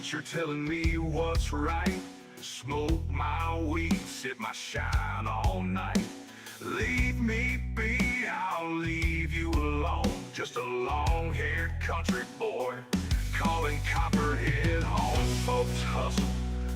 teacher telling me what's right. Smoke my weed, sip my shine all night. Leave me be, I'll leave you alone. Just a long-haired country boy calling Copperhead home. Folks hustle,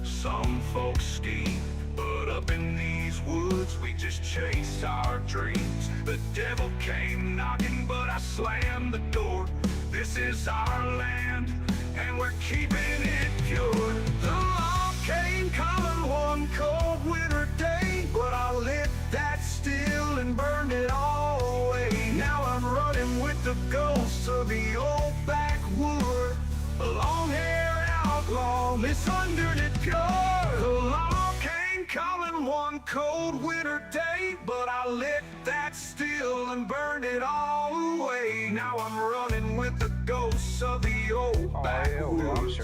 some folks scheme, but up in these woods we just chase our dreams. The devil came knocking, but I slammed the door. This is our land, and we're keeping it pure. The law came calling one cold winter day, but I lit that still and burned it all away. Now I'm running with the ghosts of the old backwood, a long-haired outlaw, misunderstood pure. The law came calling one cold winter day, but I lit that still and burned it all away. Now I'm running with the ghosts of the old backwoods,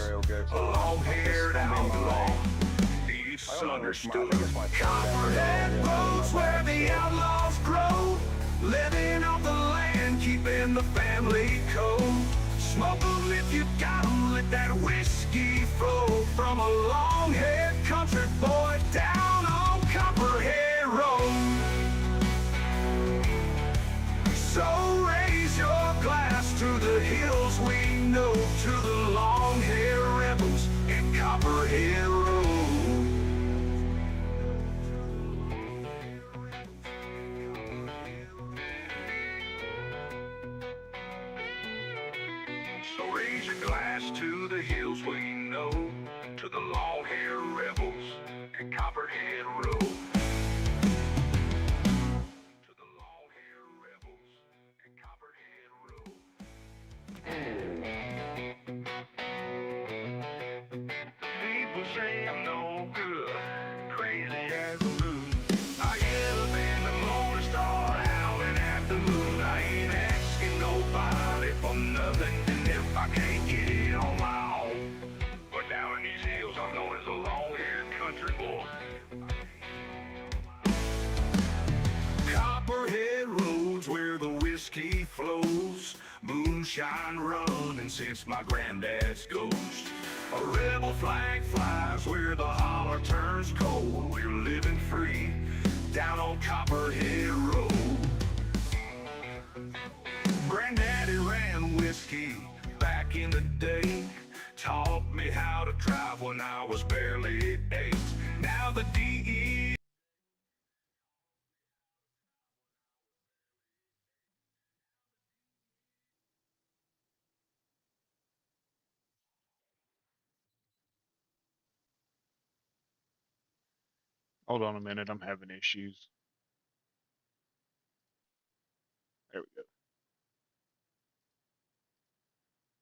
a long-haired outlaw, misunderstood. Copperhead roads where the outlaws grow, living off the land, keeping the family code. Smoke 'em if you got 'em, let that whiskey flow from a long-haired country boy down on Copperhead Road. So raise your glass to the hills we know, to the long-haired rebels in Copperhead Road. So raise your glass to the hills we know, to the long-haired rebels in Copperhead Road. To the long-haired rebels in Copperhead Road. People say I'm no good, crazy as a moon. I get up in the morning, start howling at the moon. I ain't asking nobody for nothing, and if I can't get it on my own. But down in these hills, I'm known as a long-haired country boy. Copperhead roads where the whiskey flows, moonshine running since my granddad's ghost. A rebel flag flies where the holler turns cold. We're living free down on Copperhead Road. Granddaddy ran whiskey back in the day, taught me how to drive when I was barely 8. Now the DE. Hold on a minute, I'm having issues. There we go.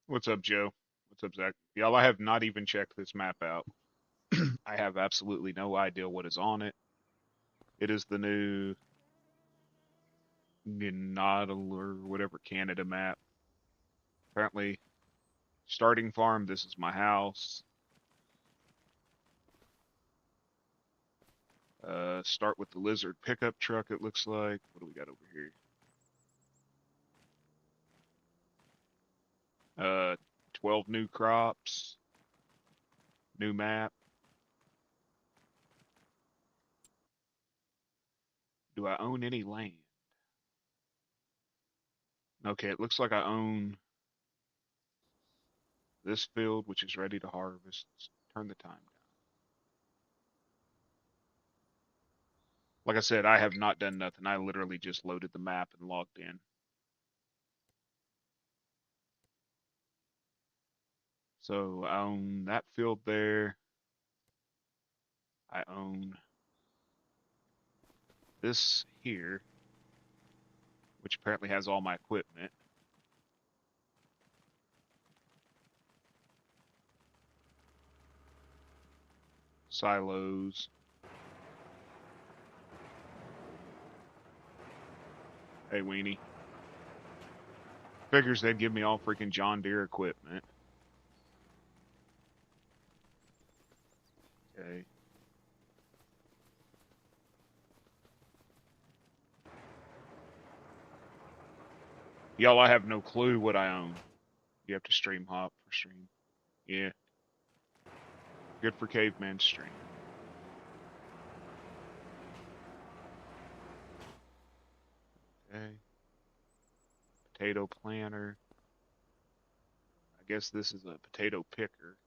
What's up, Joe? What's up, Zach? Y'all, I have not even checked this map out. I have absolutely no idea what is on it. It is the new Gnadenthal or whatever Canada map. Apparently, starting farm, this is my house. Start with the lizard pickup truck, it looks like. What do we got over here? 12 new crops. New map. Do I own any land? Okay, it looks like I own this field, which is ready to harvest. Let's turn the time down. Like I said, I have not done nothing. I literally just loaded the map and logged in. So I own that field there. I own this here, which apparently has all my equipment. Silos. Hey, Weenie. Figures they'd give me all freaking John Deere equipment. Okay. Y'all, I have no clue what I own. You have to stream hop for stream. Yeah. Good for caveman strength. Okay. Potato planter. I guess this is a potato picker.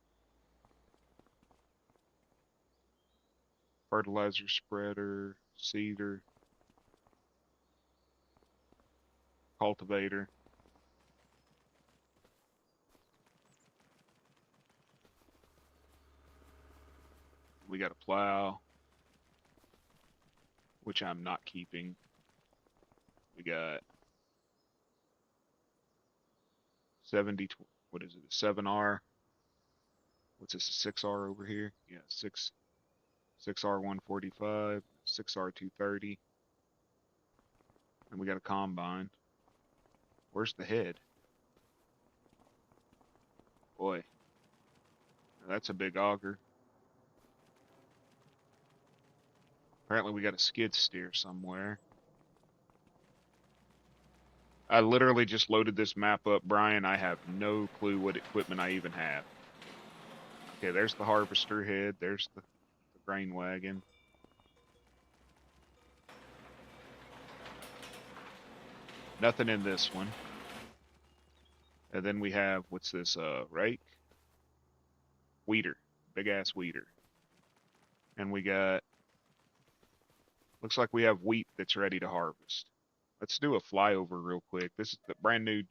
Fertilizer spreader, seeder, cultivator. We got a plow, which I'm not keeping. We got 70, what is it, a 7R? What's this, a 6R over here? Yeah, 6R 145, 6R 230. And we got a combine. Where's the head? Boy, that's a big auger. Apparently we got a skid steer somewhere. I literally just loaded this map up, Brian. I have no clue what equipment I even have. Okay, there's the harvester head. There's the grain wagon. Nothing in this one. And then we have, what's this, rake? Weeder. Big ass weeder. And we got, looks like we have wheat that's ready to harvest. Let's do a flyover real quick. This is the brand new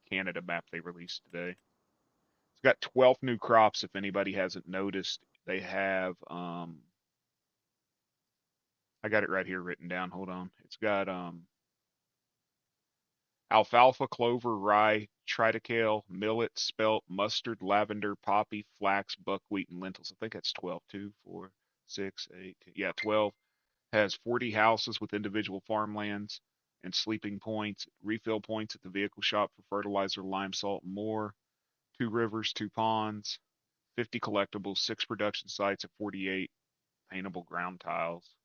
Canada map they released today. It's got 12 new crops if anybody hasn't noticed. They have, I got it right here written down. Hold on. It's got, alfalfa, clover, rye, triticale, millet, spelt, mustard, lavender, poppy, flax, buckwheat, and lentils. I think that's 12. 2, 4, 6, 8. Yeah, 12. Has 40 houses with individual farmlands and sleeping points, refill points at the vehicle shop for fertilizer, lime, salt, and more. 2 rivers, 2 ponds, 50 collectibles, 6 production sites at 48 paintable ground tiles.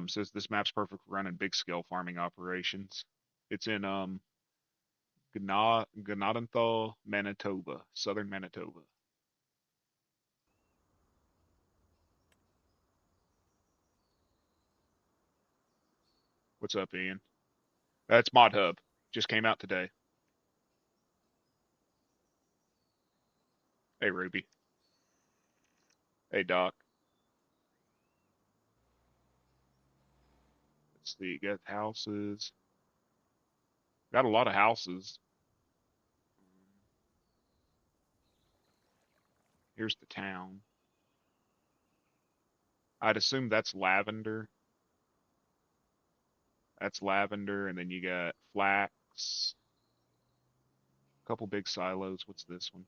Says this map's perfect for running big scale farming operations. It's in Gnadenthal, Manitoba, southern Manitoba. What's up, Ian? That's Mod Hub. Just came out today. Hey, Ruby. Hey, Doc. Let's see. Got houses. Got a lot of houses. Here's the town. I'd assume that's lavender. That's lavender, and then you got flax. A couple big silos. What's this one?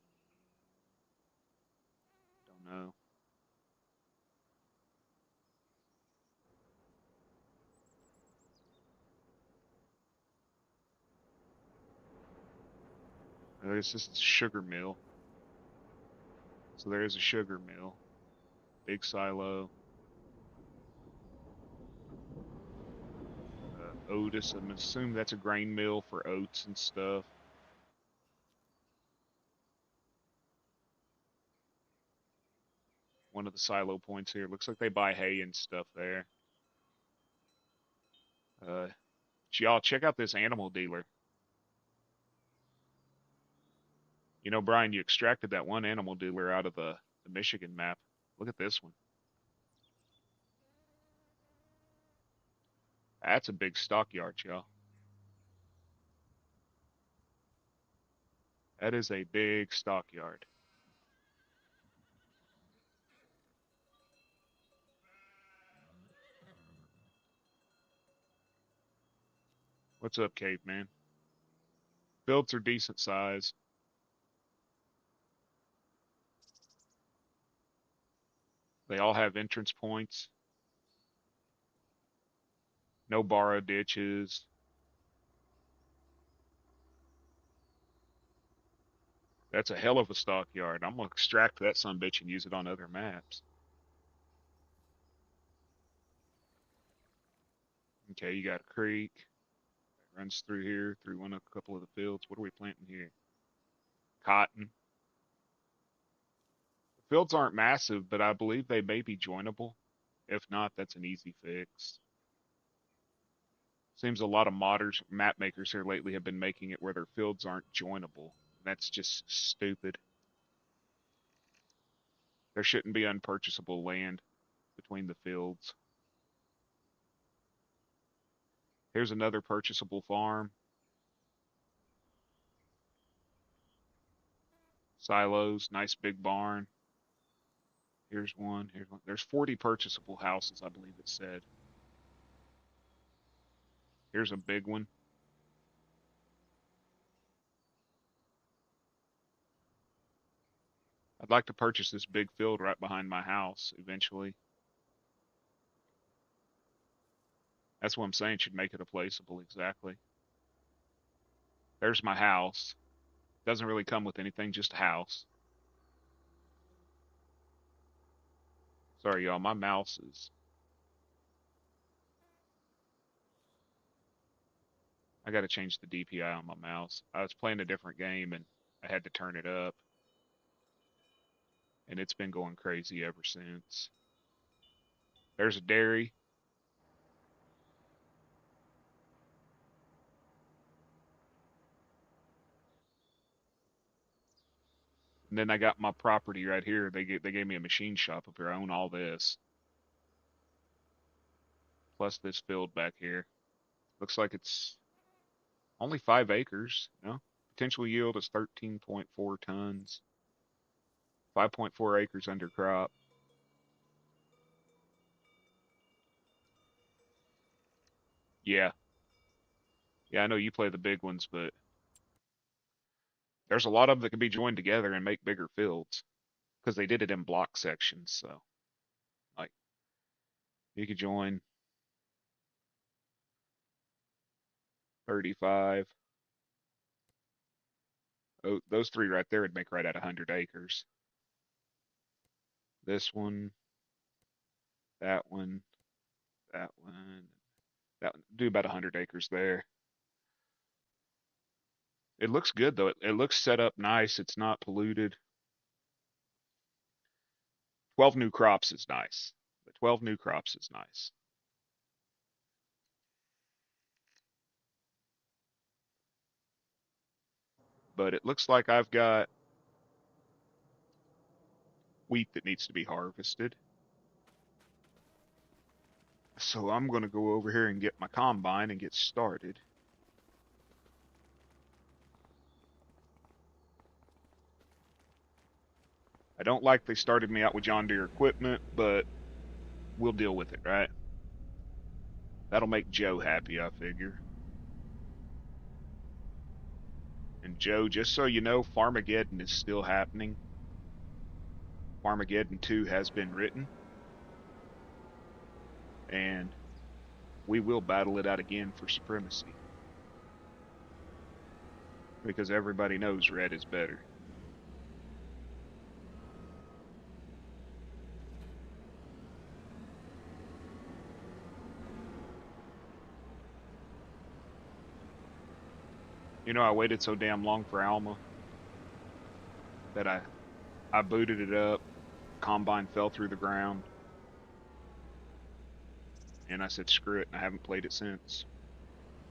Don't know. This is the sugar mill. So there is a sugar mill. Big silo. Otis, I'm assuming that's a grain mill for oats and stuff. One of the silo points here. Looks like they buy hay and stuff there. Uh, y'all check out this animal dealer. You know, Brian, you extracted that one animal dealer out of the Michigan map. Look at this one. That's a big stockyard, y'all. That is a big stockyard. What's up, caveman? Builds are decent size. They all have entrance points. No borrow ditches. That's a hell of a stockyard. I'm gonna extract that bitch and use it on other maps. Okay, you got a creek that runs through here, through a couple of the fields. What are we planting here? Cotton. fields aren't massive, but I believe they may be joinable. If not, that's an easy fix. Seems a lot of modders, map makers here lately have been making it where their fields aren't joinable. That's just stupid. There shouldn't be unpurchasable land between the fields. Here's another purchasable farm. Silos, nice big barn. Here's one. Here's one. There's 40 purchasable houses, I believe it said. Here's a big one. I'd like to purchase this big field right behind my house eventually. That's what I'm saying. Should make it a placeable, exactly. There's my house. Doesn't really come with anything, just a house. Sorry, y'all. My mouse is. I got to change the DPI on my mouse. I was playing a different game and I had to turn it up. And it's been going crazy ever since. There's a dairy. And then I got my property right here. They gave me a machine shop up here. I own all this. Plus this field back here. Looks like it's only 5 acres. Potential yield is 13.4 tons. 5.4 acres under crop. Yeah. Yeah, I know you play the big ones, but there's a lot of them that can be joined together and make bigger fields because they did it in block sections. So, like, you could join 35. Oh, those 3 right there would make right at 100 acres. This one, that one, that one, that one. Do about 100 acres there. It looks good though. It looks set up nice. It's not polluted. 12 new crops is nice. The 12 new crops is nice. But it looks like I've got wheat that needs to be harvested. So I'm going to go over here and get my combine and get started. I don't like they started me out with John Deere equipment, but we'll deal with it, right? That'll make Joe happy, I figure. And Joe, just so you know, Farmageddon is still happening. Farmageddon 2 has been written. And we will battle it out again for supremacy. Because everybody knows red is better. You know, I waited so damn long for Alma that I booted it up. Combine fell through the ground. And I said, screw it, and I haven't played it since.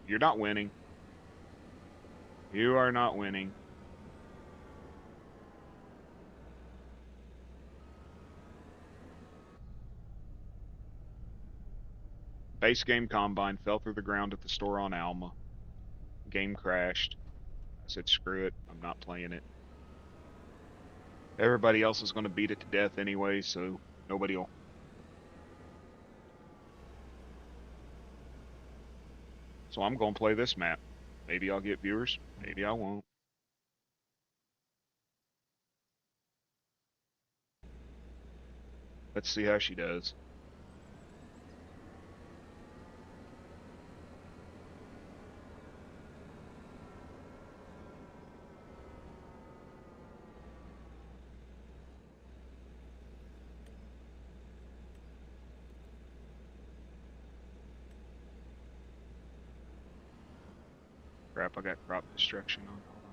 You're not winning. You are not winning. Base game Combine fell through the ground at the store on Alma. Game crashed. I said, screw it, I'm not playing it. Everybody else is going to beat it to death anyway, so nobody will. So I'm going to play this map. Maybe I'll get viewers, maybe I won't. Let's see how she does. Crap, I got crop destruction on. Hold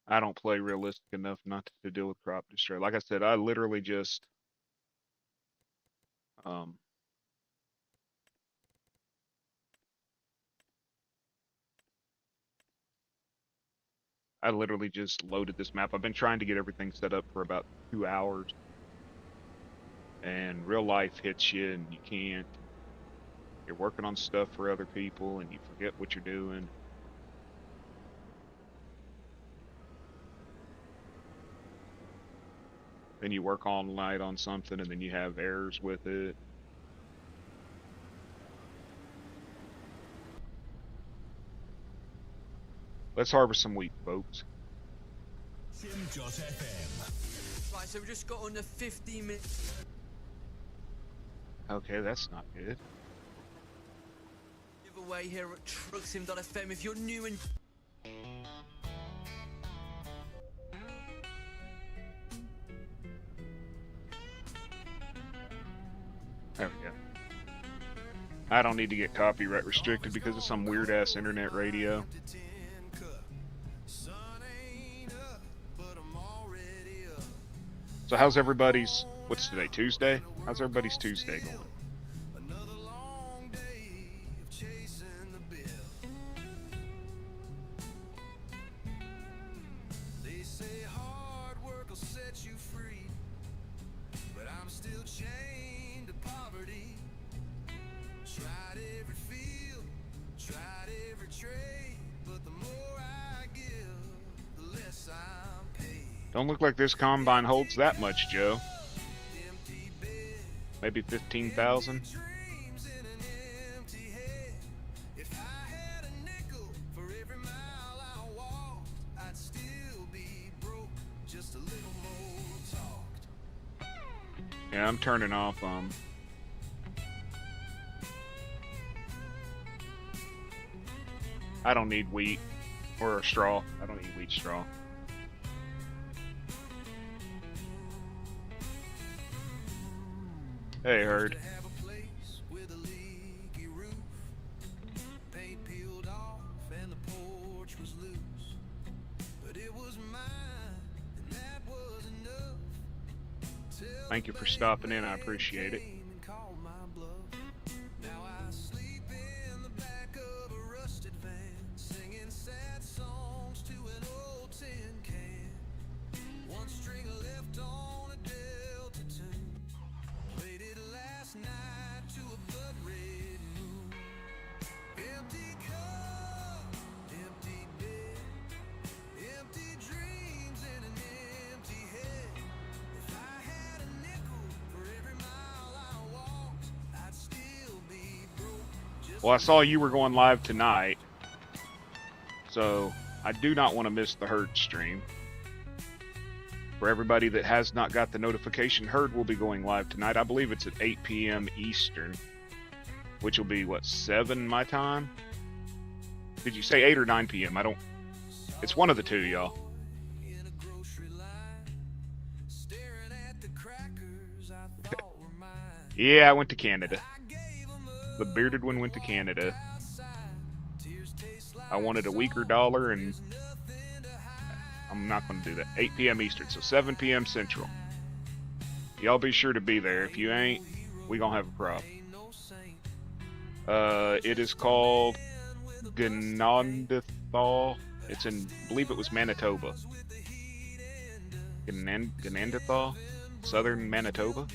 on. I don't play realistic enough not to deal with crop destroy. Like I said, I literally just um I literally just loaded this map. I've been trying to get everything set up for about 2 hours, and real life hits you, and you can't. You're working on stuff for other people, and you forget what you're doing. Then you work all night on something, and then you have errors with it. Let's harvest some wheat, folks. Sim.fm. Right, so we just got under 15 minutes. Okay, that's not good. Giveaway here at trucksim.fm. If you're new and There we go. I don't need to get copyright restricted because of some weird ass internet radio. So how's everybody's, what's today, Tuesday? How's everybody's Tuesday going? Don't look like this combine holds that much, Joe. Maybe 15,000? Yeah, I'm turning off, I don't need wheat or straw. I don't need wheat straw. Hey, Herd. Thank you for stopping in. I appreciate it. Well, I saw you were going live tonight, so I do not want to miss the Herd stream. For everybody that has not got the notification, Herd will be going live tonight. I believe it's at 8 p.m. Eastern, which will be, what, 7 my time? Did you say 8 or 9 p.m.? I don't... It's one of the two, y'all. Yeah, I went to Canada. The bearded one went to Canada. I wanted a weaker dollar, and I'm not going to do that. 8 p.m. Eastern, so 7 p.m. Central. Y'all be sure to be there. If you ain't, we gonna have a problem. It is called Gnadenthal. It's in, I believe it was Manitoba. Gnadenthal? Southern Manitoba?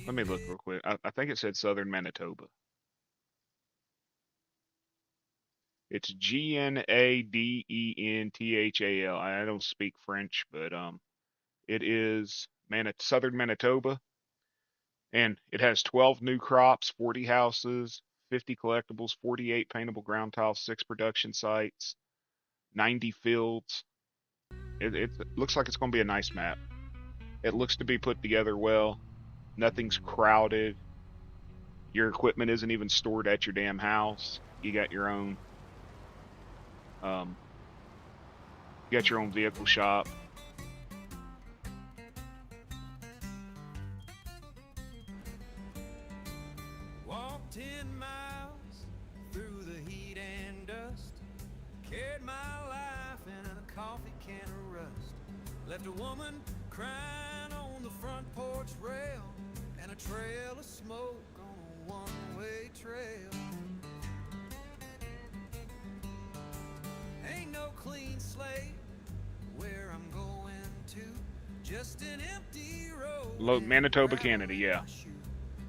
Let me look real quick. I think it said Southern Manitoba. It's Gnadenthal. I don't speak French, but it is Southern Manitoba, and it has 12 new crops, 40 houses, 50 collectibles, 48 paintable ground tiles, 6 production sites, 90 fields. It looks like it's going to be a nice map. It looks to be put together well. Nothing's crowded. Your equipment isn't even stored at your damn house. You got your own vehicle shop. Walked 10 miles through the heat and Left a woman crying on the front porch rail, and a trail of smoke on a one-way trail. Ain't no clean slate where I'm going to, just an empty road. Manitoba, Canada, yeah.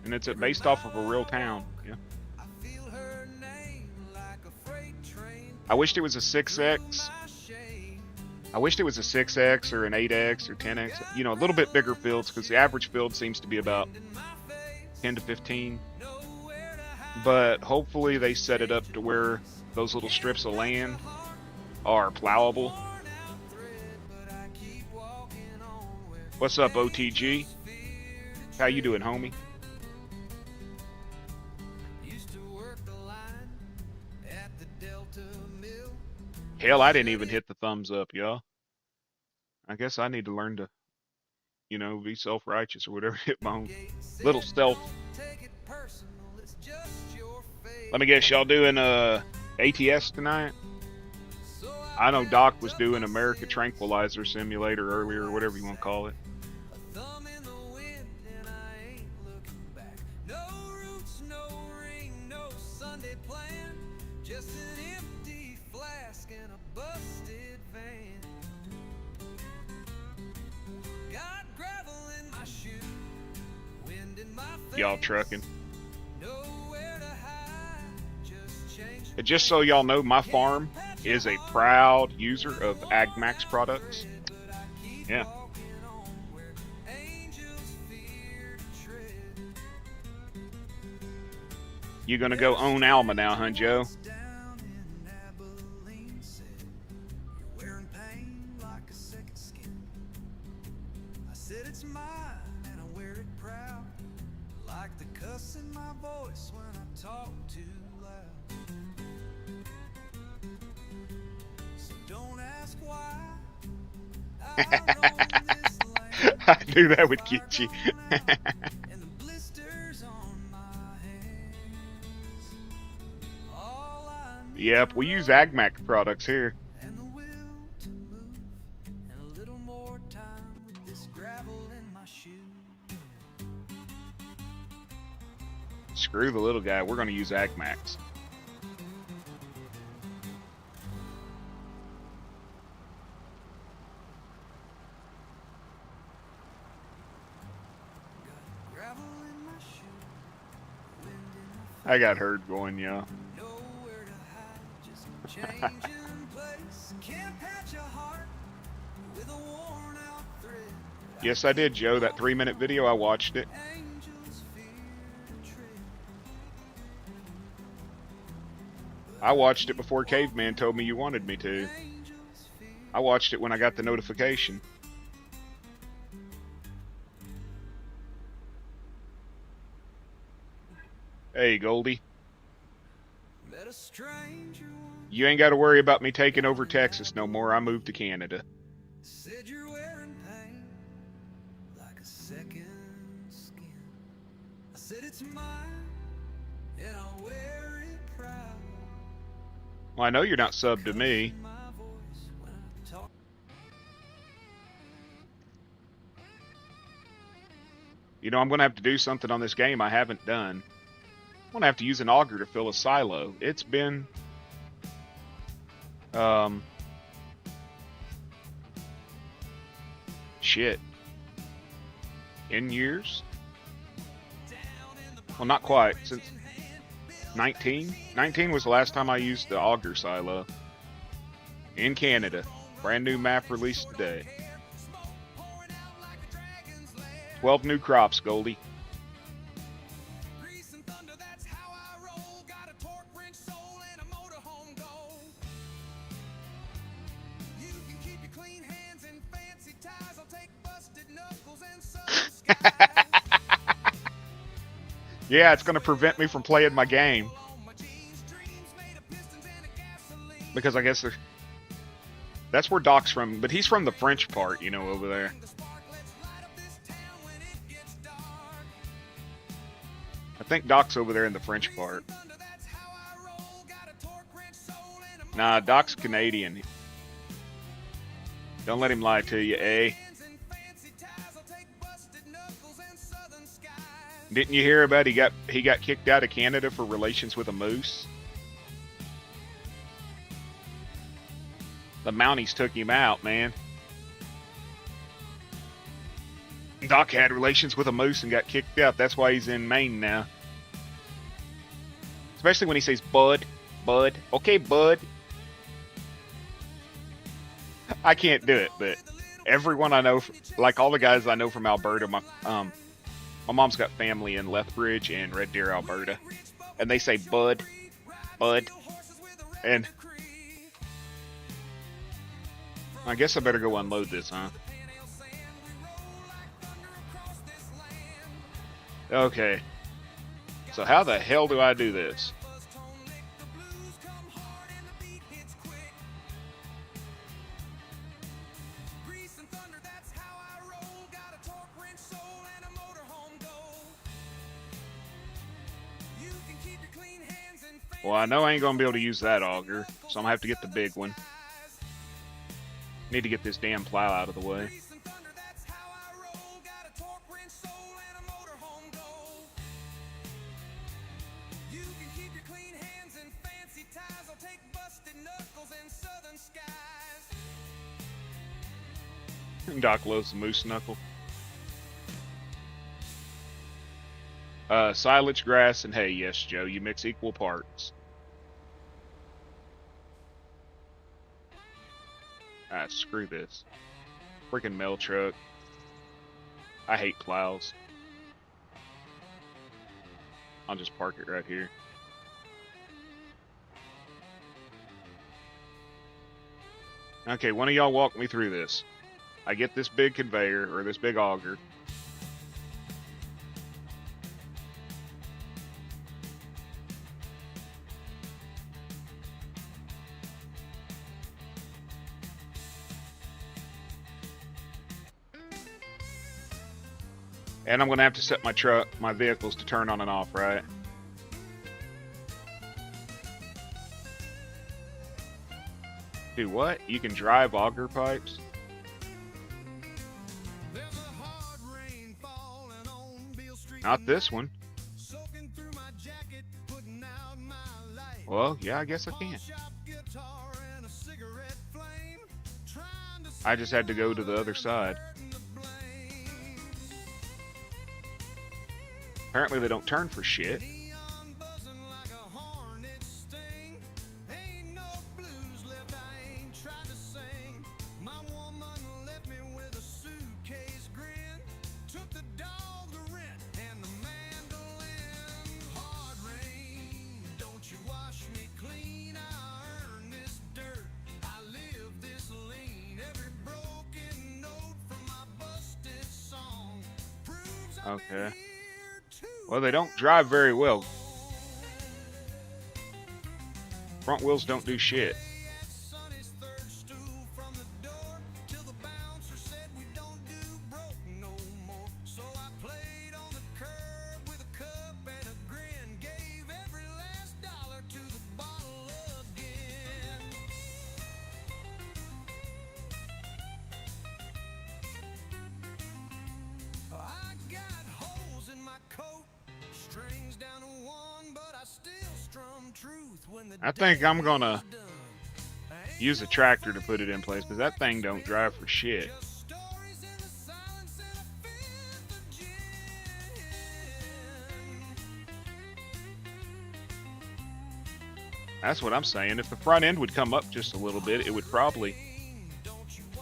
And it's based off of a real town, yeah. I feel her name like a freight train. I wished it was a 6X. I wished it was a 6X or an 8X or 10X. You know, a little bit bigger fields, because the average field seems to be about 10 to 15. But hopefully they set it up to where those little strips of land are plowable. What's up, OTG? How you doing, homie? Hell, I didn't even hit the thumbs up, y'all. I guess I need to learn to, you know, be self-righteous or whatever. Hit my own little self. Let me guess, y'all doing ATS tonight? I know Doc was doing America Tranquilizer Simulator earlier, or whatever you want to call it. Y'all trucking. And just so y'all know, my farm is a proud user of AgMax products. Yeah. You gonna go own Alma now, huh, Joe? I knew that would get you. Yep, we use AgMax products here. Screw the little guy, we're going to use AgMax. I got herd going, yeah. Yes, I did, Joe. That 3-minute video, I watched it. I watched it before Caveman told me you wanted me to. I watched it when I got the notification. Hey, Goldie. You ain't got to worry about me taking over Texas no more. I moved to Canada. Said you're wearing pain like a second skin. I said it's mine and I'll wear it proud. Well, I know you're not subbed to me. You know, I'm going to have to do something on this game I haven't done. I'm going to have to use an auger to fill a silo. It's been... shit. In years? Well, not quite. Since 19? 19 was the last time I used the auger silo. In Canada. Brand new map released today. 12 new crops, Goldie. Yeah, it's going to prevent me from playing my game. Because I guess that's where Doc's from. But he's from the French part, you know, over there. I think Doc's over there in the French part. Nah, Doc's Canadian. Don't let him lie to you, eh? Didn't you hear about he got kicked out of Canada for relations with a moose? The Mounties took him out, man. Doc had relations with a moose and got kicked out. That's why he's in Maine now. Especially when he says, bud, bud. Okay, bud. I can't do it, but everyone I know, like all the guys I know from Alberta, my mom's got family in Lethbridge and Red Deer, Alberta, and they say bud, bud, and I guess I better go unload this, huh? Okay. So how the hell do I do this? Well, I know I ain't gonna be able to use that auger, so I'm gonna have to get the big one. Need to get this damn plow out of the way. Doc loves the moose knuckle. Silage, grass, and hay. Yes, Joe, you mix equal parts. Ah, screw this. Freaking mail truck. I hate plows. I'll just park it right here. Okay, one of y'all walk me through this. I get this big conveyor, or this big auger. And I'm going to have to set my vehicles to turn on and off, right? Do what? You can drive auger pipes? Not this one. Well, yeah, I guess I can. I just had to go to the other side. Apparently they don't turn for shit. Okay. Well, they don't drive very well. Front wheels don't do shit. I think I'm gonna use a tractor to put it in place because that thing don't drive for shit. That's what I'm saying. If the front end would come up just a little bit, it would probably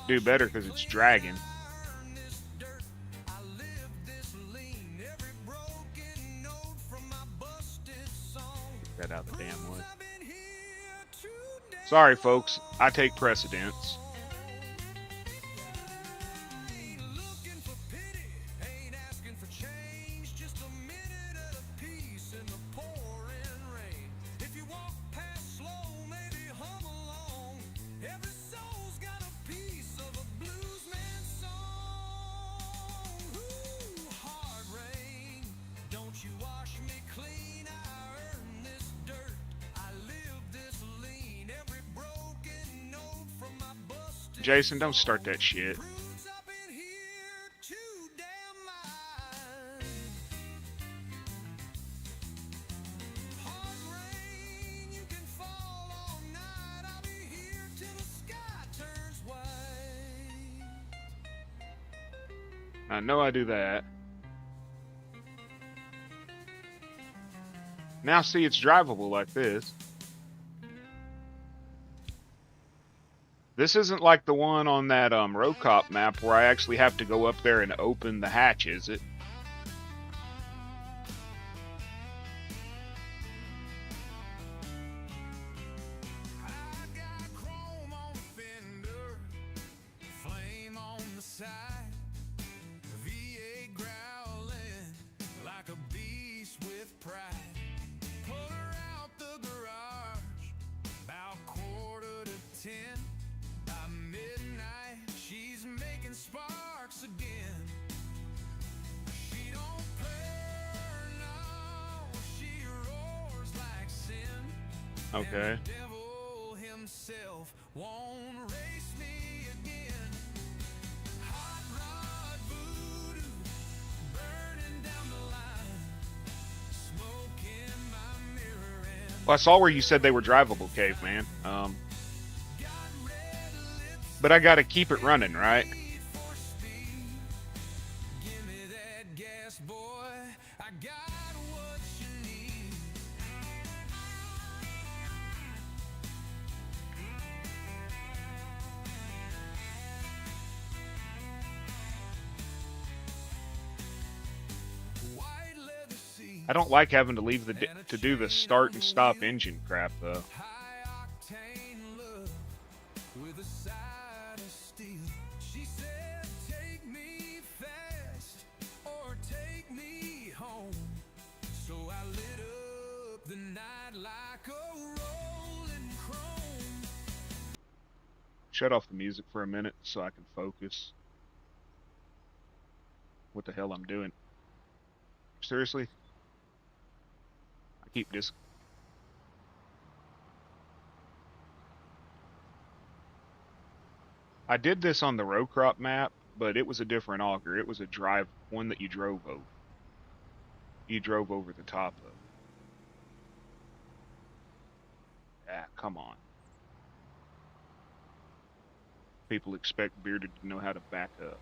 do better because it's dragging. Get that out of the damn way. Sorry, folks. I take precedence. Every broken note from my Jason, don't start that shit. Fruits up in here too damn mine. Hard rain, you can fall all night. I'll be here till the sky turns white. I know I do that. Now see, it's drivable like this. This isn't like the one on that Rocop map where I actually have to go up there and open the hatch, is it? I got chrome on the fender, flame on the side, V8 growling like a beast with pride. Put her out the garage, about 9:45. By midnight, she's making sparks again. She don't purr, no, she roars like sin. Okay. And the devil himself won't race me again. Hot rod voodoo, burning down the line, smoke in my mirror and Well, I saw where you said they were drivable, Caveman. got red lips But I gotta keep it running, right? for speed. Give me that gas, boy, I got what you need. White leather seats, I don't like having to leave to do the start and stop engine crap though. high octane love with a side of steel. She said, take me fast or take me home. So I lit up the night like a rolling chrome. Shut off the music for a minute so I can focus. What the hell I'm doing? Seriously? I keep this. I did this on the row crop map, but it was a different auger. It was a drive, one that you drove over. You drove over the top of. Ah, come on. People expect Bearded to know how to back up.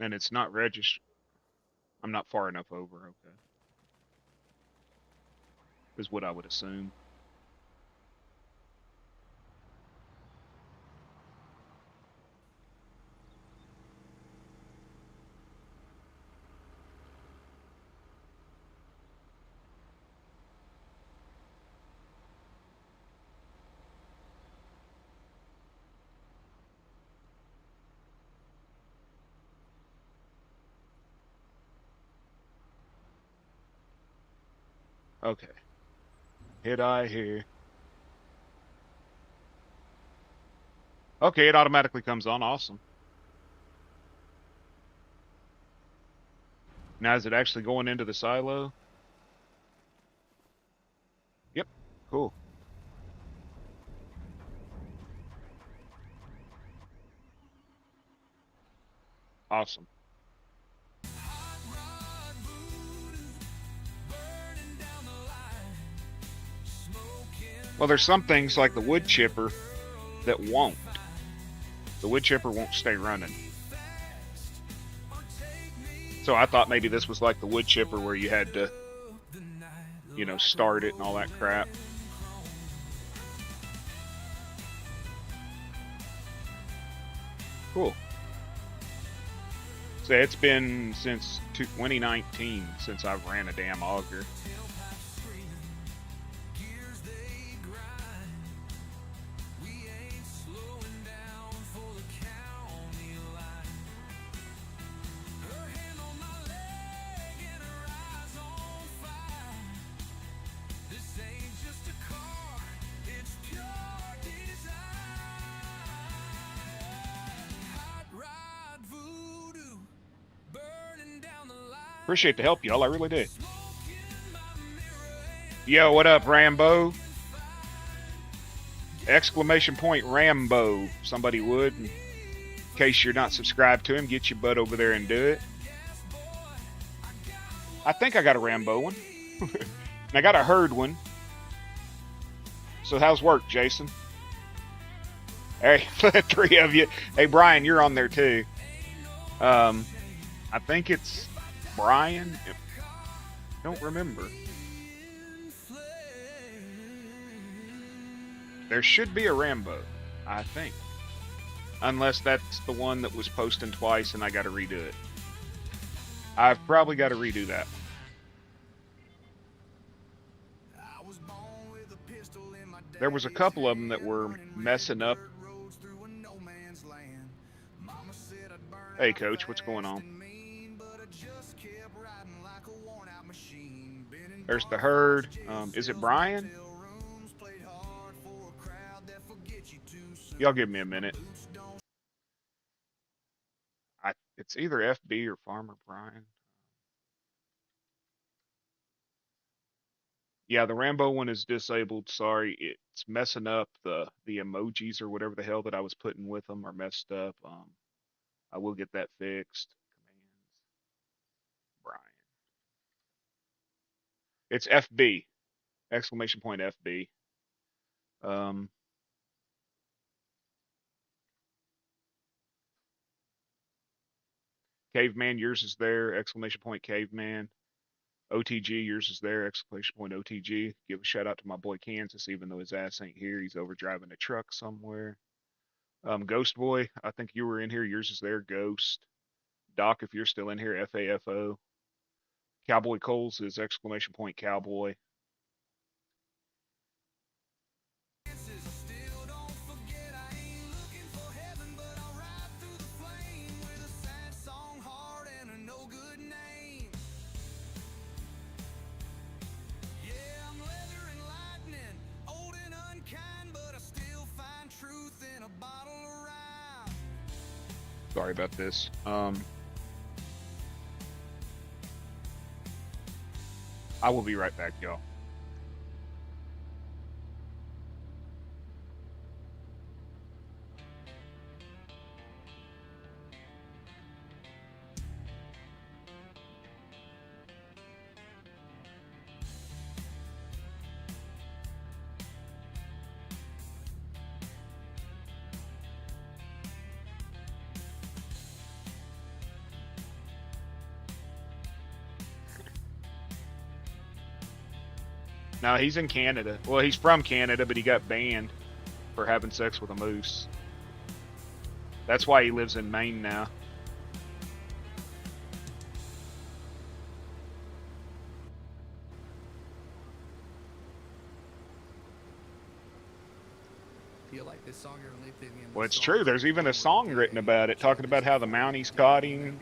And it's not registered. I'm not far enough over, okay. Is what I would assume. Okay. Hit I here. Okay, it automatically comes on. Awesome. Now is it actually going into the silo? Yep. Cool. Awesome. Hot rod voodoo, burning down the line, smoking. Well, there's some things like the wood chipper that won't. The wood chipper won't stay running. So I thought maybe this was like the wood chipper where you had to, you know, start it and all that crap. Cool. So it's been since 2019 since I've ran a damn auger. Gears they grind. We ain't slowing down for the county line. Her hand on my leg and her eyes on fire. This ain't just a car, it's pure desire. Appreciate the help, y'all. I really did. Yo, what up, Rambo? Exclamation point Rambo. Somebody would. In case you're not subscribed to him, get your butt over there and do it. I think I got a Rambo one. And I got a herd one. So how's work, Jason? Hey, 3 of you. Hey, Brian, you're on there too. I think it's Brian. I don't remember. There should be a Rambo, I think. Unless that's the one that was posting twice and I got to redo it. I've probably got to redo that. There was a couple of them that were messing up. Hey, Coach, what's going on? There's the herd. Is it Brian? Y'all give me a minute. It's either FB or Farmer Brian. Yeah, the Rambo one is disabled. Sorry, it's messing up. The emojis or whatever the hell that I was putting with them are messed up. I will get that fixed. Commands. Brian. It's FB. Exclamation point FB. Caveman, yours is there. Exclamation point Caveman. OTG, yours is there. Exclamation point OTG. Give a shout out to my boy Kansas, even though his ass ain't here. He's over driving a truck somewhere. Ghost Boy, I think you were in here. Yours is there. Ghost. Doc, if you're still in here, FAFO. Cowboy Coles is exclamation point Cowboy. Sorry about this. I will be right back, y'all. No, he's in Canada. Well, he's from Canada, but he got banned for having sex with a moose. That's why he lives in Maine now. Well, it's true. There's even a song written about it, talking about how the Mounties caught him.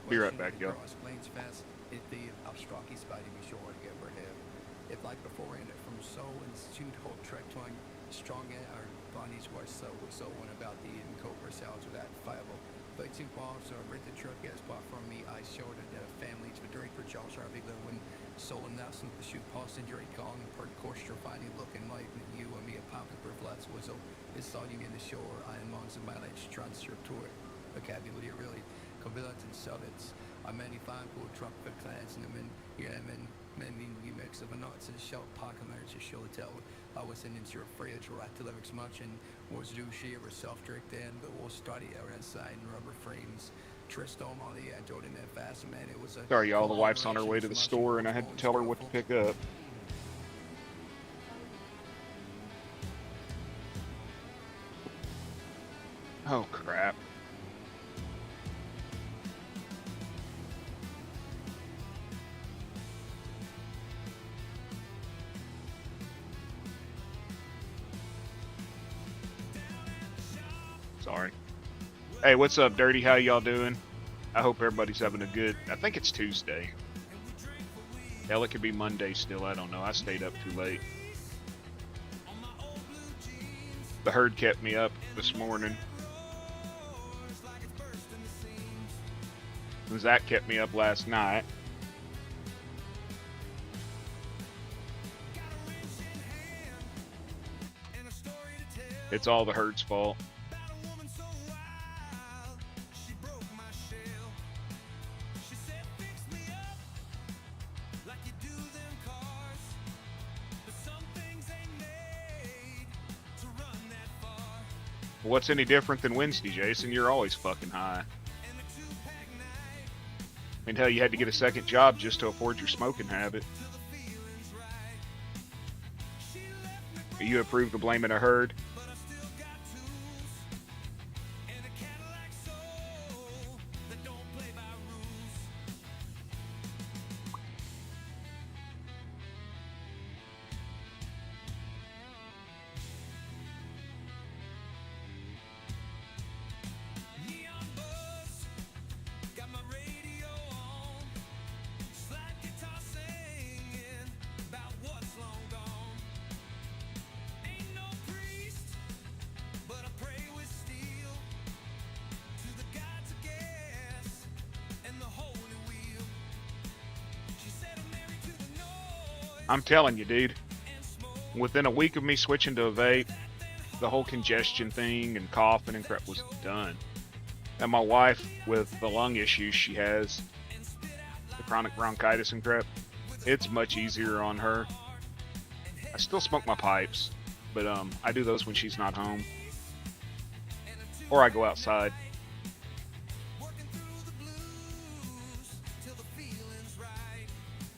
Be right back, y'all. If like before in it from so institute whole track twine strong our bodies were so one about the and cobra cells with that fireball. But two balls or read the truck as far from me I showed it that families for during for Charles Harvey when soul and Nelson the shoot pulse and Jerry Kong and per course you're finding looking like you and me a popping for flats whistle is saw you in the shore I am on some mileage transfer to it vocabulary really convillance and summits I many fine cool truck for clans and then many remix of a nuts and shell pocket marriage to show tell I was in into your afraid to write the lyrics much and was do she ever self-direct then but we'll study our inside and rubber frames Tristom on the edge holding that fast man it was a sorry y'all, the wife's on her way to the store and I had to tell her what to pick up. Oh crap. Sorry. Hey, what's up, Dirty? How y'all doing? I hope everybody's having a good... I think it's Tuesday. Hell, it could be Monday still. I don't know. I stayed up too late. The herd kept me up this morning. Zach kept me up last night. It's all the herd's fault. What's any different than Wednesday, Jason? You're always fucking high. I mean, hell, you had to get a second job just to afford your smoking habit. You approve of blaming a herd? I'm telling you, dude. Within a week of me switching to a vape, the whole congestion thing and coughing and crap was done. And my wife, with the lung issues she has, the chronic bronchitis and crap, it's much easier on her. I still smoke my pipes, but I do those when she's not home. Or I go outside.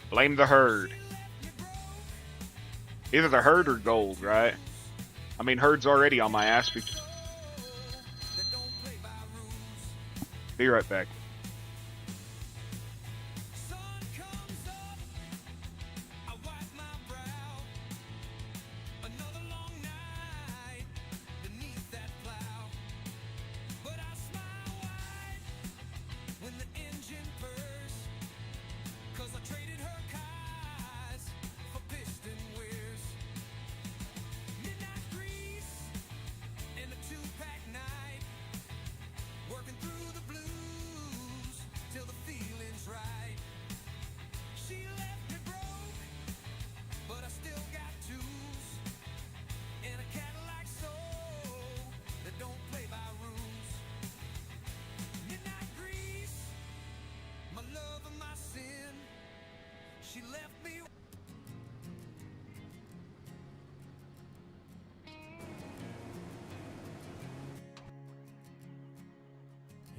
Blame the herd. Either the herd or gold, right? I mean, herd's already on my ass. Be right back.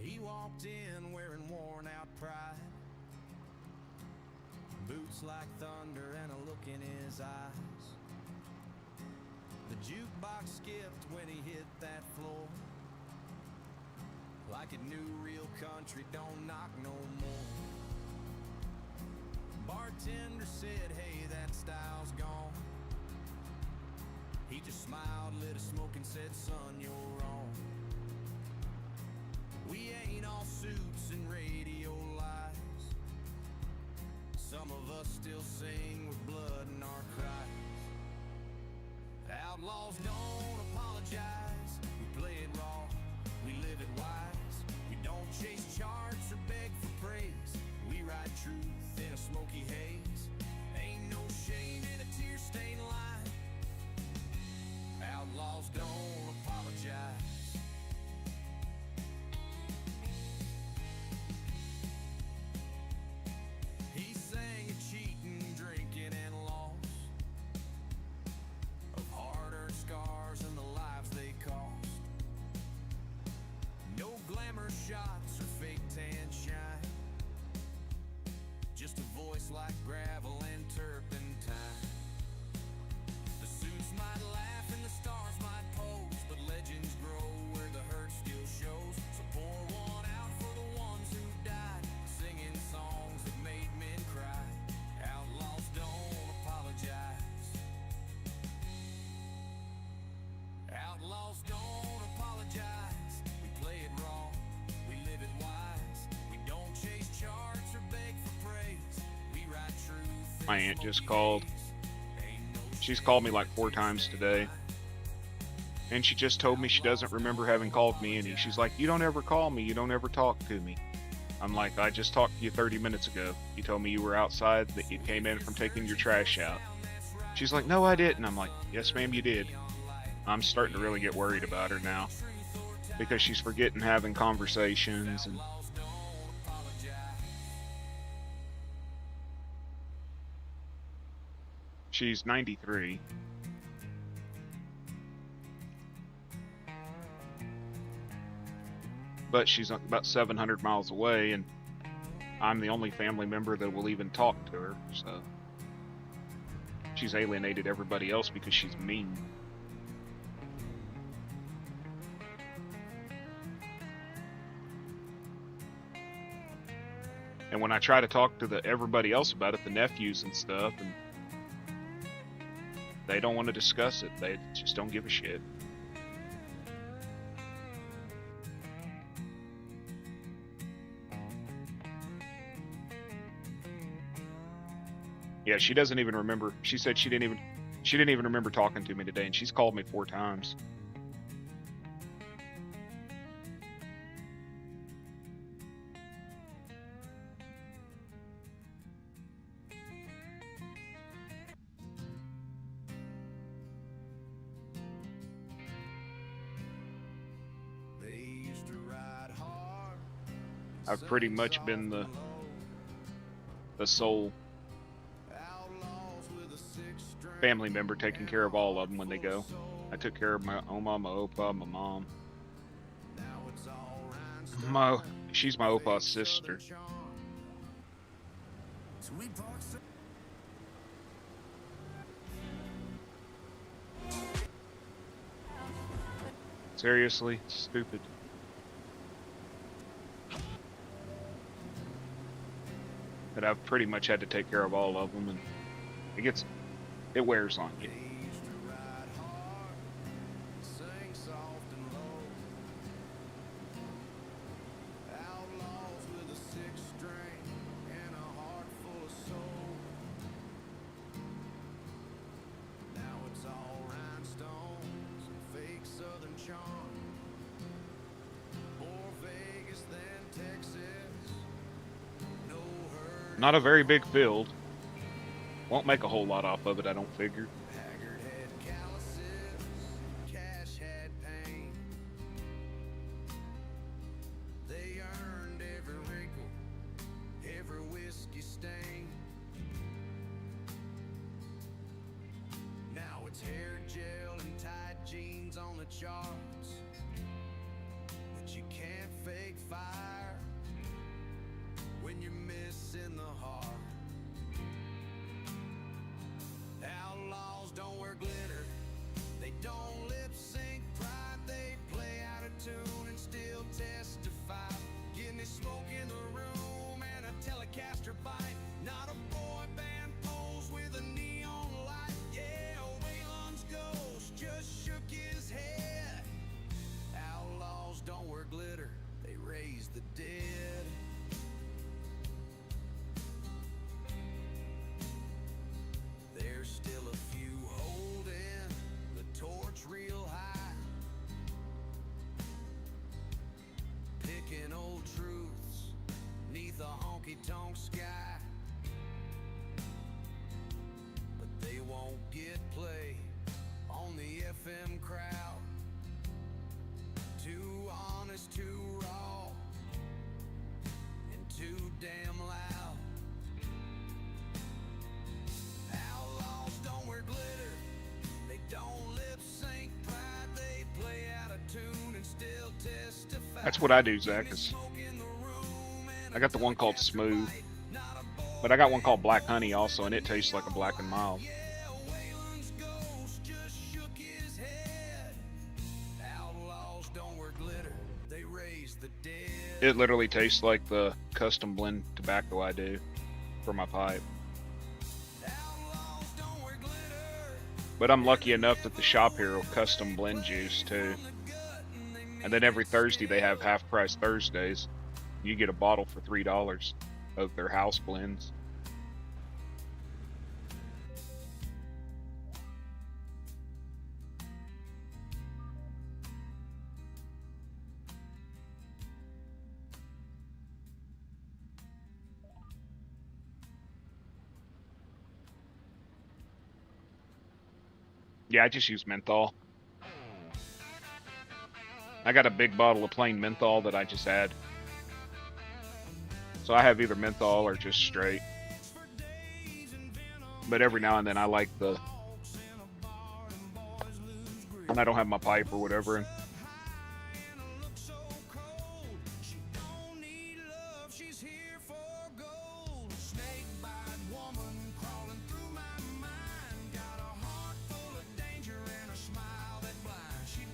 He walked in wearing worn out pride, boots like thunder and a look in his eyes. The jukebox skipped when he hit that floor, like it knew real country don't knock no more. Bartender said, hey, that style's gone. He just smiled, lit a smoke and said, son, you're wrong. We ain't all suits and radio lies. Some of us still sing with blood in our cries. Outlaws don't apologize. We play it raw, we live it wise. We don't chase charts or beg for praise. We ride truth in a smoky haze. Ain't no shame in a tear-stained line. Outlaws don't apologize. He sang of cheating, drinking, and loss, of hard-earned scars and the lives they cost. No glamour shots or fake tan shine, just a voice like gravel and turpentine. The suits might laugh and the stars might pose, but legends grow where the hurt still shows. So pour one out for the ones who died, singing songs that made men cry. Outlaws don't apologize. Outlaws don't apologize. We play it raw, we live it wise. We don't chase charts or beg for praise. We ride truth. My aunt just called. She's called me like 4 times today. And she just told me she doesn't remember having called me any. She's like, you don't ever call me. You don't ever talk to me. I'm like, I just talked to you 30 minutes ago. You told me you were outside, that you came in from taking your trash out. She's like, no, I didn't. I'm like, yes, ma'am, you did. I'm starting to really get worried about her now because she's forgetting having conversations. And she's 93. But she's about 700 miles away, and I'm the only family member that will even talk to her, so she's alienated everybody else because she's mean. And when I try to talk to everybody else about it, the nephews and stuff, and they don't want to discuss it. They just don't give a shit. Yeah, she doesn't even remember. She said she didn't even remember talking to me today, and she's called me 4 times. I've pretty much been the sole family member taking care of all of them when they go. I took care of my oma, my opa, my mom. She's my opa's sister. Seriously, stupid. But I've pretty much had to take care of all of them, and it wears on you. Not a very big field. Won't make a whole lot off of it, I don't figure. Now it's hair gel and tight jeans on the charts, but you can't fake fire when you're missing the heart. Outlaws don't wear glitter, they don't lip sync pride, they play out of tune and still testify. Give me smoke in the room and a Telecaster bite, not a boy band pose with a neon light. Yeah, Waylon's ghost just shook his head. Outlaws don't wear glitter, they raise the dead. There's still a few holding the torch real high, picking old truths neath a honky-tonk sky, but they won't get play on the FM crowd. Too honest, too raw, and too damn loud. Outlaws don't wear glitter, they don't lip sync pride, they play out of tune and still testify. That's what I do, Zach. I got the one called Smooth, but I got one called Black Honey also, and it tastes like a Black and Mild. Waylon's ghost just shook his head. Outlaws don't wear glitter, they raise the dead. It literally tastes like the custom blend tobacco I do for my pipe. Outlaws don't wear glitter, But I'm lucky enough that the shop here will custom blend juice too. And then every Thursday they have half price Thursdays. You get a bottle for $3 of their house blends. Yeah, I just use menthol. I got a big bottle of plain menthol that I just add. So I have either menthol or just straight. But every now and then I like when I don't have my pipe or whatever. And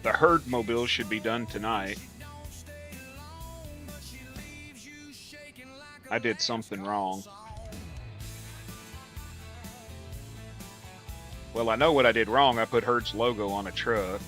the herd mobile should be done tonight. I did something wrong. Well, I know what I did wrong. I put Herd's logo on a truck.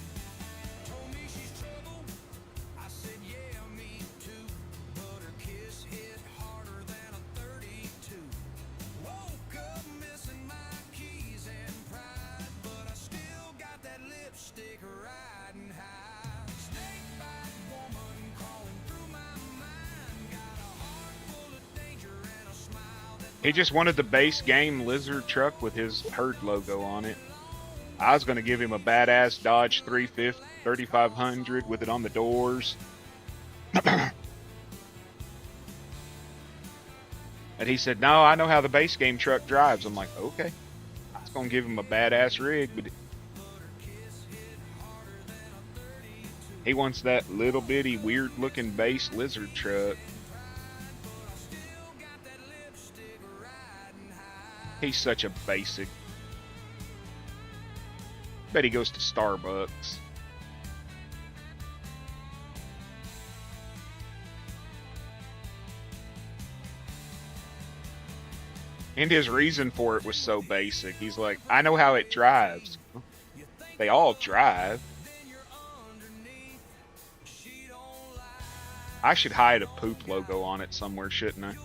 He just wanted the base game lizard truck with his Herd logo on it. I was going to give him a badass Dodge 350, 3500 with it on the doors. And he said, no, I know how the base game truck drives. I'm like, okay. I was going to give him a badass rig, but he wants that little bitty weird looking base lizard truck. He's such a basic. Bet he goes to Starbucks. And his reason for it was so basic. He's like, I know how it drives. They all drive. I should hide a poop logo on it somewhere, shouldn't I?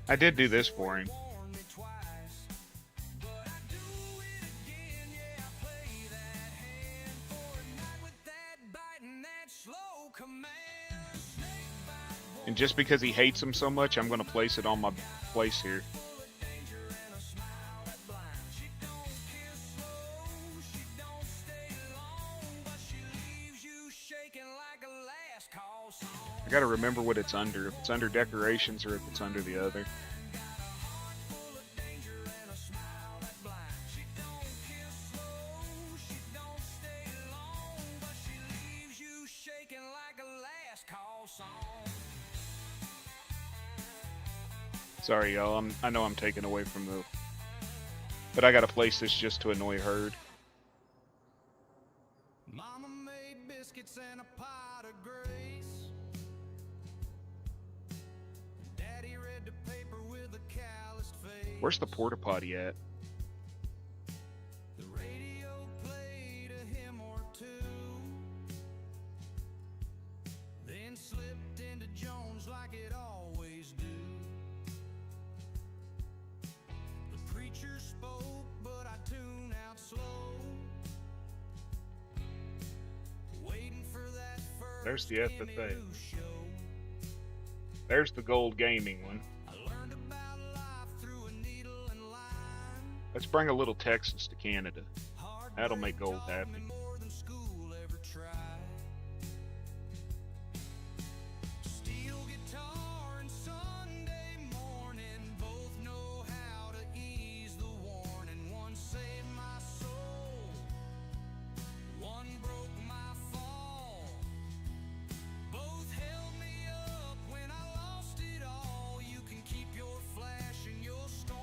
I did do this for him. And just because he hates him so much, I'm going to place it on my place here. I gotta remember what it's under. If it's under decorations or if it's under the other. Sorry, y'all. I know I'm taking away from the... But I gotta place this just to annoy Herd. Mama made biscuits and a pot of grace. Daddy read the paper with a calloused face. Where's the porta potty at? The radio played a hymn or two, then slipped into Jones like it always do. The preacher spoke, but I tuned out slow. There's the FFA. There's the gold gaming one. Let's bring a little Texas to Canada. That'll make gold happy.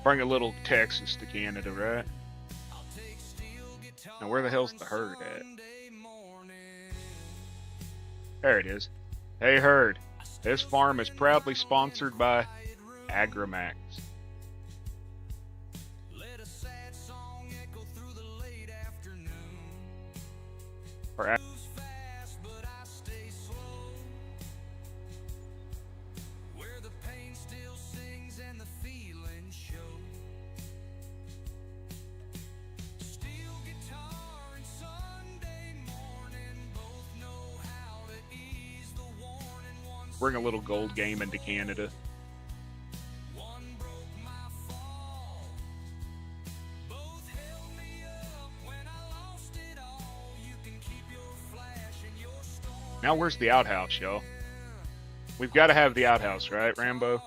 Bring a little Texas to Canada, right? Now where the hell's the Herd at? There it is. Hey Herd, this farm is proudly sponsored by Agramax. Or bring a little gold game into Canada. Now where's the outhouse, y'all? We've got to have the outhouse, right, Rambo?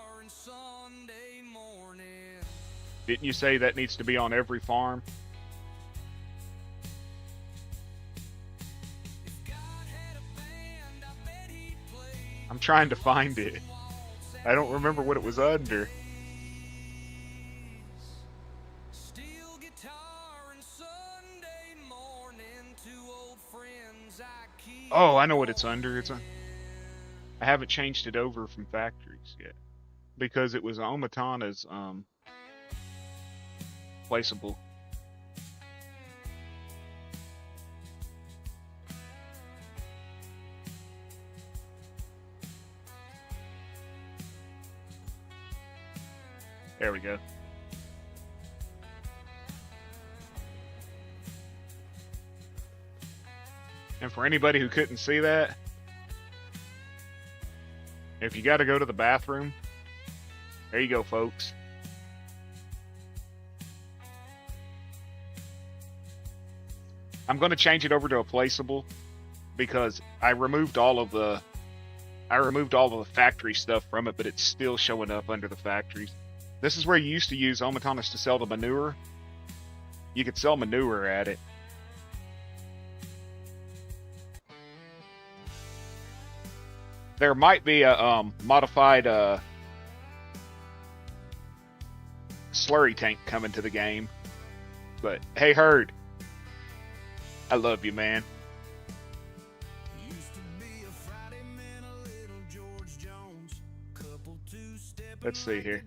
Didn't you say that needs to be on every farm? I'm trying to find it. I don't remember what it was under. Oh, I know what it's under. I haven't changed it over from factories yet because it was Omatana's placeable. There we go. And for anybody who couldn't see that, if you got to go to the bathroom, there you go, folks. I'm going to change it over to a placeable because I removed all of the factory stuff from it, but it's still showing up under the factories. This is where you used to use Omatanas to sell the manure. You could sell manure at it. There might be a modified slurry tank coming to the game. But hey, Herd, I love you, man. Let's see here.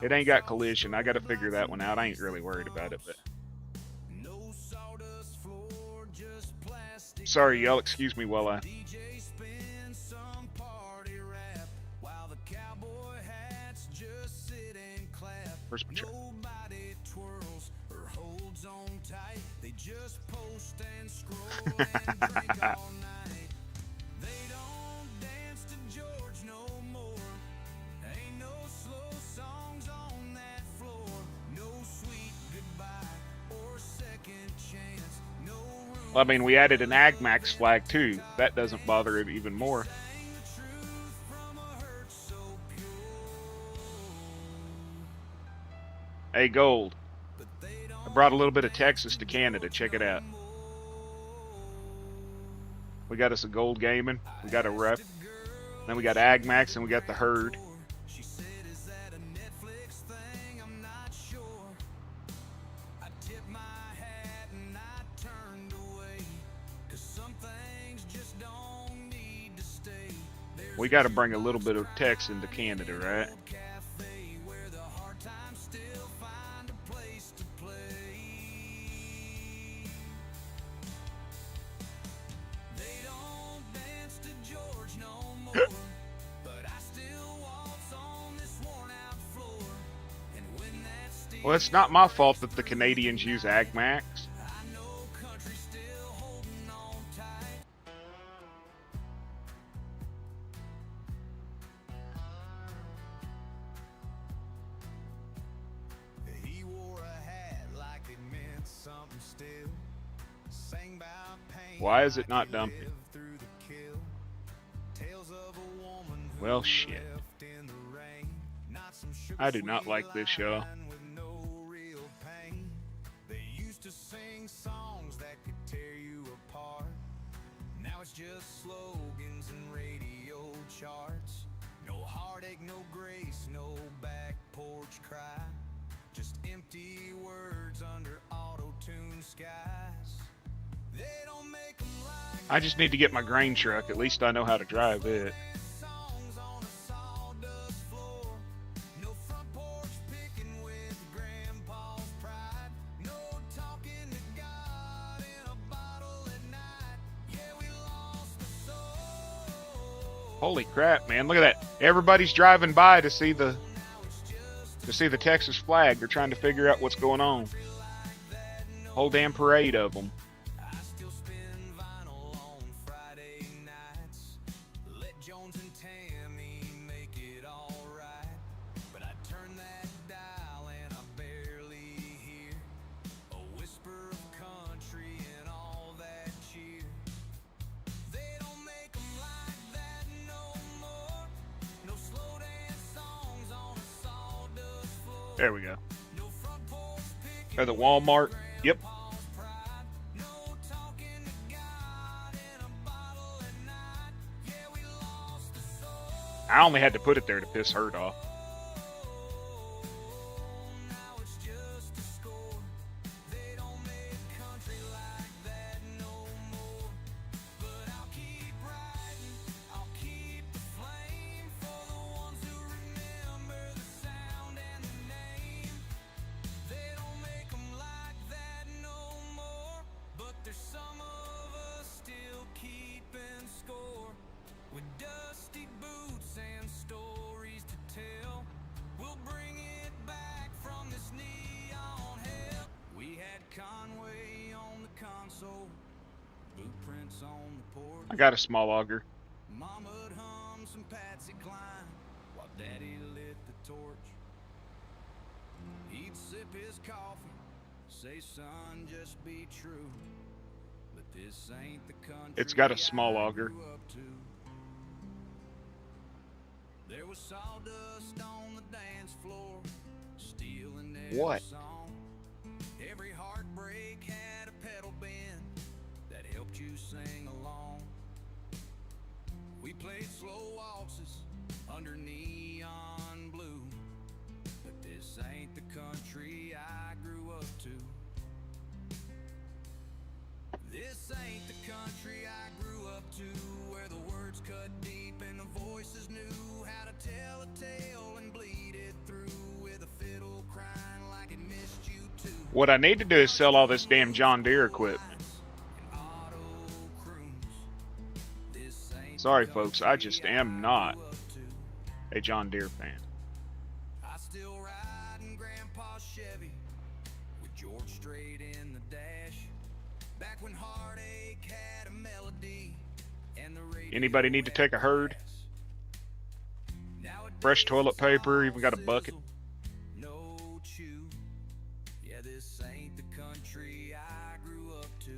It ain't got collision. I got to figure that one out. I ain't really worried about it, but sorry, y'all. Excuse me while I. Where's my truck? Well, I mean, we added an AgMax flag too. That doesn't bother it even more. Hey, Gold. I brought a little bit of Texas to Canada. Check it out. We got us a Gold Gaming. We got a Rep. Then we got AgMax and we got the Herd. We got to bring a little bit of Tex into Canada, right? Well, it's not my fault that the Canadians use AgMax. Why is it not dumping? Well, shit. I do not like this show. Just slogans and radio charts. No heartache, no grace, no back porch cry. Just empty words under auto-tuned skies. They don't make them like I just need to get my grain truck. At least I know how to drive it. Holy crap, man. Look at that. Everybody's driving by to see the Texas flag. They're trying to figure out what's going on. Whole damn parade of them. There we go. Or the Walmart. Yep. I only had to put it there to piss her off. I got a small auger. Mama'd hum some Patsy Cline while Daddy lit the torch. He'd sip his coffee, say, son, just be true. But this ain't the country It's got a small I auger. grew up to. There was sawdust on the dance floor, stealing every What? song. Every heartbreak had a pedal bend that helped you sing along. We played slow waltzes under neon blue, but this ain't the country I grew up to. This ain't the country I grew up to, where the words cut deep and the voices knew how to tell a tale and bleed it through with a fiddle crying like it missed you too. What I need to do is sell all this damn John Deere equipment. Sorry, folks, I just am not a John Deere fan. I still ride in Grandpa's Chevy with George Strait in the dash. Back when heartache had a melody and the radio Anybody need to take a herd? Nowadays Fresh toilet paper, even got a all bucket. sizzle, no chew. Yeah, this ain't the country I grew up to.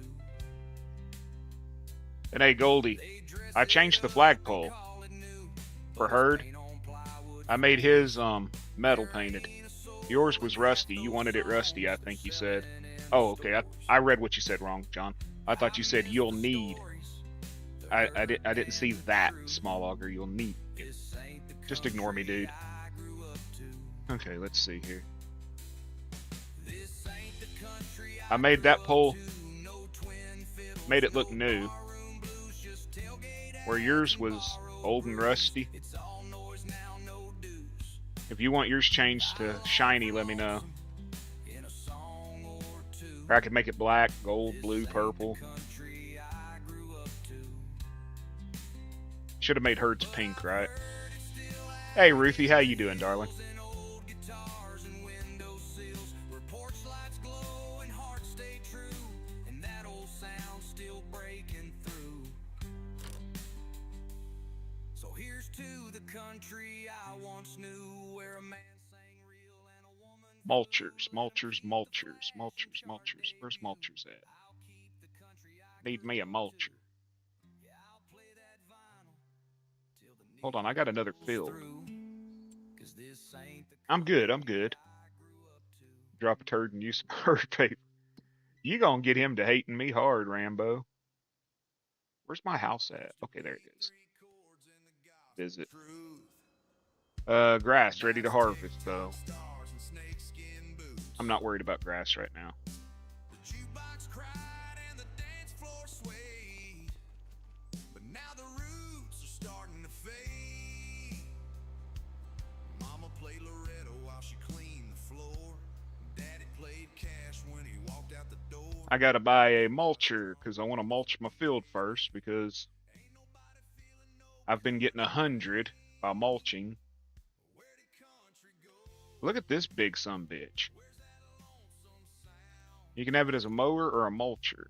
And hey, Goldie, I changed the flagpole for herd. I made his metal painted. Yours was rusty. You wanted it rusty, I think you said. Oh, okay. I read what you said wrong, John. I thought you said you'll need. I didn't see that small auger. You'll need it. Just ignore me, dude. Okay, let's see here. I made that pole. Made it look new. Where yours was old and rusty. If you want yours changed to shiny, let me know. Or I could make it black, gold, blue, purple. Should have made hers pink, right? Hey, Ruthie, how you doing, darling? Mulchers, mulchers, mulchers, mulchers, mulchers. Where's mulchers at? Need me a mulcher. Hold on, I got another field. I'm good, I'm good. Drop a turd and use some herd paper. You gonna get him to hating me hard, Rambo. Where's my house at? Okay, there it is. Visit. Grass, ready to harvest, though. I'm not worried about grass right now. I gotta buy a mulcher because I want to mulch my field first because I've been getting 100 by mulching. Look at this big sumbitch. You can have it as a mower or a mulcher.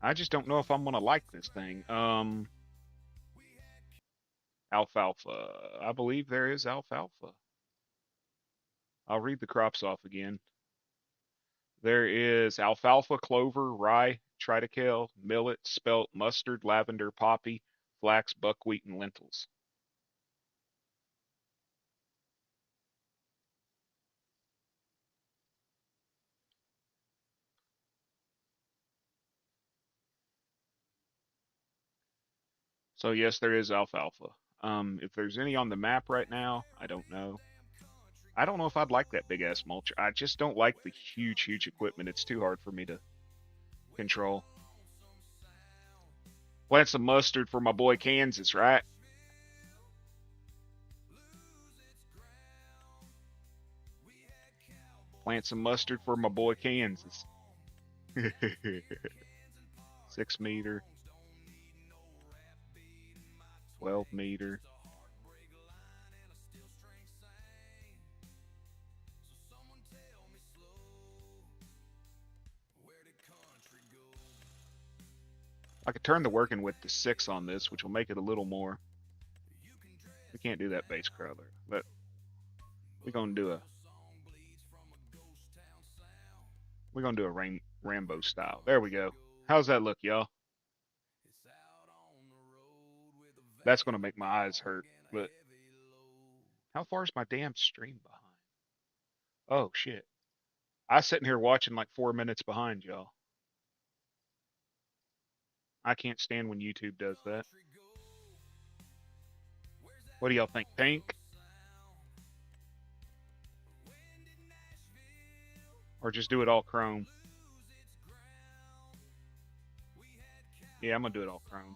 I just don't know if I'm gonna like this thing. Alfalfa. I believe there is alfalfa. I'll read the crops off again. There is alfalfa, clover, rye, triticale, millet, spelt, mustard, lavender, poppy, flax, buckwheat, and lentils. So yes, there is alfalfa. If there's any on the map right now, I don't know. I don't know if I'd like that big ass mulcher. I just don't like the huge equipment. It's too hard for me to control. Plant some mustard for my boy Kansas, right? Plant some mustard for my boy Kansas. 6 meter, 12 meter. I could turn the working width to 6 on this, which will make it a little more. We can't do that base crawler, but we're gonna do a Rambo style. There we go. How's that look, y'all? That's gonna make my eyes hurt. But how far is my damn stream behind? Oh shit! I sitting here watching like 4 minutes behind y'all. I can't stand when YouTube does that. What do y'all think? Pink? Or just do it all chrome? Yeah, I'm gonna do it all chrome.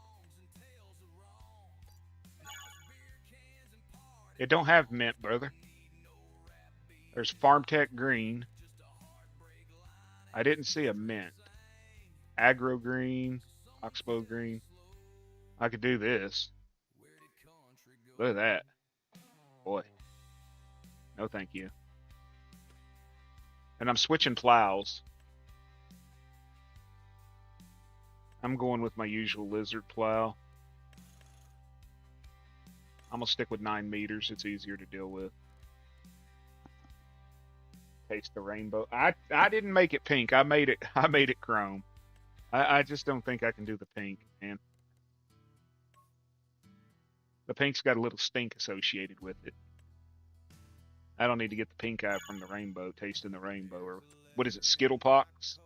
It don't have mint, brother. There's Farm Tech green. I didn't see a mint. Agro green, Oxbow green. I could do this. Look at that. Boy. No thank you. And I'm switching plows. I'm going with my usual lizard plow. I'm gonna stick with 9 meters. It's easier to deal with. Taste the rainbow. I didn't make it pink. I made it chrome. I just don't think I can do the pink, man. The pink's got a little stink associated with it. I don't need to get the pink eye from the rainbow, tasting the rainbow, or what is it, Skittlepox?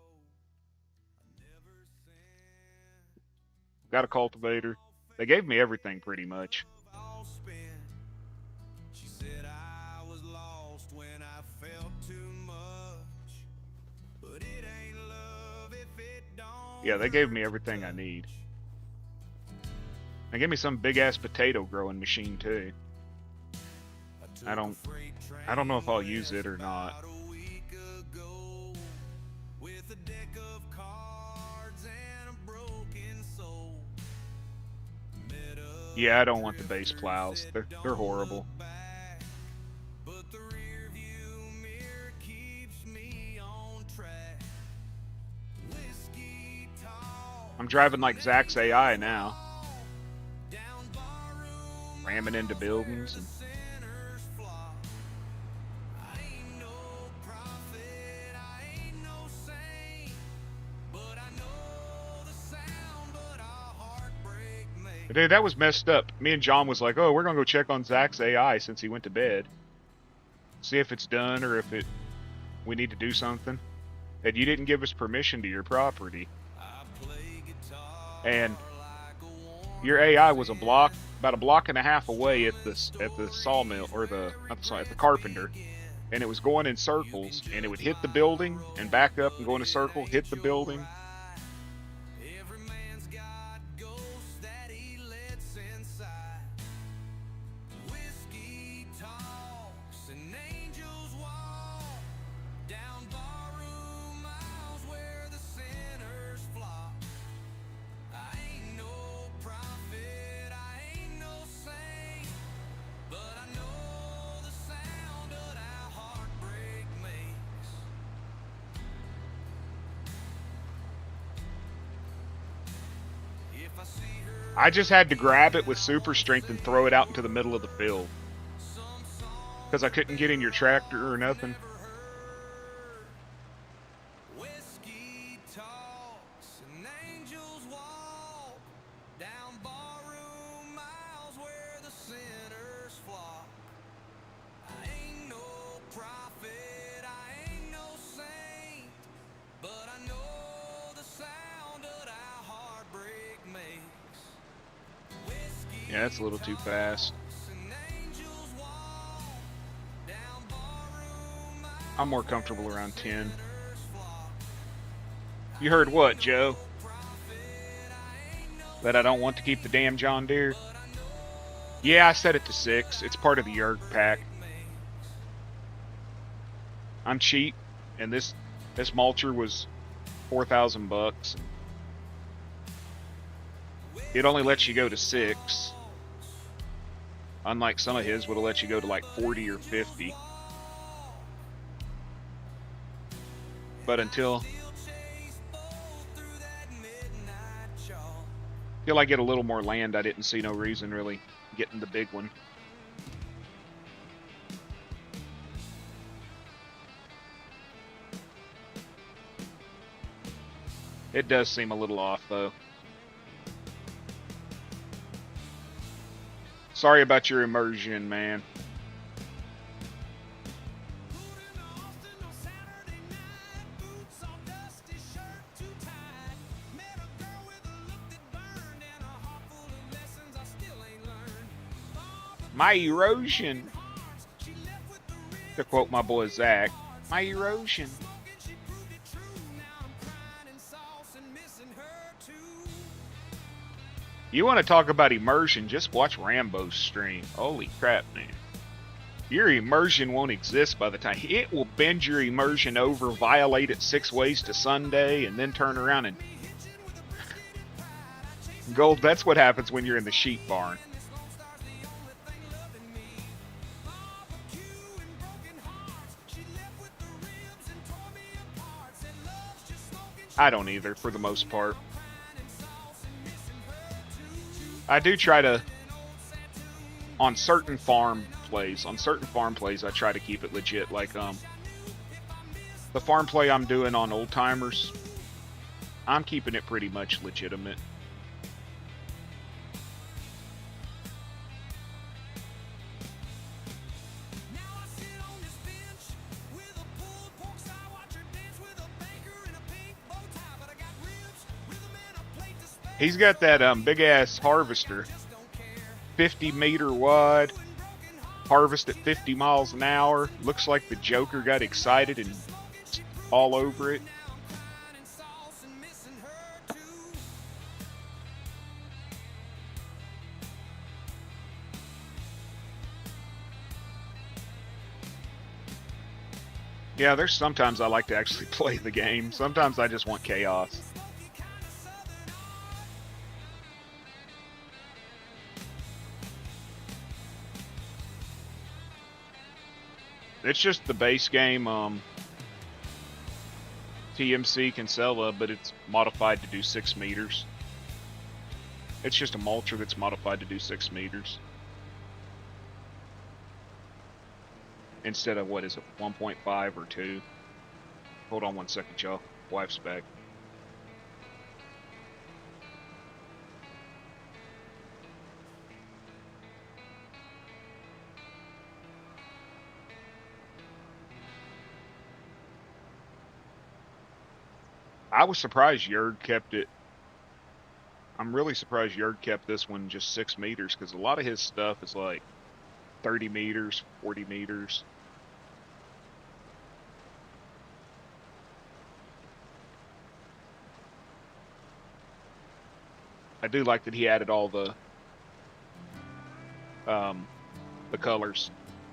Got a cultivator. They gave me everything pretty much. Yeah, they gave me everything I need. They gave me some big ass potato growing machine too. I don't know if I'll use it or not. Yeah, I don't want the base plows. They're horrible. I'm driving like Zach's AI now. Ramming into buildings. And... Dude, that was messed up. Me and John was like, oh, we're going to go check on Zach's AI since he went to bed. See if it's done or if we need to do something. And you didn't give us permission to your property. And your AI was about a block and a half away at the sawmill, or at the carpenter, and it was going in circles, and it would hit the building and back up and go in a circle, hit the building. I just had to grab it with super strength and throw it out into the middle of the field. Because I couldn't get in your tractor or nothing. Yeah, that's a little too fast. I'm more comfortable around 10. You heard what, Joe? That I don't want to keep the damn John Deere? Yeah, I set it to 6. It's part of the Yerg pack. I'm cheap, and this mulcher was $4,000. It only lets you go to 6. Unlike some of his, would have let you go to like 40 or 50. But until I get a little more land, I didn't see no reason really getting the big one. It does seem a little off, though. Sorry about your immersion, man. My erosion. To quote my boy Zach, my erosion. You want to talk about immersion, just watch Rambo's stream. Holy crap, man. Your immersion won't exist by the time. It will bend your immersion over, violate it 6 ways to Sunday, and then turn around and... Gold, that's what happens when you're in the sheep barn. I don't either, for the most part. I do try to, on certain farm plays, I try to keep it legit. Like, the farm play I'm doing on Old Timers, I'm keeping it pretty much legitimate. He's got that big ass harvester, 50 meter wide, harvest at 50 miles an hour. Looks like the Joker got excited and all over it. Yeah, there's sometimes I like to actually play the game. Sometimes I just want chaos. It's just the base game, TMC Kinsella, but it's modified to do 6 meters. It's just a mulcher that's modified to do 6 meters. Instead of, what is it, 1.5 or 2? Hold on 1 second, y'all. Wife's back. I was surprised Yerg kept it. I'm really surprised Yerg kept this one just 6 meters, because a lot of his stuff is like 30 meters, 40 meters. I do like that he added all the colors,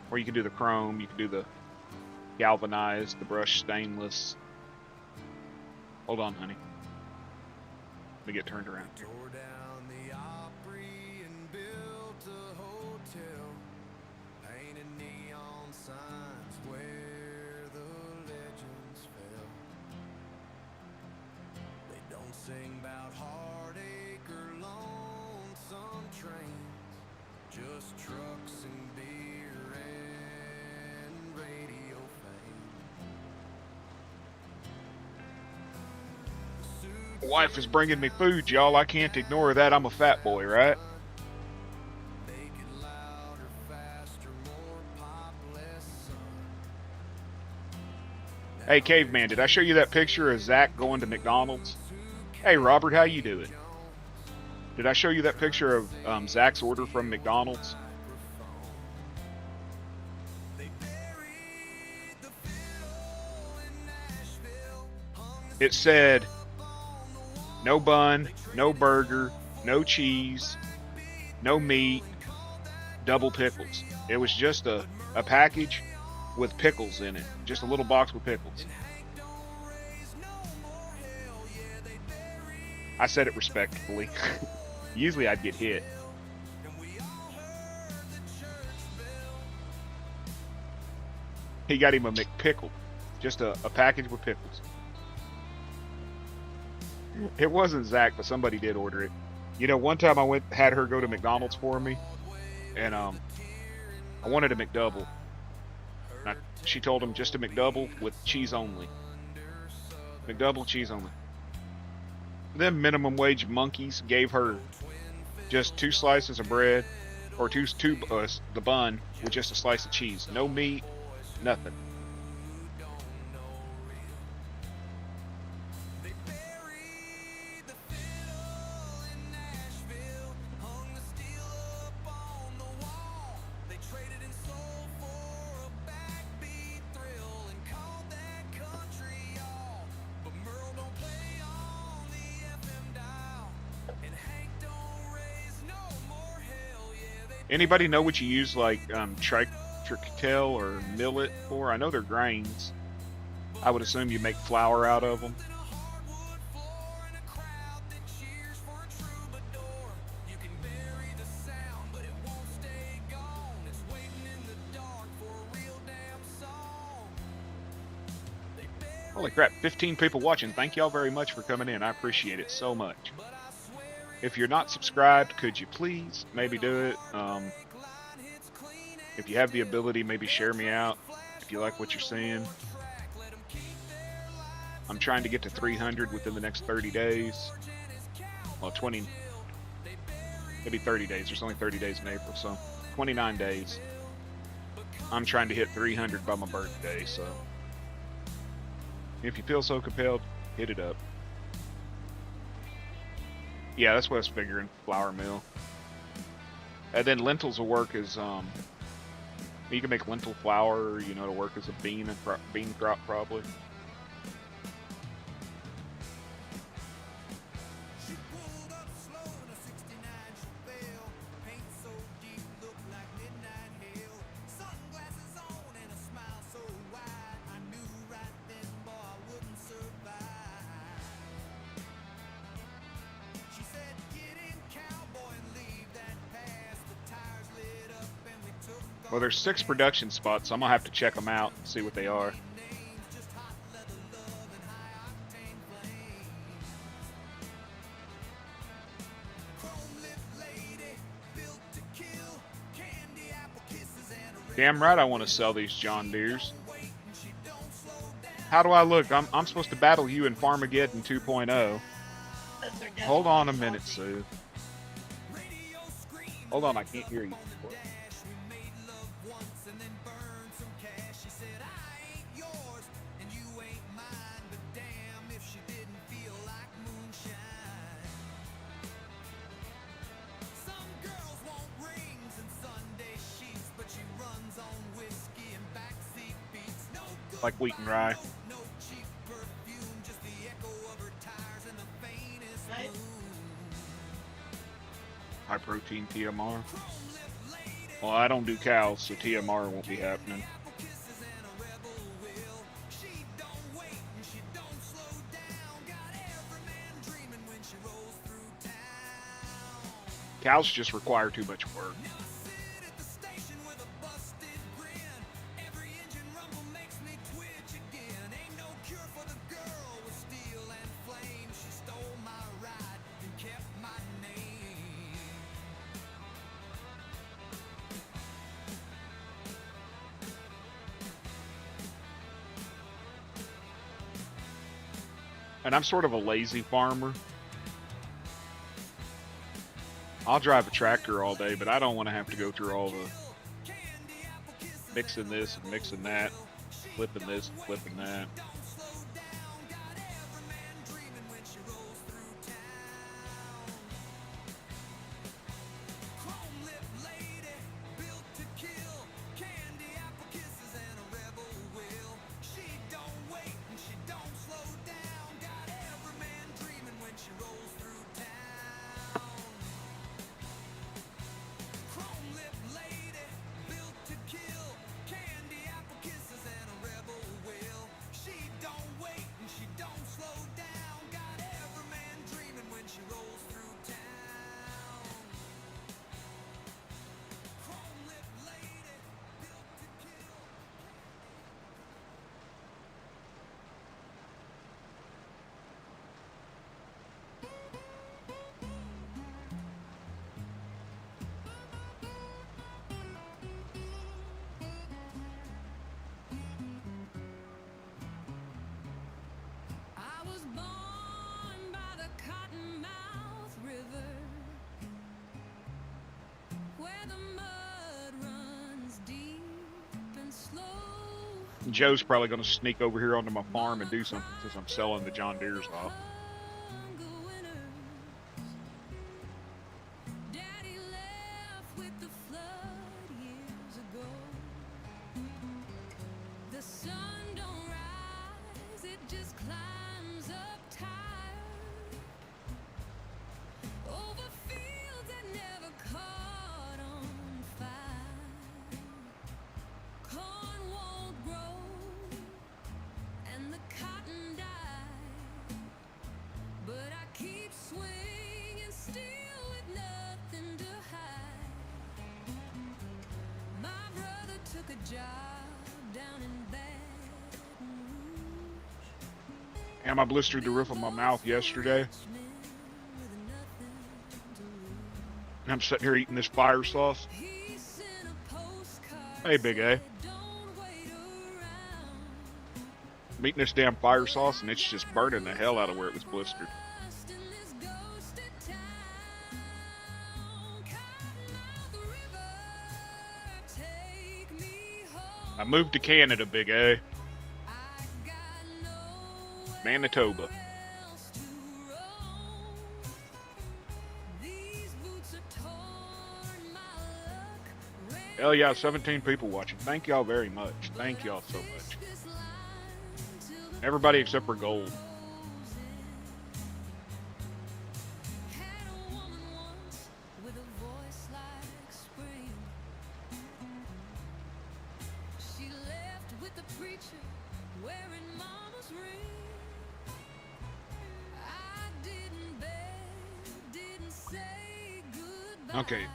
where you can do the chrome, you can do the galvanized, the brushed stainless. Hold on, honey. Let me get turned around. Tore down the Opry and built a hotel, painted neon signs where the legends fell. They don't sing about heartache or lonesome trains, just trucks and beer and radio fame. Wife is bringing me food, y'all. I can't ignore that. I'm a fat boy, right? Hey, Caveman, did I show you that picture of Zach going to McDonald's? Hey, Robert, how you doing? Did I show you that picture of Zach's order from McDonald's? It said no bun, no burger, no cheese, no meat, double pickles. It was just a package with pickles in it. Just a little box with pickles. I said it respectfully. Usually I'd get hit. He got him a McPickle. Just a package with pickles. It wasn't Zach, but somebody did order it. You know, one time I had her go to McDonald's for me, and I wanted a McDouble. She told him just a McDouble with cheese only. McDouble, cheese only. Them minimum wage monkeys gave her just 2 slices of bread, or the bun with just a slice of cheese. No meat, nothing. Anybody know what you use like triticale or millet for? I know they're grains. I would assume you make flour out of them. Holy crap, 15 people watching. Thank y'all very much for coming in. I appreciate it so much. If you're not subscribed, could you please maybe do it? If you have the ability, maybe share me out if you like what you're seeing. I'm trying to get to 300 within the next 30 days. Well, 20, maybe 30 days. There's only 30 days in April, so 29 days. I'm trying to hit 300 by my birthday, so if you feel so compelled, hit it up. Yeah, that's what I was figuring. Flour mill. And then lentils will work as you can make lentil flour, you know, to work as a bean crop probably. Well, there's 6 production spots, so I'm gonna have to check them out and see what they are. Damn right I want to sell these John Deeres. How do I look? I'm supposed to battle you in Farmageddon 2.0. Hold on a minute, Sue. Hold on, I can't hear you. Like wheat and rye. High protein TMR. Well, I don't do cows, so TMR won't be happening. Cows just require too much work. And I'm sort of a lazy farmer. I'll drive a tractor all day, but I don't want to have to go through all the mixing this and mixing that, flipping this and flipping that. Joe's probably going to sneak over here onto my farm and do something since I'm selling the John Deere's off. Daddy left with the flood years ago. The sun don't rise, it just climbs up tired over fields that never caught on fire. Corn won't grow and the cotton died, but I keep swinging still with nothing to hide. My brother took a job down in Baton Rouge. And I blistered the roof of my mouth yesterday. With nothing to lose. And I'm sitting here eating this fire sauce. He sent a postcard. Hey, Big A. said, "Don't wait around." I'm eating this damn fire sauce, and it's just burning the hell out of where it was blistered. Lost in this ghosted town. Cottonmouth River, take me home. I moved to Canada, Big A. I got nowhere Manitoba. else to roam. These boots are torn, my luck ran Hell yeah, 17 people watching. Thank y'all very much. Thank y'all so much. this line till the Everybody except for Gold. Had a woman once with a voice like spring. She left with the preacher wearing mama's ring. I didn't beg, didn't say goodbye. Okay.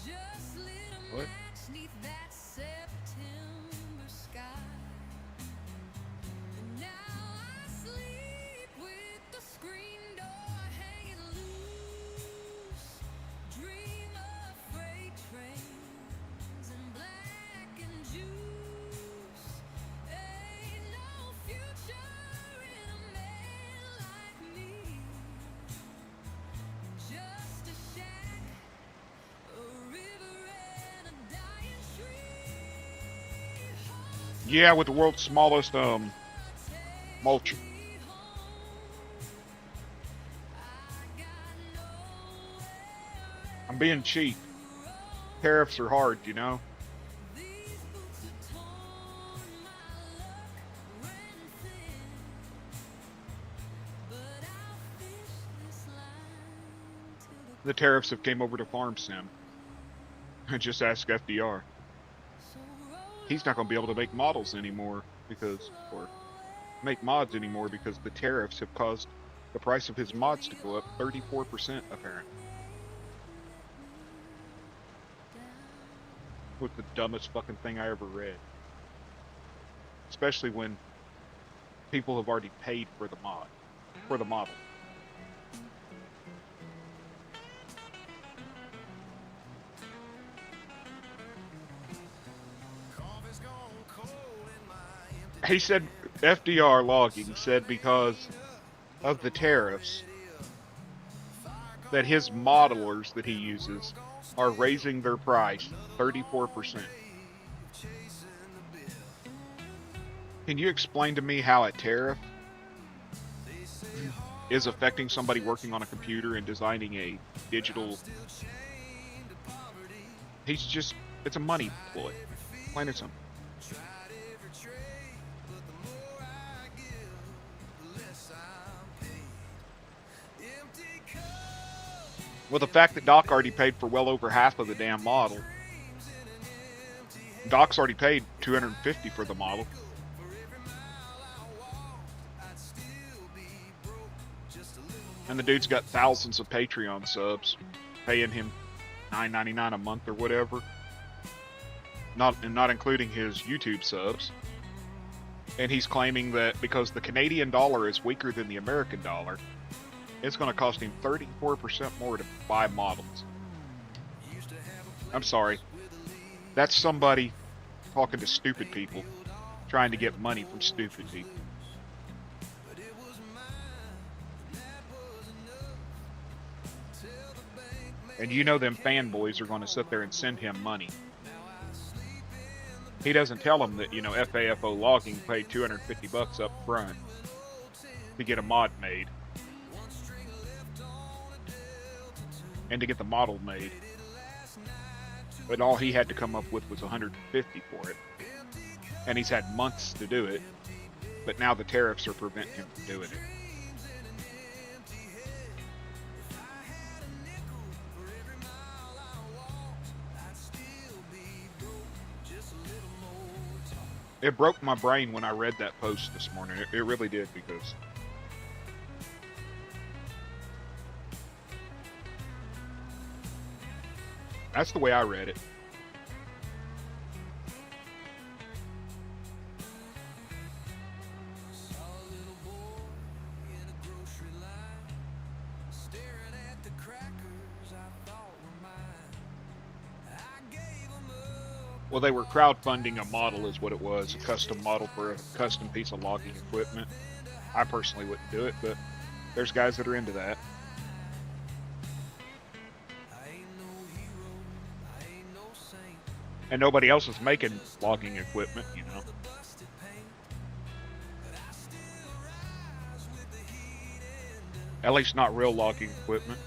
Just lit a What? match 'neath that September sky. And now I sleep with the screen door hanging loose. Dream of freight trains and black and juice. Ain't no future in a man like me. Just a shack, a river and a dying tree. Yeah, with the world's smallest mulch. I'm being cheap. Tariffs are hard, you know. These boots are torn, my luck ran thin, but I'll fish this line till The tariffs have came over to Farm Sim. I just asked FDR. so roll He's not going to be able to make models anymore because, or make mods anymore because the tariffs have caused the price of his mods to go up 34% apparently. Was the dumbest fucking thing I ever read. Especially when people have already paid for the mod, for the model. Coffee's gone cold in my empty He said, FDR logging said because of the tariffs that his modelers that he uses are raising their price 34%. Can you explain to me how a tariff is affecting somebody working on a computer and designing a digital? He's just, it's a money ploy. Plain and simple. Well, the fact that Doc already paid for well over half of the damn model. Doc's already paid $250 for the model. And the dude's got thousands of Patreon subs, paying him $9.99 a month or whatever. Not including his YouTube subs. And he's claiming that because the Canadian dollar is weaker than the American dollar, it's going to cost him 34% more to buy models. I'm sorry. That's somebody talking to stupid people, trying to get money from stupid people. And you know them fanboys are going to sit there and send him money. He doesn't tell them that, you know, FAFO logging paid $250 up front to get a mod made and to get the model made. But all he had to come up with was $150 for it. And he's had months to do it, but now the tariffs are preventing him from doing it. It broke my brain when I read that post this morning. It really did, because that's the way I read it. Well, they were crowdfunding a model is what it was, a custom model for a custom piece of logging equipment. I personally wouldn't do it, but there's guys that are into that. And nobody else is making logging equipment, you know. At least not real logging equipment.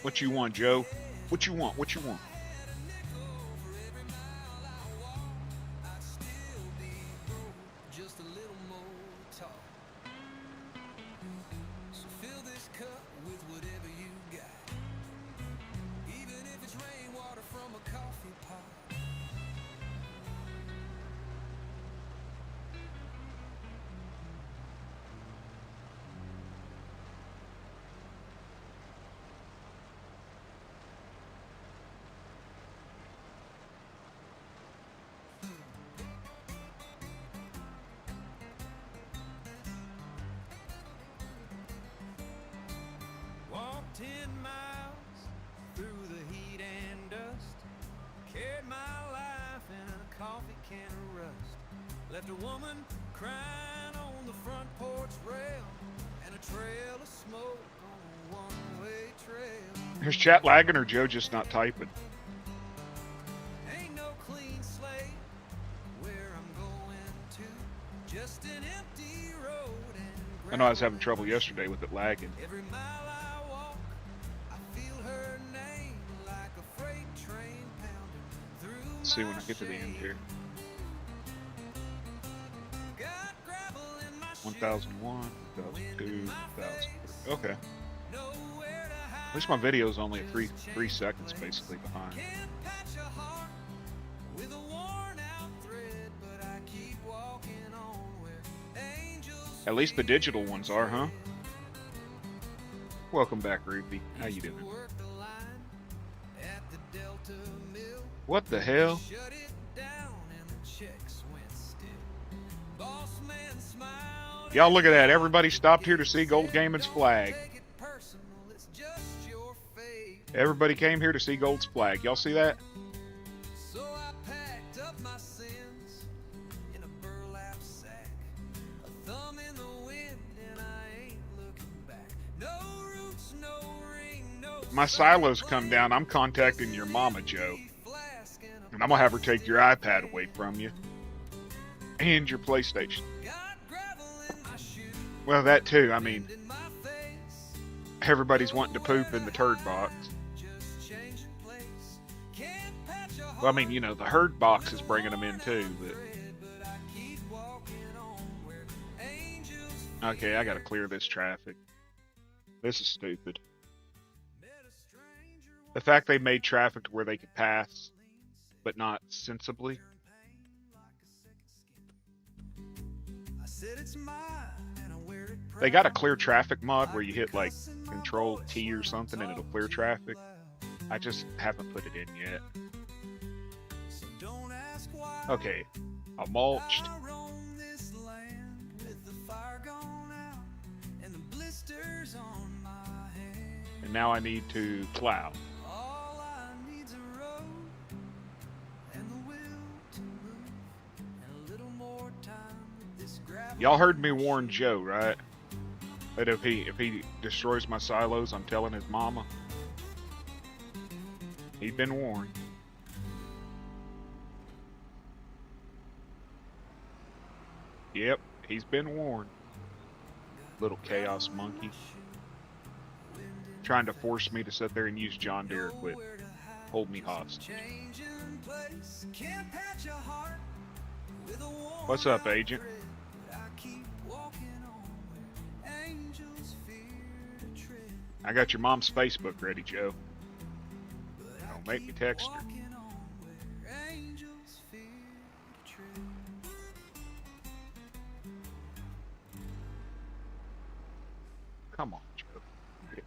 What you want, Joe? What you want? What you want? Walked 10 miles through the heat and dust, carried my life in a coffee can of rust, left a woman crying on the front porch rail, and a trail of smoke on a one-way trail. Is chat lagging or Joe just not typing? Ain't no clean slate where I'm going to, just an empty road and I know I was having trouble yesterday with it lagging. every mile I walk, I feel her name like a freight train pounding through. Let's see when I get to the end here. 1001, 1002, 1003. Okay. At least my video is only 3 seconds basically behind. At least the digital ones are, huh? Welcome back, Ruby. How you doing? What the hell? Y'all look at that. Everybody stopped here to see Gold Gaming's flag. Everybody came here to see Gold's flag. Y'all see that? So I packed up my sins in a burlap sack, a thumb in the wind, and I ain't looking back. No roots, no ring, no. My silo's come down. I'm contacting your mama, Joe. And I'm gonna have her take your iPad away from you. And your PlayStation. Well, that too. I mean, everybody's wanting to poop in the turd box. Well, I mean, you know, the herd box is bringing them in too, but... Okay, I gotta clear this traffic. This is stupid. The fact they made traffic to where they could pass, but not sensibly. They got a clear traffic mod where you hit like Control T or something and it'll clear traffic. I just haven't put it in yet. Okay, I mulched. And now I need to plow. Y'all heard me warn Joe, right? But if he destroys my silos, I'm telling his mama. He'd been warned. Yep, he's been warned. Little chaos monkey. Trying to force me to sit there and use John Deere equipment. Hold me hostage. What's up, agent? I got your mom's Facebook ready, Joe. Don't make me text her. Come on, Joe. Get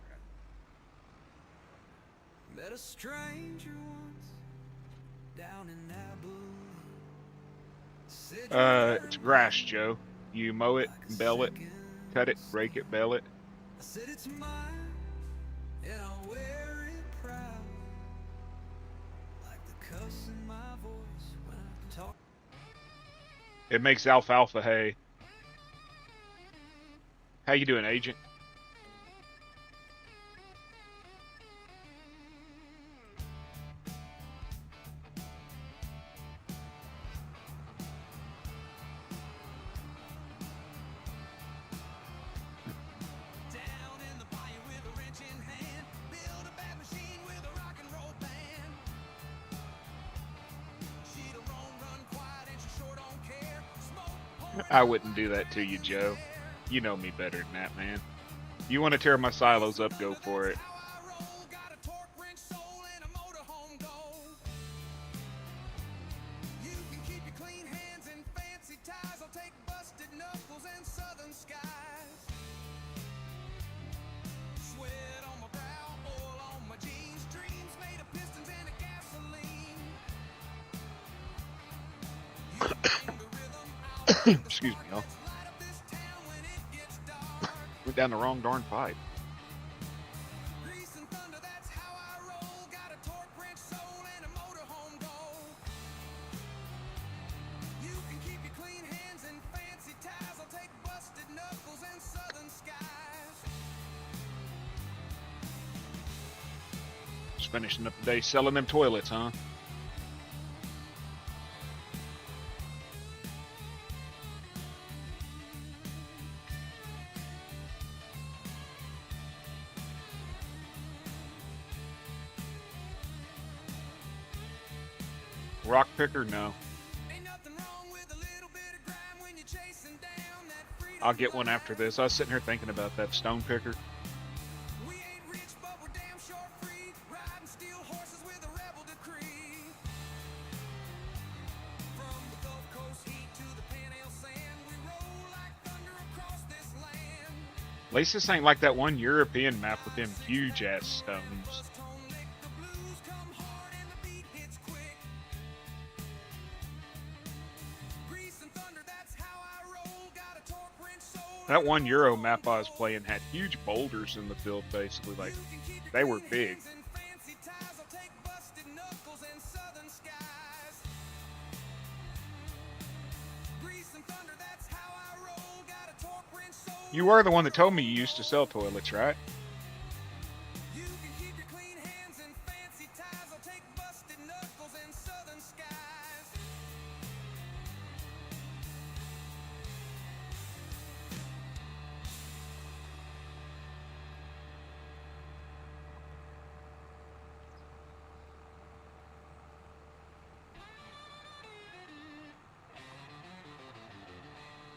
Met a stranger once down in Abilene. It's grass, Joe. You mow it, bell it, cut it, rake it, bell it. I said it's mine, and I'll wear it proud, like the cuss in my voice when I talk. It makes alfalfa hay. How you doing, agent? I wouldn't do that to you, Joe. You know me better than that, man. You want to tear my silos up, go for it. Excuse me, y'all. Went down the wrong darn pipe. Just finishing up the day selling them toilets, huh? Rock picker? No. I'll get one after this. I was sitting here thinking about that stone picker. At least this ain't like that one European map with them huge ass stones. That one Euro map I was playing had huge boulders in the field, basically. Like, they were big. You were the one that told me you used to sell toilets, right?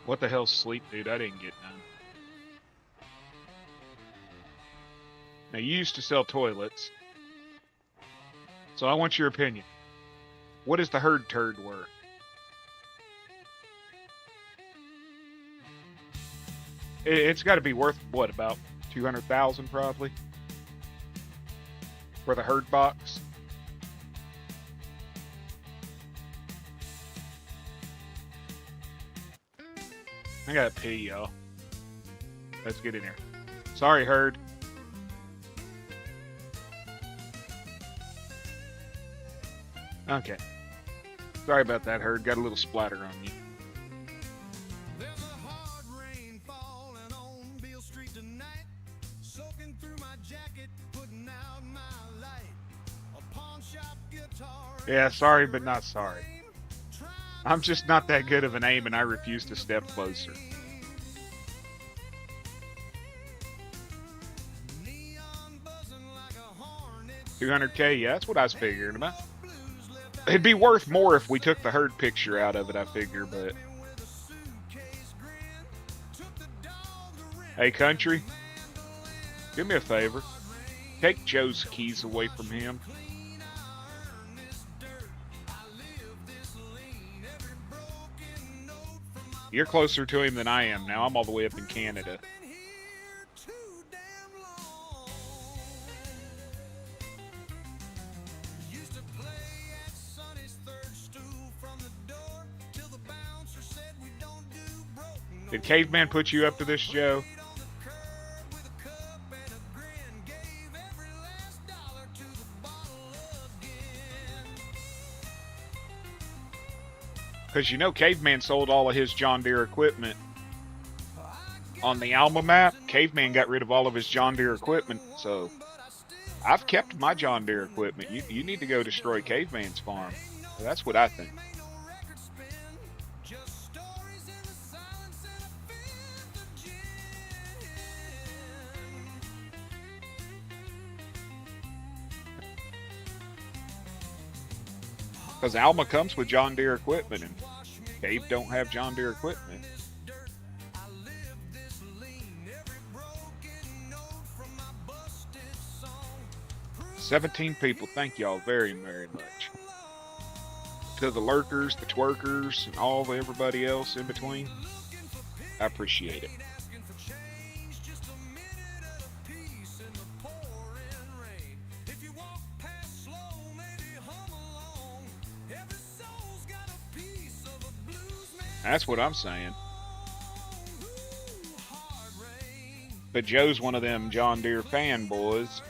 What the hell's sleep, dude? I didn't get none. Now, you used to sell toilets, so I want your opinion. What is the herd turd worth? It's got to be worth, what, about 200,000 probably? For the herd box? I gotta pee, y'all. Let's get in here. Sorry, herd. Okay. Sorry about that, herd. Got a little splatter on you. There's a hard rain falling on Beale Street tonight. Yeah, sorry, but not sorry. I'm just not that good of an aim, and I refuse to step closer. $200K, yeah, that's what I was figuring about. It'd be worth more if we took the herd picture out of it, I figure, but... Hey, country, do me a favor. Take Joe's keys away from him. You're closer to him than I am now. I'm all the way up in Canada. Did Caveman put you up to this, Joe? Because you know Caveman sold all of his John Deere equipment. On the Alma map, Caveman got rid of all of his John Deere equipment, so I've kept my John Deere equipment. You need to go destroy Caveman's farm. That's what I think. Because Alma comes with John Deere equipment, and Cave don't have John Deere equipment. "17 people, thank y'all very, very much. To the lurkers, the twerkers, and everybody else in between, I appreciate it. That's what I'm saying. But Joe's one of them John Deere fanboys.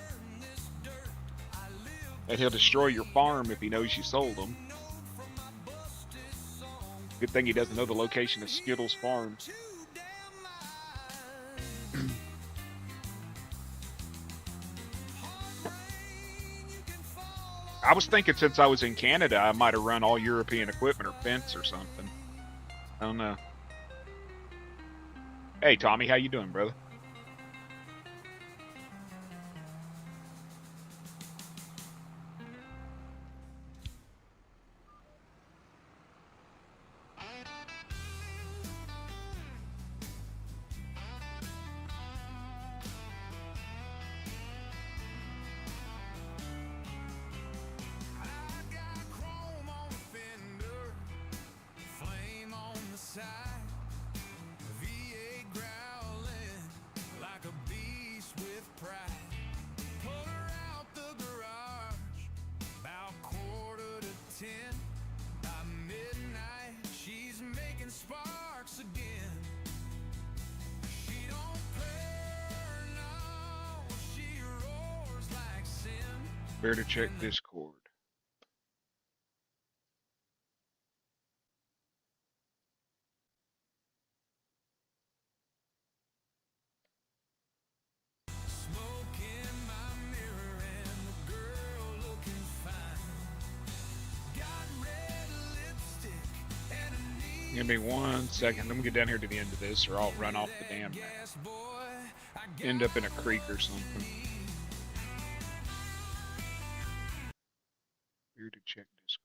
And he'll destroy your farm if he knows you sold them. Good thing he doesn't know the location of Skittles Farm. I was thinking since I was in Canada, I might have run all European equipment or fence or something. I don't know. Hey, Tommy, how you doing, brother? Better check Discord. Give me 1 second. Let me get down here to the end of this, or I'll run off the damn map. End up in a creek or something. Here to check Discord.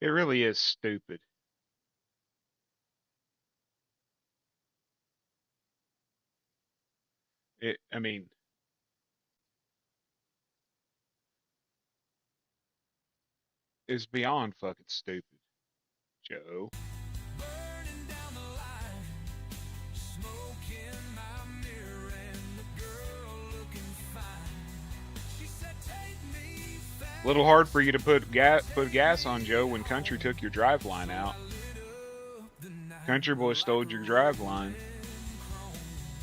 It really is stupid. I mean, it's beyond fucking stupid, Joe. A little hard for you to put gas on, Joe, when Country took your drive line out. Country boy stole your drive line.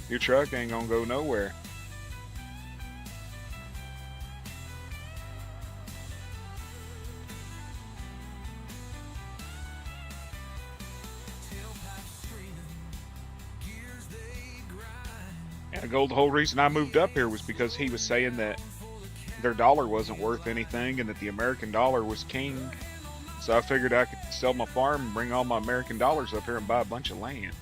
Your truck ain't gonna go nowhere. The whole reason I moved up here was because he was saying that their dollar wasn't worth anything and that the American dollar was king. So I figured I could sell my farm and bring all my American dollars up here and buy a bunch of land.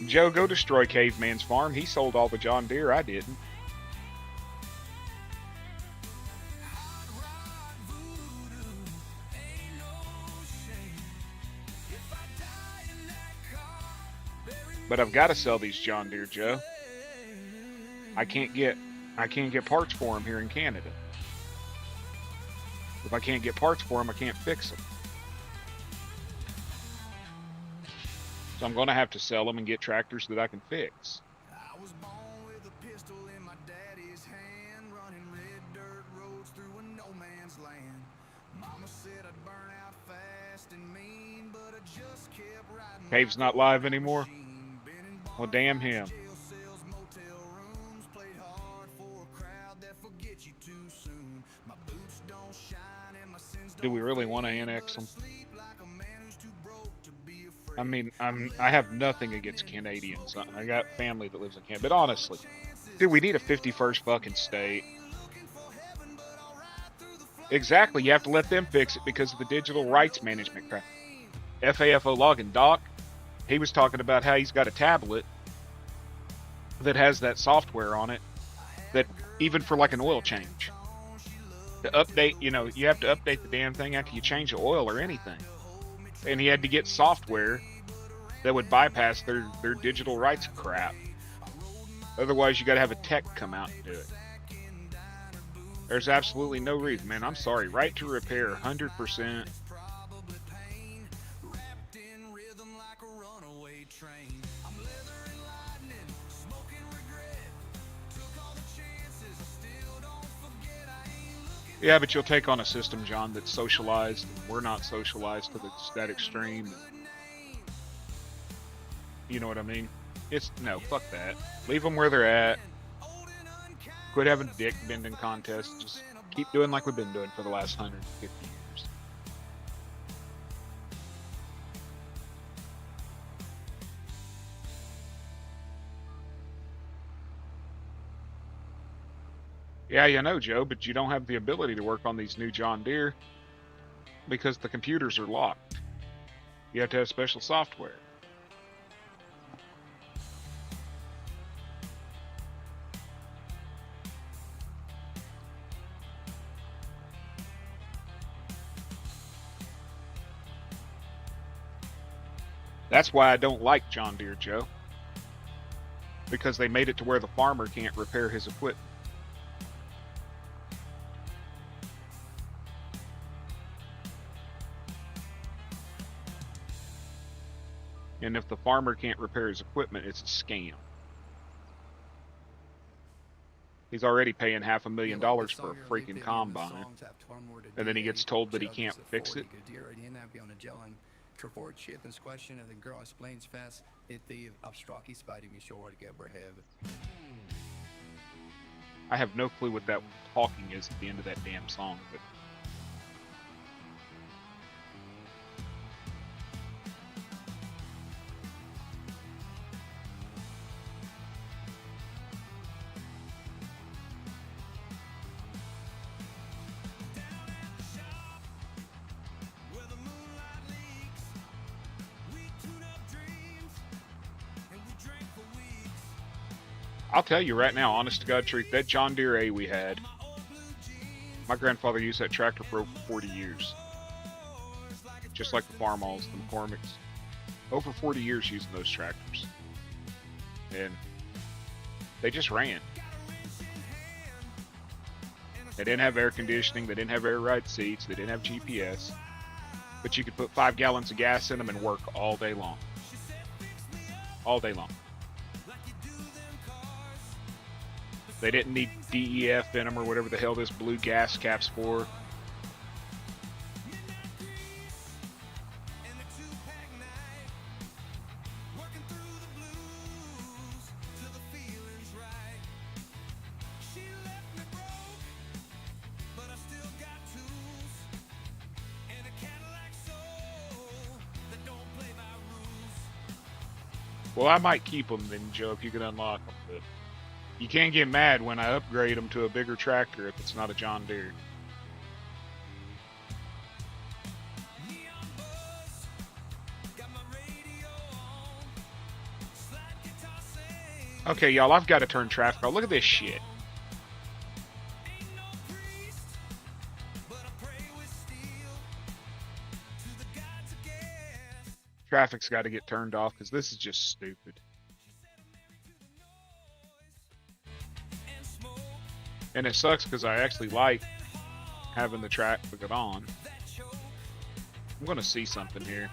Joe, go destroy Caveman's farm. He sold all the John Deere. I didn't. But I've got to sell these John Deere, Joe. I can't get parts for them here in Canada. If I can't get parts for them, I can't fix them. So I'm going to have to sell them and get tractors that I can fix. I was born with a pistol in my daddy's hand, running red dirt roads through a no man's land. Mama said I'd burn out fast and mean, but I just kept riding. Cave's not live anymore? Well, damn him. Do we really want to annex them? I mean, I have nothing against Canadians. I got family that lives in Canada. But honestly, dude, we need a 51st fucking state. Exactly. You have to let them fix it because of the digital rights management crap. FAFO login. Doc, he was talking about how he's got a tablet that has that software on it that even for like an oil change. To update, you know, you have to update the damn thing after you change the oil or anything. And he had to get software that would bypass their digital rights crap. Otherwise, you got to have a tech come out and do it. There's absolutely no reason, man. I'm sorry. Right to repair, 100%. Yeah, but you'll take on a system, John, that's socialized. We're not socialized to that extreme. You know what I mean? No, fuck that. Leave them where they're at. Quit having dick bending contests. Just keep doing like we've been doing for the last 150 years. Yeah, you know, Joe, but you don't have the ability to work on these new John Deere because the computers are locked. You have to have special software. That's why I don't like John Deere, Joe. Because they made it to where the farmer can't repair his equipment. And if the farmer can't repair his equipment, it's a scam. He's already paying $500,000 for a freaking combine. And then he gets told that he can't fix it. I have no clue what that talking is at the end of that damn song, but I'll tell you right now, honest to God truth, that John Deere A we had, my grandfather used that tractor for over 40 years. Just like the Farmalls, the McCormicks. Over 40 years using those tractors. And they just ran. They didn't have air conditioning, they didn't have air ride seats, they didn't have GPS. But you could put 5 gallons of gas in them and work all day long. All day long. They didn't need DEF in them or whatever the hell this blue gas cap's for. Well, I might keep them then, Joe, if you can unlock them. But you can't get mad when I upgrade them to a bigger tractor if it's not a John Deere. Okay, y'all, I've got to turn traffic off. Look at this shit. Traffic's got to get turned off because this is just stupid. And it sucks because I actually like having the traffic on. I'm going to see something here.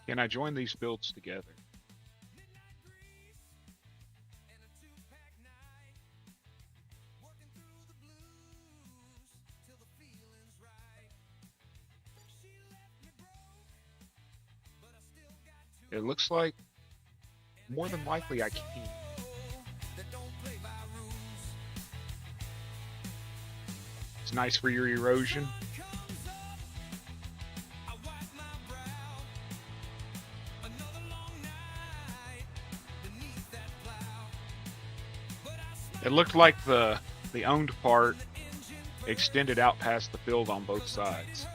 Can I join these builds together? It looks like more than likely I can. It's nice for your erosion. It looked like the owned part extended out past the field on both sides.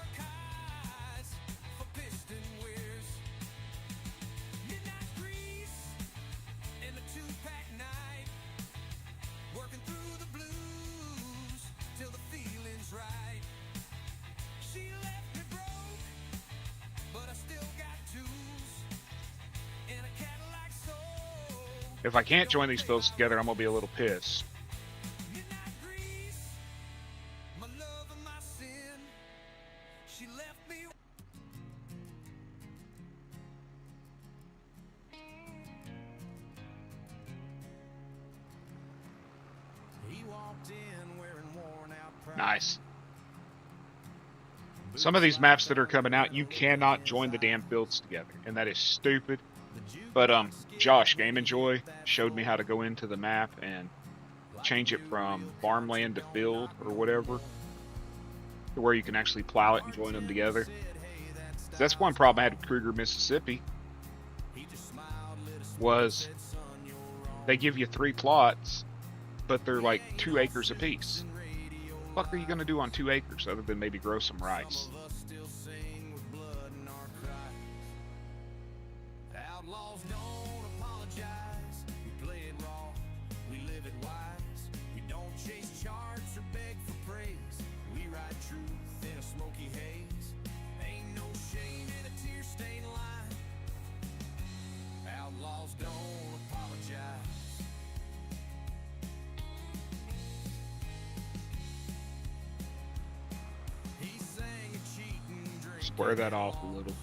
If I can't join these fields together, I'm going to be a little pissed. Nice. Some of these maps that are coming out, you cannot join the damn fields together, and that is stupid. But Josh, Game Enjoy, showed me how to go into the map and change it from farmland to field or whatever, to where you can actually plow it and join them together. That's one problem I had with Kruger, Mississippi, was they give you 3 plots, but they're like 2 acres apiece. What the fuck are you going to do on 2 acres other than maybe grow some rice? Square that off a little.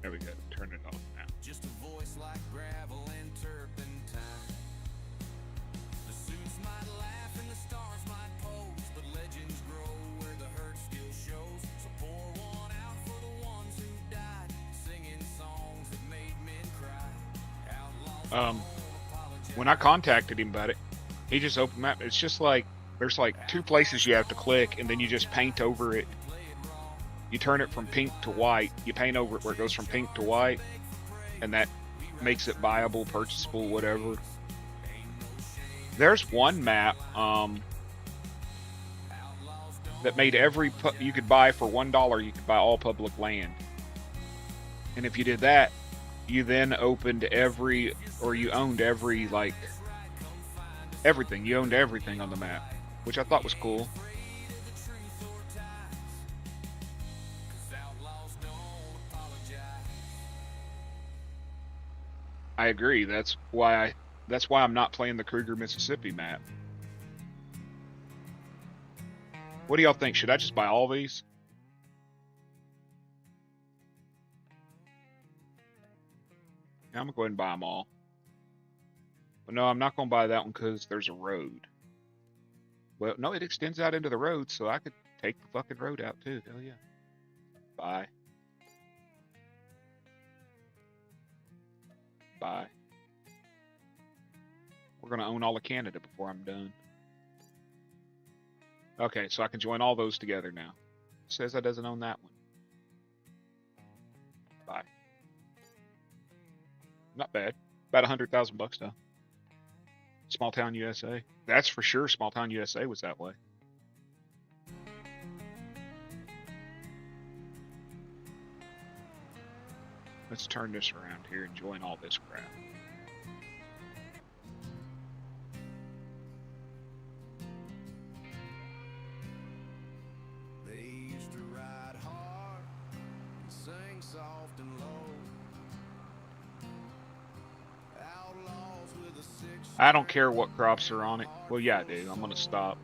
There we go. Turn it off now. Just a voice like gravel and turpentine. The suits might laugh and the stars might pose, but legends grow where the hurt still shows. So pour one out for the ones who died, singing songs that made men cry. When I contacted him about it, he just opened map. It's just like there's like 2 places you have to click, and then you just paint over it. You turn it from pink to white. You paint over it where it goes from pink to white, and that makes it buyable, purchasable, whatever. There's one map that made you could buy for $1. You could buy all public land, and if you did that, you then opened you owned every, like, everything. You owned everything on the map, which I thought was cool. I agree. That's why That's why I'm not playing the Kruger, Mississippi map. What do y'all think? Should I just buy all these? Yeah, I'm going to go ahead and buy them all. But no, I'm not going to buy that one because there's a road. Well, no, it extends out into the road, so I could take the fucking road out too. Hell yeah. Bye. Bye. We're going to own all of Canada before I'm done. Okay, so I can join all those together now. It says that doesn't own that one. Bye. Not bad. About 100,000 bucks though. Small Town USA. That's for sure. Small Town USA was that way. Let's turn this around here and join all this crap. They used to ride hard and sing soft and low. Outlaws with a six. I don't care what crops are on it. Well, yeah, I do. I'm going to stop.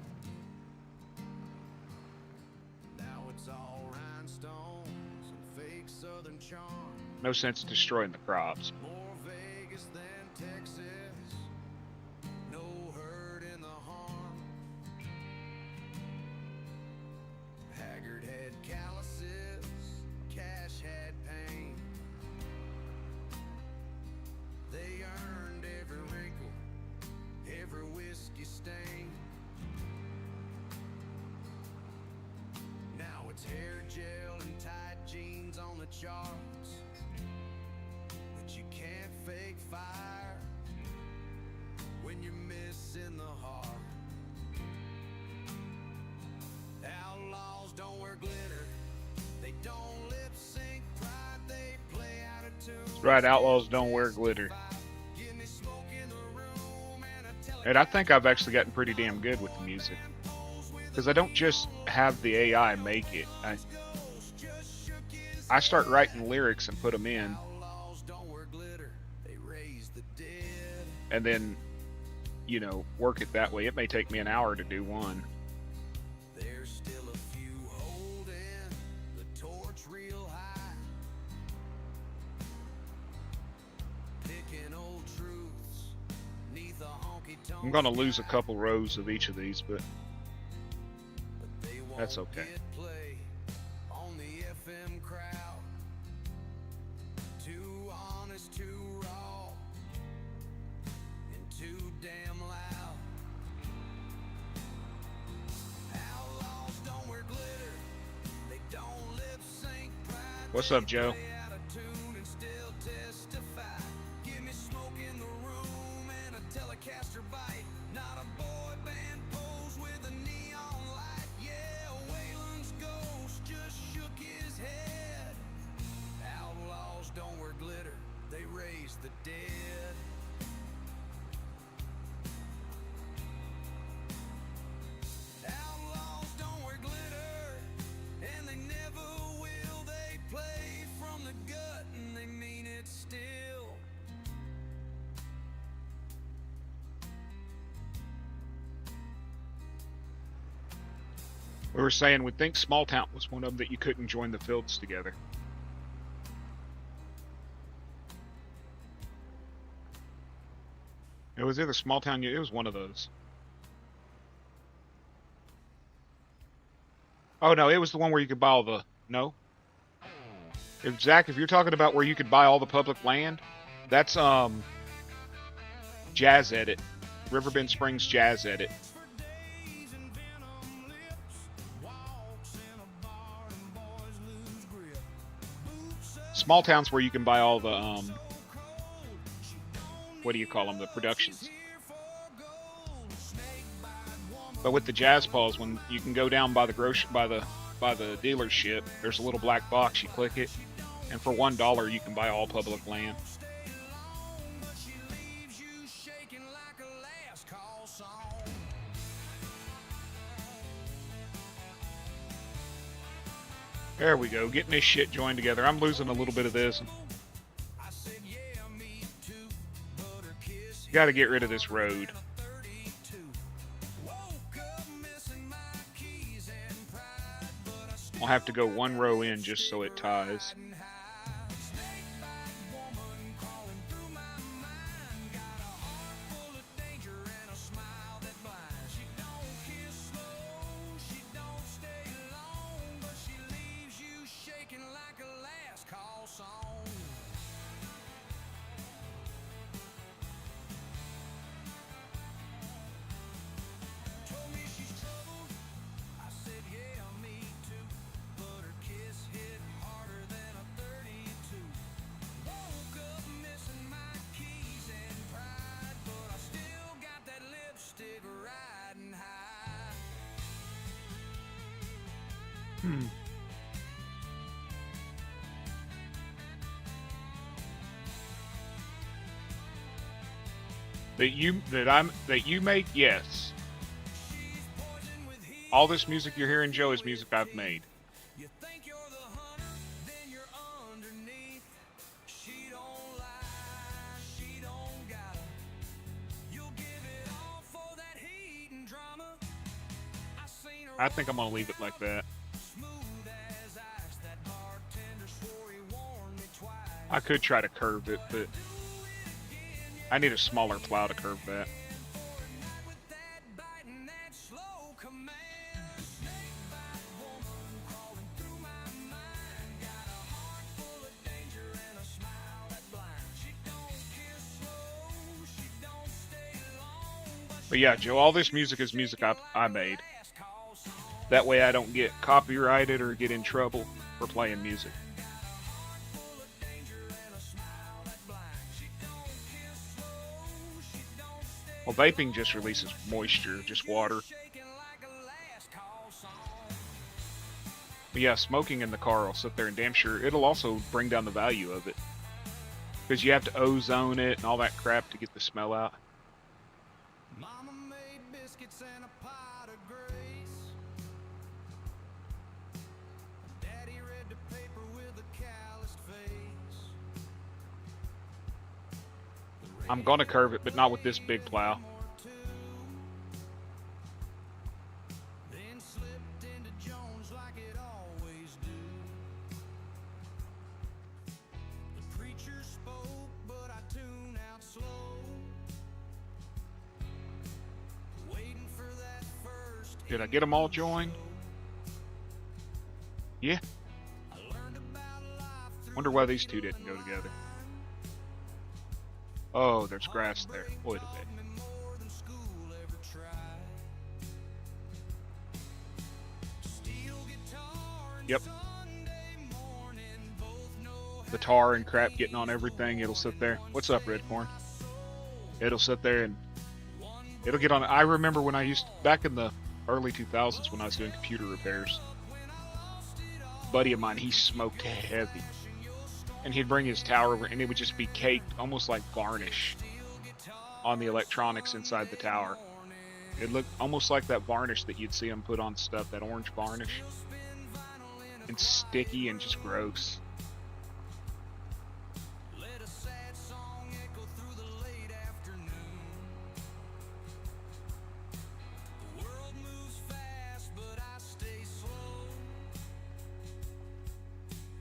Now it's all rhinestones and fake southern charm. No sense destroying the crops. More Vegas than Texas. No hurt in the harm. Haggard had calluses. Cash had pain. They earned every wrinkle, every whiskey stain. Now it's hair gel and tight jeans on the charts. But you can't fake fire when you're missing the heart. Outlaws don't wear glitter. They don't lip sync pride. They play out of tune. That's right, outlaws don't wear glitter. Give me smoke in the room and a And I think I've actually gotten pretty damn good with the music. Because I don't just have the AI make it. I start writing lyrics and put them in. Outlaws don't wear glitter. They raise the dead. And then, you know, work it that way. It may take me an hour to do one. There's still a few holding the torch real high. Picking old truths neath a honky-tonk. I'm going to lose a couple rows of each of these, but They won't that's okay. get play on the FM crowd. Too honest, too raw, and too damn loud. Outlaws don't wear glitter. They don't lip sync pride. What's up, Joe? Play out of tune and still testify. Give me smoke in the room and a Telecaster bite. Not a boy band pose with a neon light. Yeah, Waylon's ghost just shook his head. Outlaws don't wear glitter. They raise the dead. Outlaws don't wear glitter, and they never will. They play from the gut and they mean it still. We were saying we'd think Small Town was one of them that you couldn't join the fields together. It was either Small Town, it was one of those. Oh no, it was the one where you could buy all the, no? If Zach, if you're talking about where you could buy all the public land, that's Jazz Edit. Riverbend Springs Jazz Edit. Small Town's where you can buy all the what do you call them, the productions. But with the Jazz Paws, when you can go down by the dealership, there's a little black box. You click it, and for $1 you can buy all public land. There we go, getting this shit joined together. I'm losing a little bit of this. I said, yeah, me too. Butter kiss Got to get rid of this road. I'll have to go one row in just so it ties. That you make, yes. All this music you're hearing, Joe, is music I've made. You think you're the hunter, then you're underneath. She don't lie, she don't gotta. You'll give it all for that heat and drama. I seen her I think I'm gonna leave it like that. smooth as ice. That bartender swore he warned me twice. I could try to curve it, but I need a smaller plow to curve that. With that bite and that slow command. Snake bite woman crawling through my mind. Got a heart full of danger and a smile that blinds. She don't kiss slow, she don't stay long, But yeah, Joe, all this music is music I made. That way I don't get copyrighted or get in trouble for playing music. Well, vaping just releases moisture, just water. But yeah, smoking in the car will sit there and damn sure it'll also bring down the value of it. Because you have to ozone it and all that crap to get the smell out. Mama made biscuits and a pot of grace. Daddy read the paper with a calloused face. I'm gonna curve it, but not with this big plow. Then slipped into Jones like it always do. The preacher spoke, but I tune out slow. Waiting for that first. Did I get them all joined? Yeah. I learned about life through Wonder why these two didn't go together. Oh, there's grass there. Wait a bit. me more than school ever tried. Steel guitar and Yep. Sunday morning, both know The tar and crap getting on everything, it'll sit there. What's up, Redcorn? It'll sit there and it'll get on. I remember when I used, back in the early 2000s when I was doing computer repairs, a buddy of mine, he smoked heavy. And he'd bring his tower over and it would just be caked, almost like varnish on the electronics inside the tower. It looked almost like that varnish that you'd see him put on stuff, that orange varnish. And sticky and just gross. let a sad song echo through the late afternoon. The world moves fast, but I stay slow.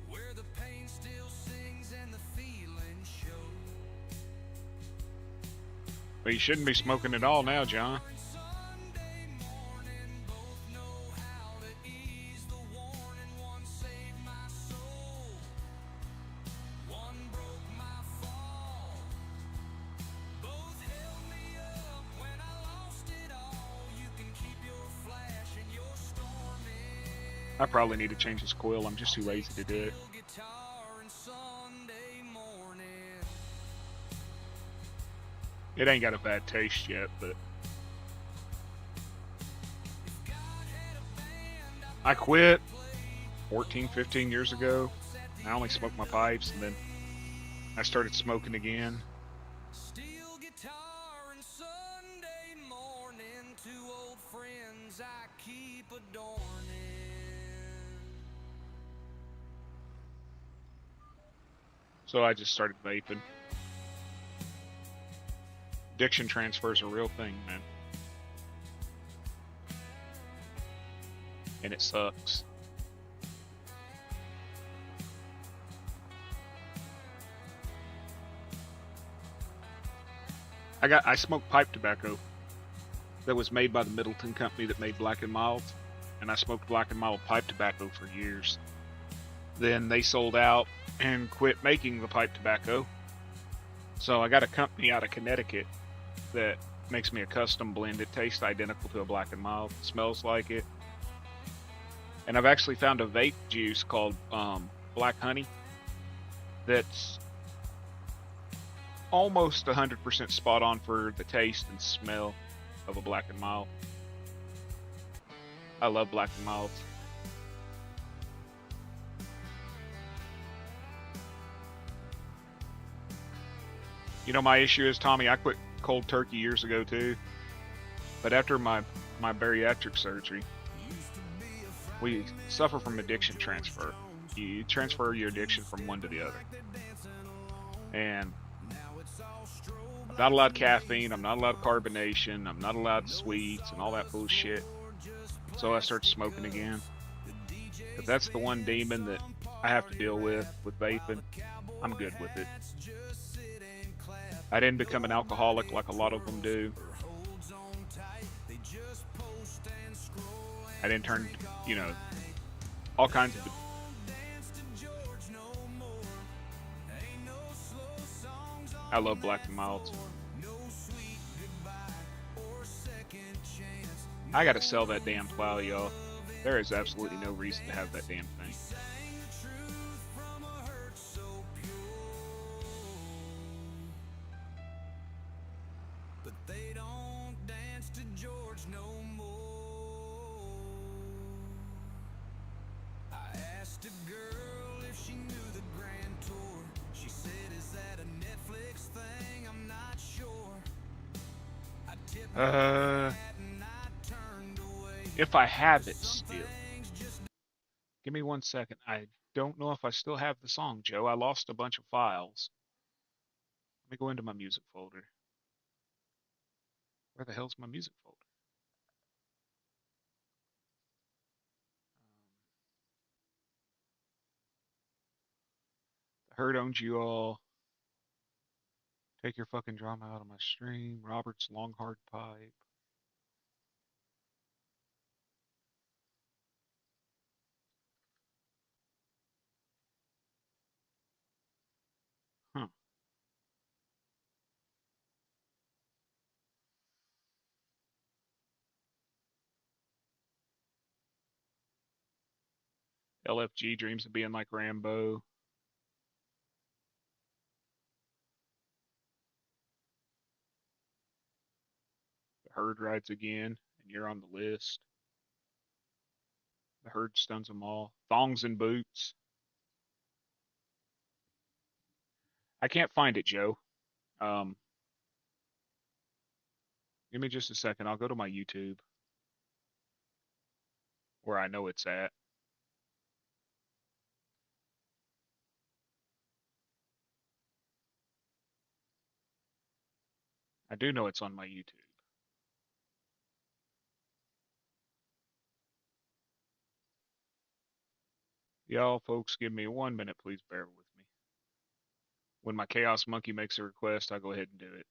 Where the pain still sings and the feeling shows. But you shouldn't be smoking at all now, John. Sunday morning, both know how to ease the warning. One saved my soul, one broke my fall. Both held me up when I lost it all. You can keep your flash and your storming. I probably need to change this coil. I'm just too lazy to do it. Guitar and Sunday morning. It ain't got a bad taste yet, but I quit 14, 15 years ago. I only smoked my pipes and then I started smoking again. Steel guitar and Sunday morning. Two old friends I keep adorning. So I just started vaping. Addiction transfer is a real thing, man. And it sucks. I smoked pipe tobacco that was made by the Middleton company that made Black and Mild, and I smoked Black and Mild pipe tobacco for years. Then they sold out and quit making the pipe tobacco. So I got a company out of Connecticut that makes me a custom blend. It tastes identical to a Black and Mild, smells like it. And I've actually found a vape juice called Black Honey that's almost 100% spot on for the taste and smell of a Black and Mild. I love Black and Milds. You know, my issue is, Tommy, I quit cold turkey years ago too. But after my bariatric surgery, we suffer from addiction transfer. You transfer your addiction from one to the other. And I'm not allowed caffeine, I'm not allowed carbonation, I'm not allowed sweets and all that bullshit. So I started smoking again. But that's the one demon that I have to deal with vaping. I'm good with it. I didn't become an alcoholic like a lot of them do. I didn't turn, you know, all kinds of... I love Black and Milds. I gotta sell that damn plow, y'all. There is absolutely no reason to have that damn thing. But they don't dance to George no more. I asked a girl if she knew the Grand Tour. She said, "Is that a Netflix thing? I'm not sure." I tipped my hat and I turned away. If I have it still. Give me 1 second. I don't know if I still have the song, Joe. I lost a bunch of files. Let me go into my music folder. Where the hell's my music folder? The Herd Owns You All. Take Your Fucking Drama Out of My Stream. Robert's Long Hard Pipe. Huh. LFG Dreams of Being Like Rambo. The Herd Rides Again, and you're on the list. The Herd Stuns Them All. Thongs and Boots. I can't find it, Joe. Give me just a second. I'll go to my YouTube where I know it's at. I do know it's on my YouTube. Y'all folks, give me 1 minute, please bear with me. When my Chaos Monkey makes a request, I go ahead and do it.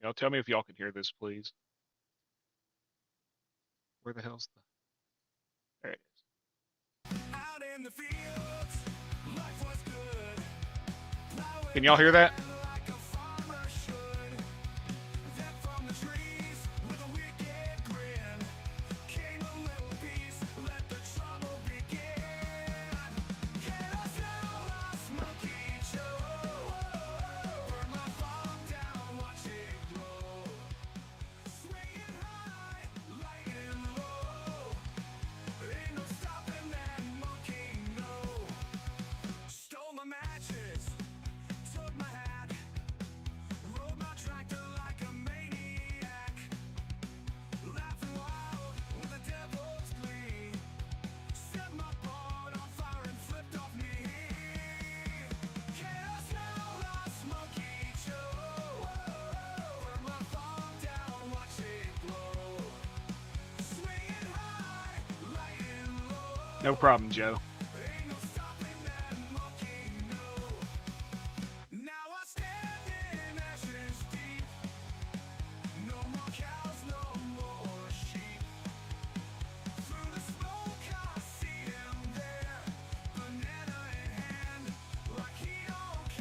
Y'all tell me if y'all can hear this, please. Where the hell's the... There it is. Out in the fields, life was good. Can y'all hear that? Like a farmer should. Then from the trees with a wicked grin came a little piece, let the trouble begin. Get us now, lost monkey Joe. Burn my farm down, watch it grow. Swinging high, lighting low. Ain't no stopping that monkey, no. Stole my matches, took my hat, No problem, Joe. Ain't no stopping that monkey, no. Now I stand in ashes deep. No more cows, no more sheep. Through the smoke I see him there, banana in hand, like he don't care.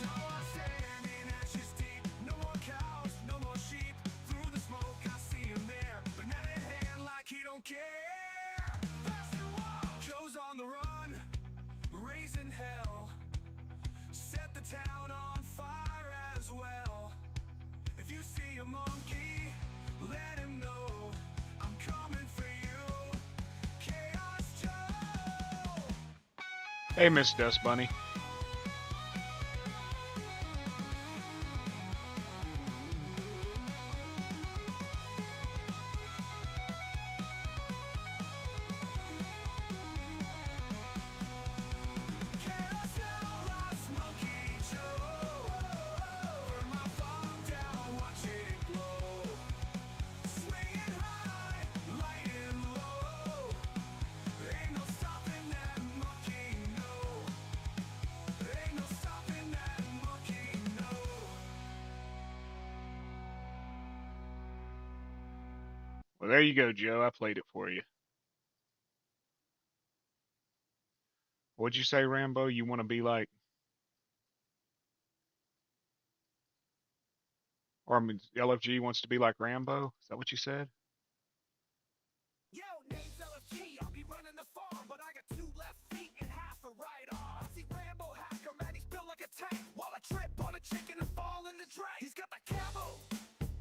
Now I stand in ashes deep. No more cows, no more sheep. Through the smoke I see him there, banana in hand, like he don't care. Fast and wild, Joe's on the run, raising hell. Set the town on fire as well. If you see a monkey, let him know I'm coming for you, Chaos Joe. Hey, Miss Dust Bunny. Chaos now, last monkey Joe. Burn my phone down, watch it glow. Swinging high, lighting low. Ain't no stopping that monkey, no. Ain't no stopping that monkey, no. Well, there you go, Joe. I played it for you. What'd you say, Rambo? You want to be like, or I mean, LFG wants to be like Rambo? Is that what you said? Yo, name's LFG, I'll be running the farm, but I got 2 left feet and half a right arm. See Rambo hacker, man, he's built like a tank. While I trip on a chicken and fall in the drain. He's got the camo,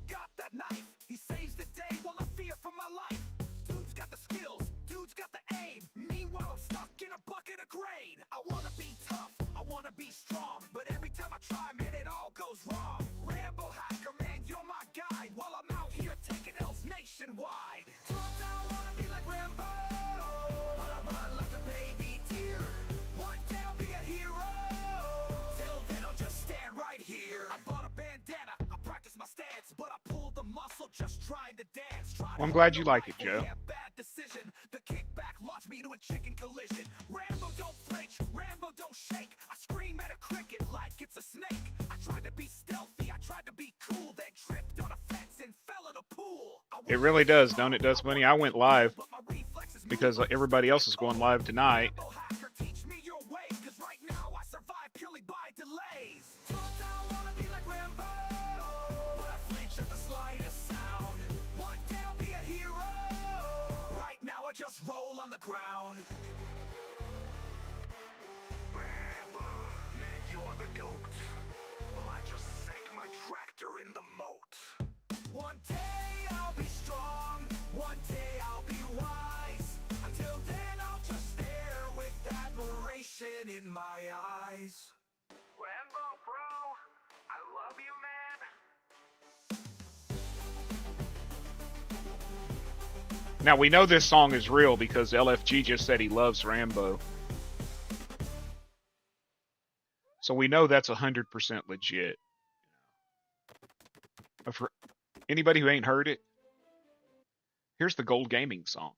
got that knife. He saves the day while I fear for my life. Dude's got the skills, dude's got the aim. Meanwhile, I'm stuck in a bucket of grain. I wanna be tough, I wanna be strong, but every time I try, man, it all goes wrong. Rambo hacker, man, you're my guide, while I'm out here taking L's nationwide. I wanna be like Rambo, but I run like a baby deer. One day I'll be a hero, till then I'll just stand right here. I bought a bandana, I practice my stance, but I pulled the muscle just trying to dance. Well, I'm glad you like it, Joe. Yeah, bad decision. The kickback launched me to a chicken collision. Rambo don't flinch, Rambo don't shake. I scream at a cricket like it's a snake. I tried to be stealthy, I tried to be cool, then tripped on a fence and fell in a pool. It really does, don't it, Dust Bunny? I went live because everybody else is going live tonight. Rambo hacker, teach me your way, 'cause right now I survive purely by delays. I wanna be like Rambo, but I flinch at the slightest sound. One day I'll be a hero, right now I just roll on the ground. Rambo, man, you're the goat. Well, I just sank my tractor in the moat. One day I'll be strong, one day I'll be wise. Until then I'll just stare with admiration in my eyes. Rambo, bro, I love you, man. Now, we know this song is real because LFG just said he loves Rambo. So we know that's 100% legit. But for anybody who ain't heard it, here's the Gold Gaming song.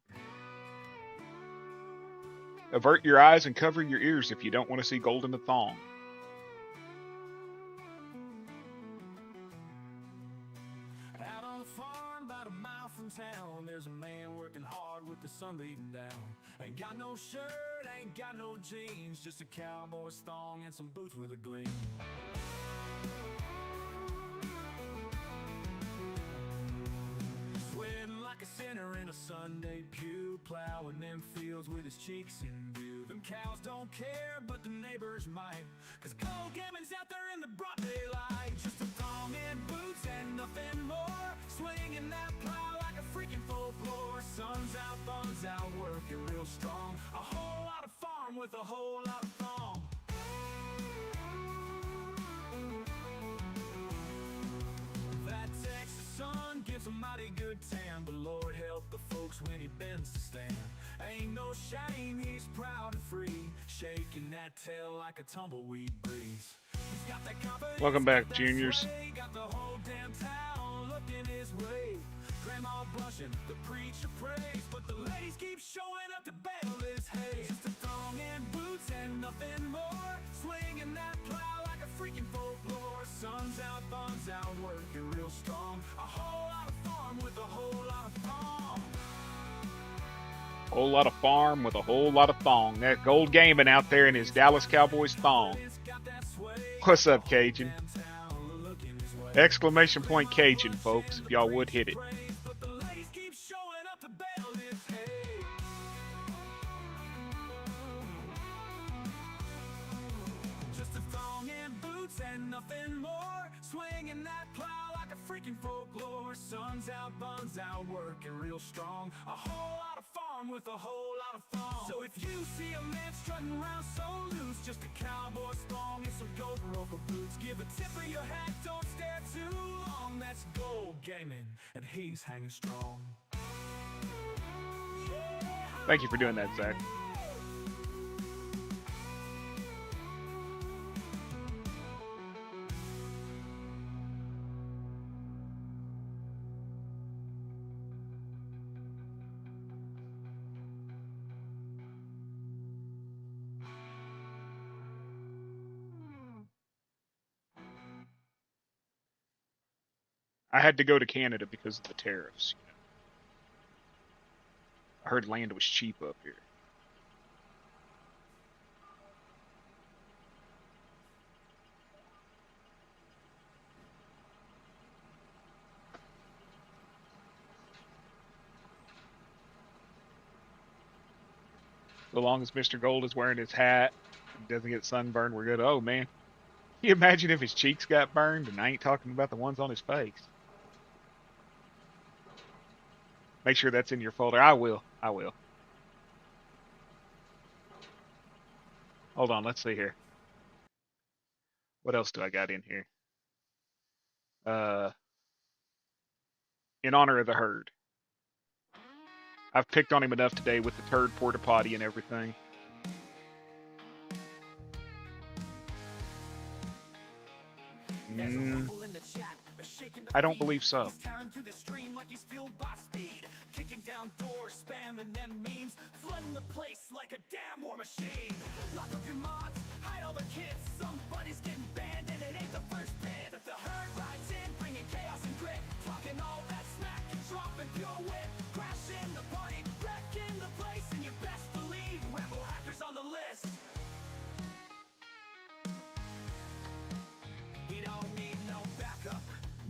Avert your eyes and cover your ears if you don't want to see gold in the thong. Out on the farm, about a mile from town, there's a man working hard with the sun beating down. Ain't got no shirt, ain't got no jeans, just a cowboy's thong and some boots with a gleam. Sweating like a sinner in a Sunday pew, plowing them fields with his cheeks in view. Them cows don't care, but the neighbors might, 'cause gold gaming's out there in the broad daylight. Just a thong and boots and nothing more, swinging that plow like a freaking folklore. Sun's out, working real strong. A whole lot of farm with a whole lot of thong. That Texas sun gives him mighty good tan, but Lord help the folks when he bends to stand. Ain't no shame, he's proud and free, shaking that tail like a tumbleweed breeze. He's got that confidence, Welcome back, got that juniors. sway, got the whole damn town looking his way. Grandma blushing, the preacher prays, but the ladies keep showing up to bail his hay. Just a thong and boots and nothing more, swinging that plow like a freaking folklore. Sun's out, thumbs out, working real strong. A whole lot of farm with a whole lot of thong. Whole lot of farm with a whole lot of thong. That Gold Gaming out there in his Dallas Cowboys thong. What's up, Cajun? Exclamation point Cajun, folks, if y'all would hit it. Just a thong and boots and nothing more, swinging that plow like a freaking folklore. Sun's out, buns out, working real strong. A whole lot of farm with a whole lot of thong. So if you see a man strutting around so loose, just a cowboy's thong and some gold roper boots, give a tip of your hat, don't stare too long. That's Gold Gaming, and he's hanging strong. Thank you for doing that, Zach. I had to go to Canada because of the tariffs. You know. I heard land was cheap up here. So long as Mr. Gold is wearing his hat and doesn't get sunburned, we're good. Oh, man. Can you imagine if his cheeks got burned? And I ain't talking about the ones on his face. Make sure that's in your folder. I will. I will. Hold on. Let's see here. What else do I got in here? In honor of the herd. I've picked on him enough today with the turd porta potty and everything. I don't believe so. Kicking down doors, spamming them memes, flooding the place like a damn war machine. Lock up your mods, hide all the kids. Somebody's getting banned, and it ain't the first band. If the herd rides in, bringing chaos and grit, talking all that smack and dropping pure wit, crashing the party, wrecking the place, and you best believe rebel hackers on the list. We don't need no backup,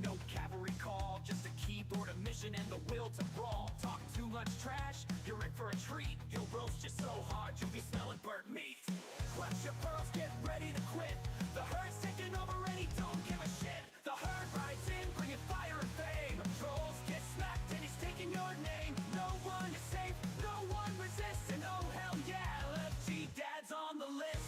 no cavalry call, just a keyboard, a mission, and the will to brawl. Talk too much trash, you're in for a treat. You'll roast you so hard, you'll be smelling burnt meat. Clutch your pearls, get ready to quit. The herd's taking over and he don't give a shit. The herd rides in, bringing fire and fame. Trolls get smacked and he's taking your name. No one is safe, no one resists, and oh hell yeah, LFG Dad's on the list.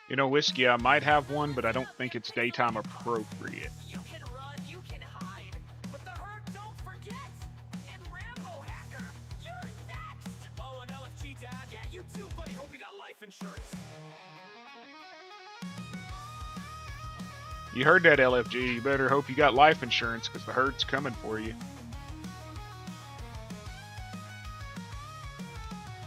You know, Whiskey, I might have one, but I don't think it's daytime appropriate. You can run, you can hide, but the herd don't forget. And Rambo Hacker, you're next. Oh, and LFG Dad, yeah, you too, buddy. Hope you got life insurance. You heard that, LFG. You better hope you got life insurance, because the herd's coming for you.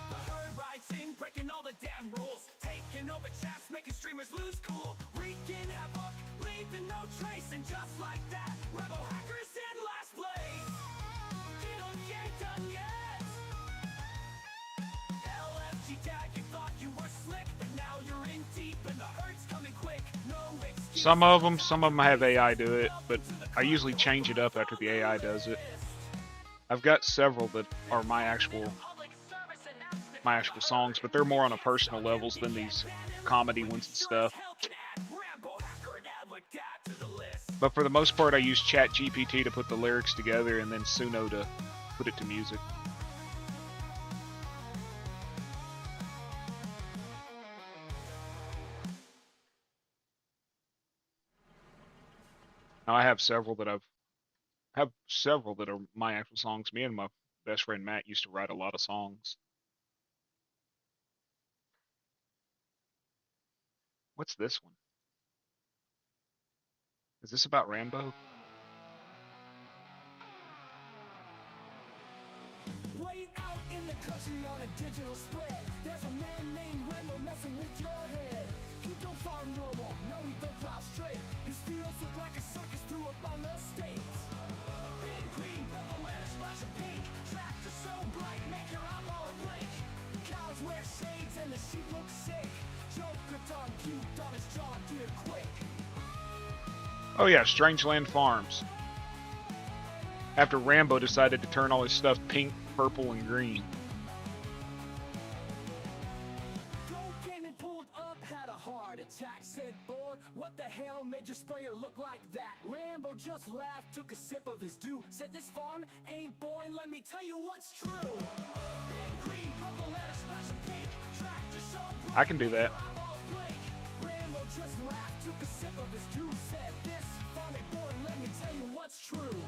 The herd rides in, breaking all the damn rules, taking over chats, making streamers lose cool, wreaking havoc, leaving no trace, and just like that, Rebel Hackers in last place. You ain't done yet. LFG Dad, you thought you were slick, but now you're in deep, and the herd's coming quick. No excuse. Some of them have AI do it, but I usually change it up after the AI does it. I've got several that are my actual songs, but they're more on a personal levels than these comedy ones and stuff. But for the most part, I use ChatGPT to put the lyrics together and then Suno to put it to music. Now I have several that I've I have several that are my actual songs. Me and my best friend Matt used to write a lot of songs. What's this one? Is this about Rambo? Way out in the country on a digital spread. There's a man named Rambo messing with your head. He don't follow normal, no he don't plow straight. His fields look like a circus through up on the states. Big green, purple, and a splash of pink. Tractor so bright, make your eyeball blink. Cows wear shades and the sheep look sick. Joker Tom puked on his John Deere quick. Oh yeah, Strangeland Farms. After Rambo decided to turn all his stuff pink, purple, and green. Cocaine pulled up, had a heart attack. Said, boy, what the hell made your sprayer look like that? Rambo just laughed, took a sip of his dew. Said, this farm ain't boring, let me tell you what's true. Big green, purple, and a splash of pink. Tractor so bright, I can do that. eyeball blink. Rambo just laughed, took a sip of his dew. Said, this farm ain't boring, let me tell you what's true.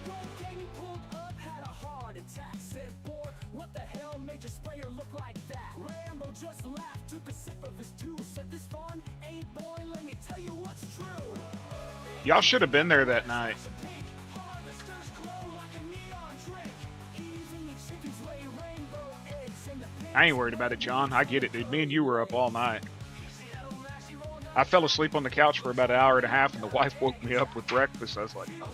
Cocaine pulled up, had a heart attack. Said, boy, what the hell made your sprayer look like that? Rambo just laughed, took a sip of his dew. Said, this fun ain't boring, let me tell you what's true. Y'all should have been there that night. Pink harvesters glow like a neon drink. He's in the chickens lay rainbow eggs in the pink. I ain't worried about it, John. I get it, dude. Me and you were up all night. I fell asleep on the couch for about an hour and a half, and the wife woke me up with breakfast. I was like, oh.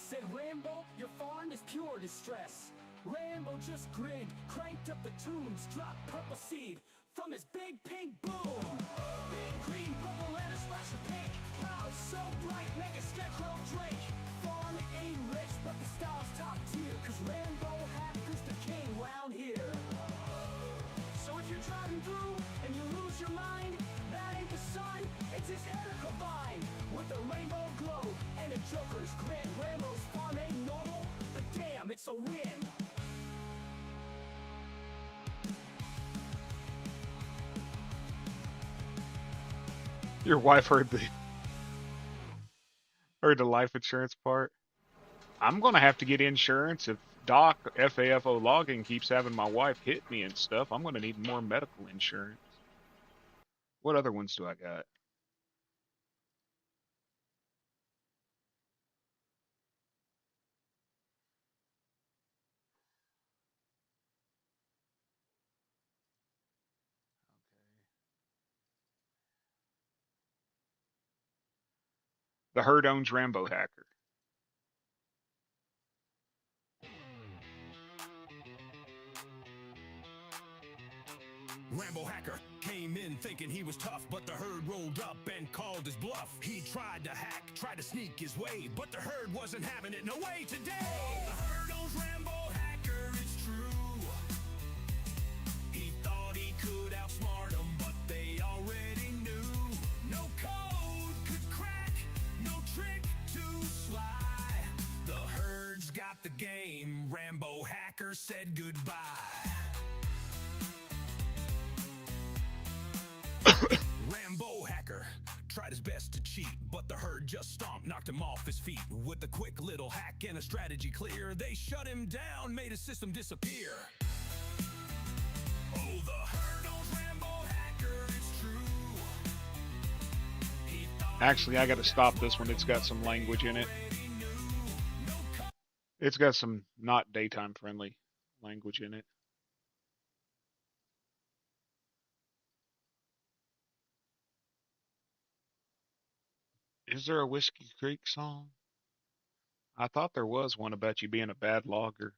Said Rambo, your farm is pure distress. Rambo just grinned, cranked up the tunes, dropped purple seed from his big pink boom. Big green, purple, and a splash of pink. Clouds so bright, make a scarecrow drink. Farm ain't rich, but the style's top tier, 'cause Rambo hackers the king round here. So if you're driving through and you lose your mind, that ain't the sun, it's his air combined with a rainbow glow and a joker's grin. Rambo's farm ain't normal, but damn, it's a win. Your wife heard the life insurance part. I'm gonna have to get insurance if Doc FAFO logging keeps having my wife hit me and stuff. I'm gonna need more medical insurance. What other ones do I got? The Herd owns Rambo Hacker. Rambo Hacker came in thinking he was tough, but the herd rolled up and called his bluff. He tried to hack, tried to sneak his way, but the herd wasn't having it. No way today! The herd owns Rambo Hacker, it's true. He thought he could outsmart them, but they already knew. No code could crack, no trick to sly. The herd's got the game, Rambo Hacker said goodbye. Rambo Hacker tried his best to cheat, but the herd just stomped, knocked him off his feet. With a quick little hack and a strategy clear, they shut him down, made his system disappear. Oh, the herd owns Rambo Hacker, it's true. Actually, I gotta stop this one. It's got some language in it. It's got some not daytime friendly language in it. Is there a Whiskey Creek song? I thought there was one about you being a bad logger.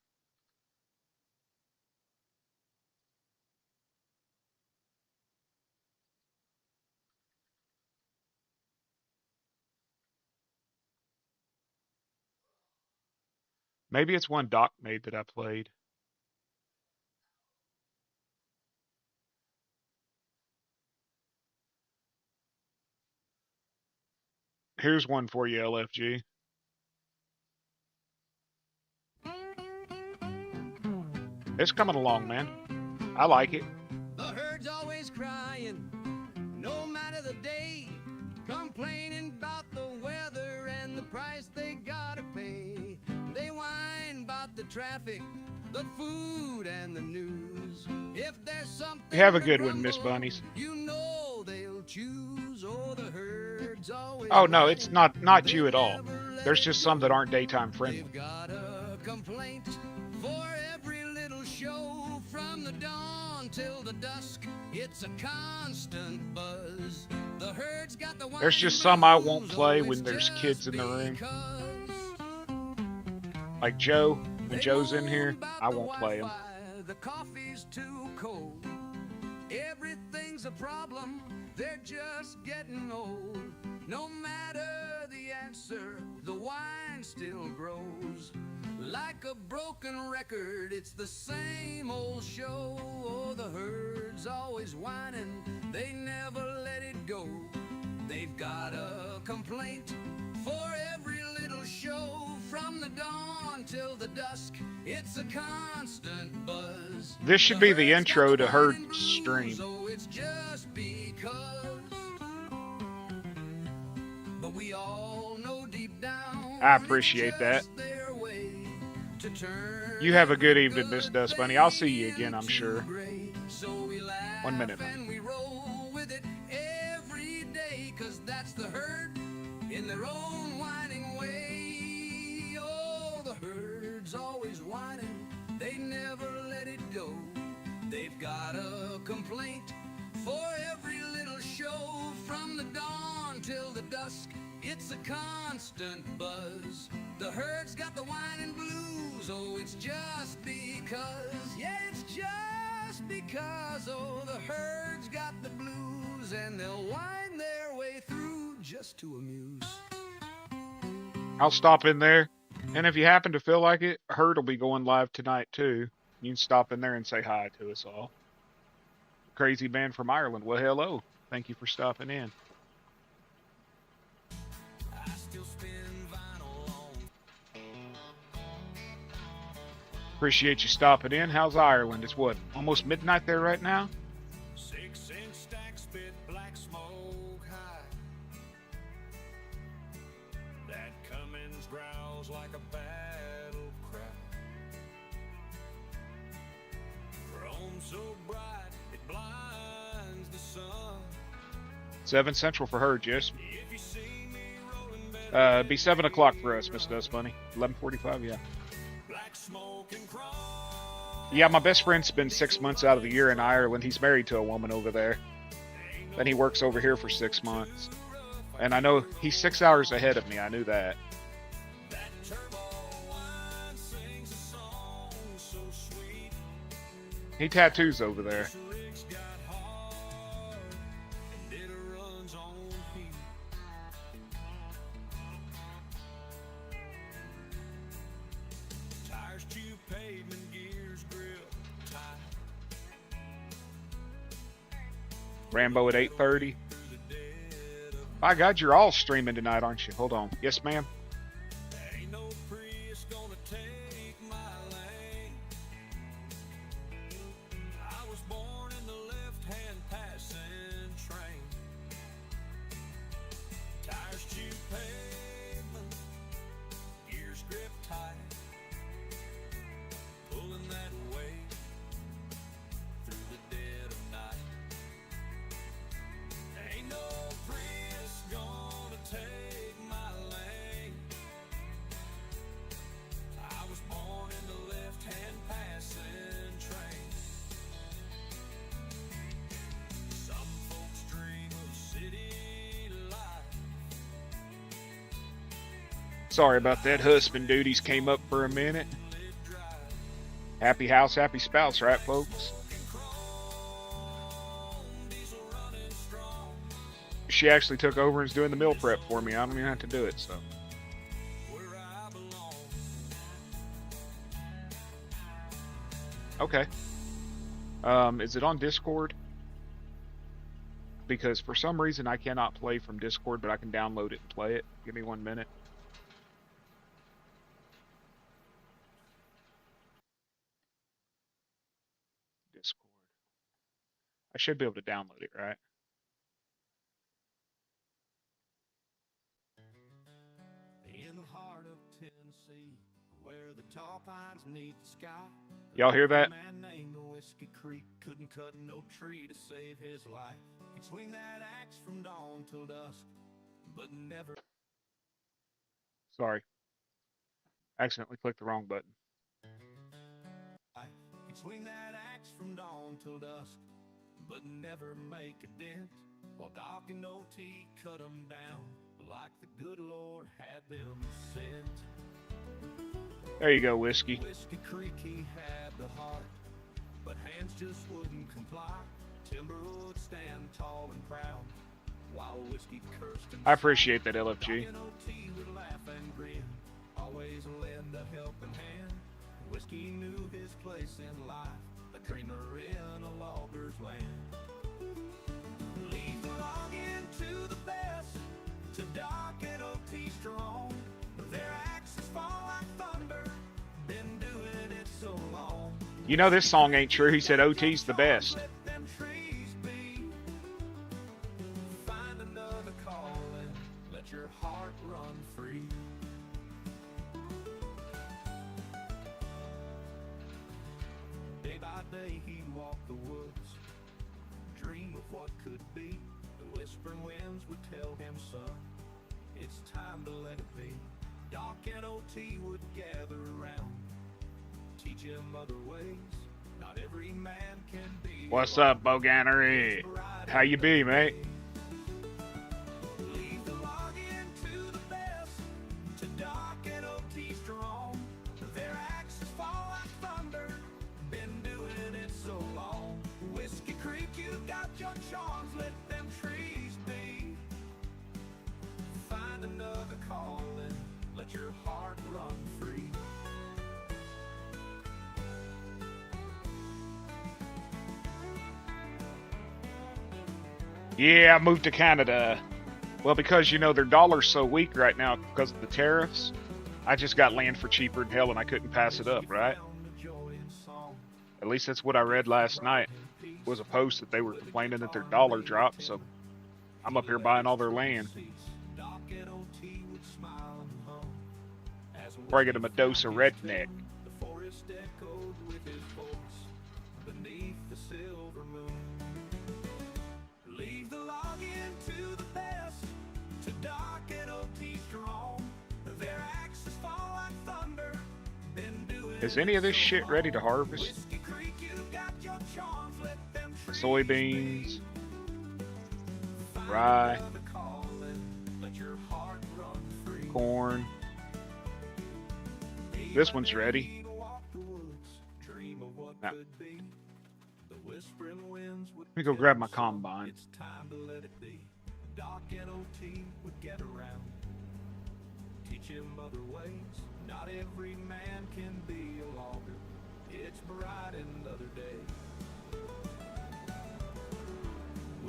Maybe it's one Doc made that I played. Here's one for you, LFG. It's coming along, man. I like it. The herd's always crying, no matter the day, complaining about the weather and the price they gotta pay. They whine about the traffic, the food, and the news. If there's something You have a to good one, Miss grumble, Bunnies. you know they'll choose. Oh, the herd's always Oh no, it's whining, not they you at all. never let There's it just some that go. aren't daytime friendly. They've got a complaint for every little show from the dawn till the dusk. It's a constant buzz. The herd's got the There's just some I won't play when there's kids in the room. Like Joe, when Joe's in here, I won't play him. The coffee's too cold. Everything's a problem. They're just getting old. No matter the answer, the wine still grows. Like a broken record, it's the same old show. Oh, the herd's always whining, they never let it go. They've got a complaint for every little show. From the dawn till the dusk, it's a constant buzz. This should be the intro to Herd stream. So it's just because. But we all know deep down, I appreciate that. You have a good evening, Miss Dust Bunny. I'll see you again, I'm sure. 1 minute. And we roll with it every day, 'cause that's the herd in their own whining way. Oh, the herd's always whining, they never let it go. They've got a complaint for every little show. From the dawn till the dusk, it's a constant buzz. The herd's got the whining blues. Oh, it's just because. Yeah, it's just because. Oh, the herd's got the blues, and they'll whine their way through just to amuse. I'll stop in there. And if you happen to feel like it, Herd will be going live tonight too. You can stop in there and say hi to us all. Crazy man from Ireland. Well, hello. Thank you for stopping in. I still spin vinyl on. Appreciate you stopping in. How's Ireland? It's what, almost midnight there right now? 6-inch stack spit black smoke high. That Cummins growls like a battle cry. Chrome so bright it blinds the sun. 7 Central for Herd, yes. If you see me rolling better, It'd be 7 o'clock for us, Miss Dust Bunny. 11:45, yeah. black smoke and chrome. Yeah, my best friend spends 6 months out of the year in Ireland. He's married to a woman over there. Then he works over here for 6 months. And I know he's 6 hours ahead of me. I knew that. That turbo wine sings a song so sweet. He tattoos over there. Slicks got hard and it runs on heat. Tires chew pavement, gears grip tight. Rambo at 8:30. By God, you're all streaming tonight, aren't you? Hold on. Yes, ma'am. Ain't no Prius gonna take my lane. I was born in the left-hand passing train. Tires chew pavement, gears grip tight. Pulling that weight through the dead of night. Ain't no Prius gonna take my lane. I was born in the left-hand passing train. Some folks dream of city life. Sorry about that. Husband duties came up for a minute. Live dry. Happy house, happy spouse, right, folks? Chrome, diesel running strong. She actually took over and is doing the meal prep for me. I don't even have to do it, so. Where I belong. Okay. Is it on Discord? Because for some reason I cannot play from Discord, but I can download it and play it. Give me 1 minute. should be able to download it, right? In the heart of Tennessee, where the tall pines meet the sky. Y'all hear that? A man named Whiskey Creek couldn't cut no tree to save his life. He'd swing that axe from dawn till dusk, but never. Sorry. Accidentally clicked the wrong button. He'd swing that axe from dawn till dusk, but never make a dent. While Doc and OT cut 'em down like the good Lord had them sent. There you go, Whiskey. Whiskey Creek, he had the heart, but hands just wouldn't comply. Timber would stand tall and proud, while Whiskey cursed and I appreciate that, LFG. Doc and OT would laugh and grin, always lend a helping hand. Whiskey knew his place in life, a dreamer in a logger's land. Leave the log into the best, to Doc and OT strong. Their axes fall like thunder, been doing it so long. You know this song ain't true. He said OT's the best. Let them trees be. Find another calling, let your heart run free. Day by day he'd walk the woods, dream of what could be. The whispering winds would tell him, son, it's time to let it be. Doc and OT would gather around, teach him other ways. Not every man can be. What's up, Boganery? How you be, mate? Leave the log into the best, to Doc and OT strong. Their axes fall like thunder, been doing it so long. Whiskey Creek, you got your charms, let them trees be. Find another calling, let your heart run free. Yeah, I moved to Canada. Well, because, you know, their dollar's so weak right now because of the tariffs, I just got land for cheaper than hell and I couldn't pass it up, right? At least that's what I read last night. Was a post that they were complaining that their dollar dropped, so I'm up here buying all their land. Before I get them a dose of redneck. The forest echoed with his voice beneath the silver moon. Leave the log into the best, to Doc and OT strong. Their axes fall like thunder, been doing. Is any of this shit ready to harvest? Whiskey Creek, you got your charms, let them trees Soybeans, find rye, another calling, let your heart run free. corn. This one's ready. Now, let me go grab my combine. It's time to let it be. Doc and OT would get around, teach him other ways. Not every man can be a logger, it's bright another day.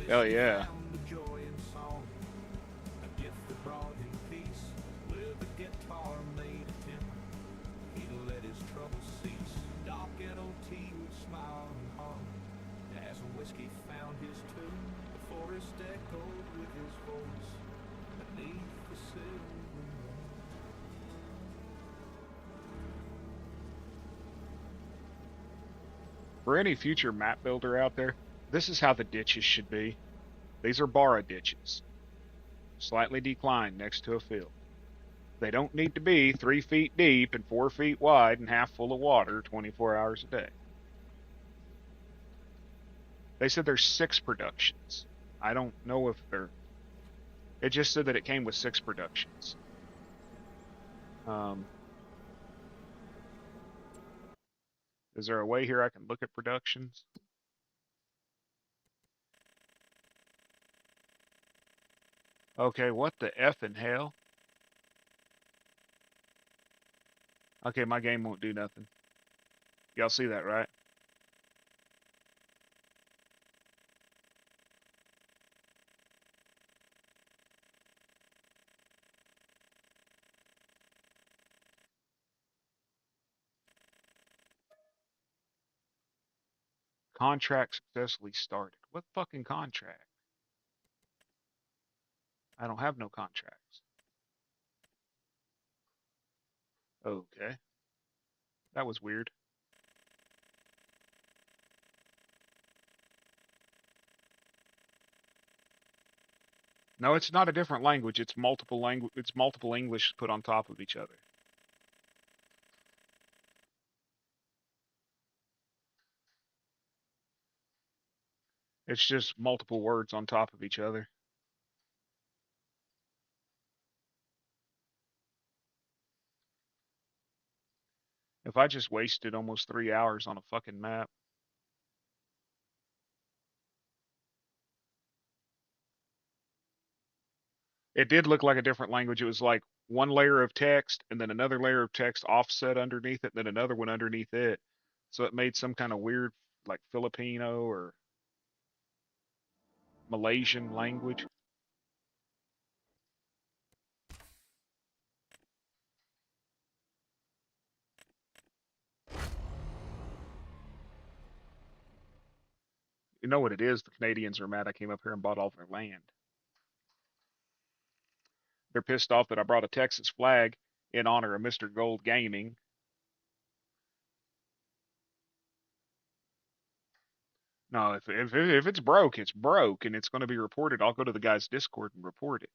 Hell yeah. Found the joy in song, a gift that brought him peace, with a guitar made of timber. He'd let his troubles cease. Doc and OT would smile and hum as Whiskey found his tune. The forest echoed with his voice beneath the silver moon. For any future map builder out there, this is how the ditches should be. These are Barra ditches, slightly declined next to a field. They don't need to be 3 feet deep and 4 feet wide and half full of water 24 hours a day. They said there's 6 productions. I don't know if they're... It just said that it came with 6 productions. Is there a way here I can look at productions? Okay, what the F in hell? Okay, my game won't do nothing. Y'all see that, right? Contract successfully started. What fucking contract? I don't have no contracts. Okay. That was weird. No, it's not a different language. It's multiple language. It's multiple English put on top of each other. It's just multiple words on top of each other. If I just wasted almost 3 hours on a fucking map. It did look like a different language. It was like one layer of text and then another layer of text offset underneath it, and then another one underneath it. So it made some kind of weird, like Filipino or Malaysian language. You know what it is? The Canadians are mad I came up here and bought all their land. They're pissed off that I brought a Texas flag in honor of Mr. Gold Gaming. No, if it's broke, it's broke, and it's going to be reported. I'll go to the guy's Discord and report it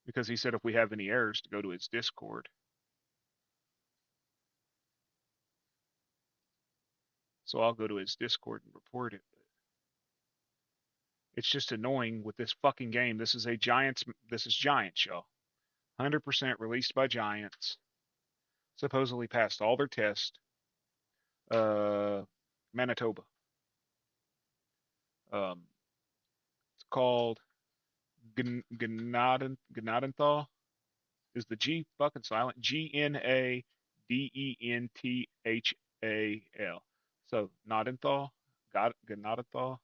because he said if we have any errors to go to his Discord. So I'll go to his Discord and report it. It's just annoying with this fucking game. This is Giants, y'all. 100% released by Giants. Supposedly passed all their tests. Manitoba. It's called Gnadenthal. Is the G fucking silent? Gnadenthal. So Gnadenthal. Gnadenthal.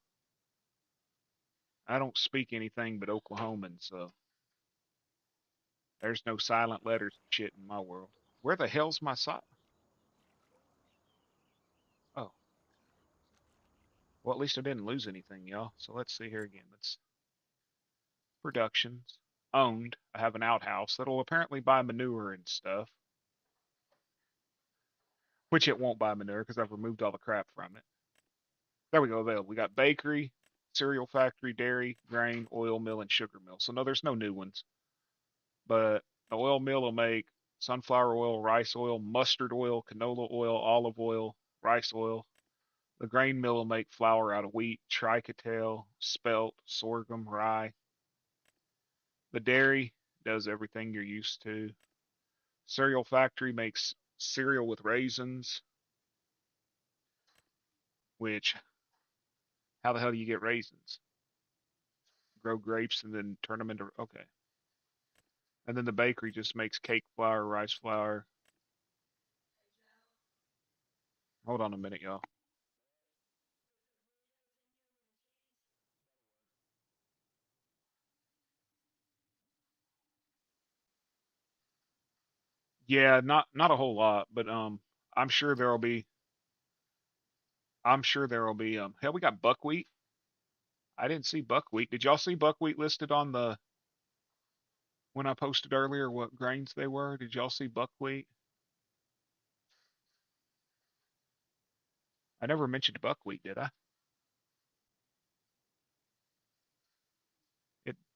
I don't speak anything but Oklahoman, so there's no silent letters and shit in my world. Where the hell's my side? Oh, well, at least I didn't lose anything, y'all. So let's see here again. Let's productions owned. I have an outhouse that'll apparently buy manure and stuff, which it won't buy manure because I've removed all the crap from it. There we go. Available. We got bakery, cereal factory, dairy, grain, oil mill, and sugar mill. So no, there's no new ones. But the oil mill will make sunflower oil, rice oil, mustard oil, canola oil, olive oil, rice oil. The grain mill will make flour out of wheat, triticale, spelt, sorghum, rye. The dairy does everything you're used to. Cereal factory makes cereal with raisins, which, how the hell do you get raisins? Grow grapes and then turn them into, okay. And then the bakery just makes cake flour, rice flour. Hold on a minute, y'all. Yeah, not a whole lot, but I'm sure there'll be hell, we got buckwheat. I didn't see buckwheat. Did y'all see buckwheat listed on the when I posted earlier what grains they were? Did y'all see buckwheat? I never mentioned buckwheat, did I?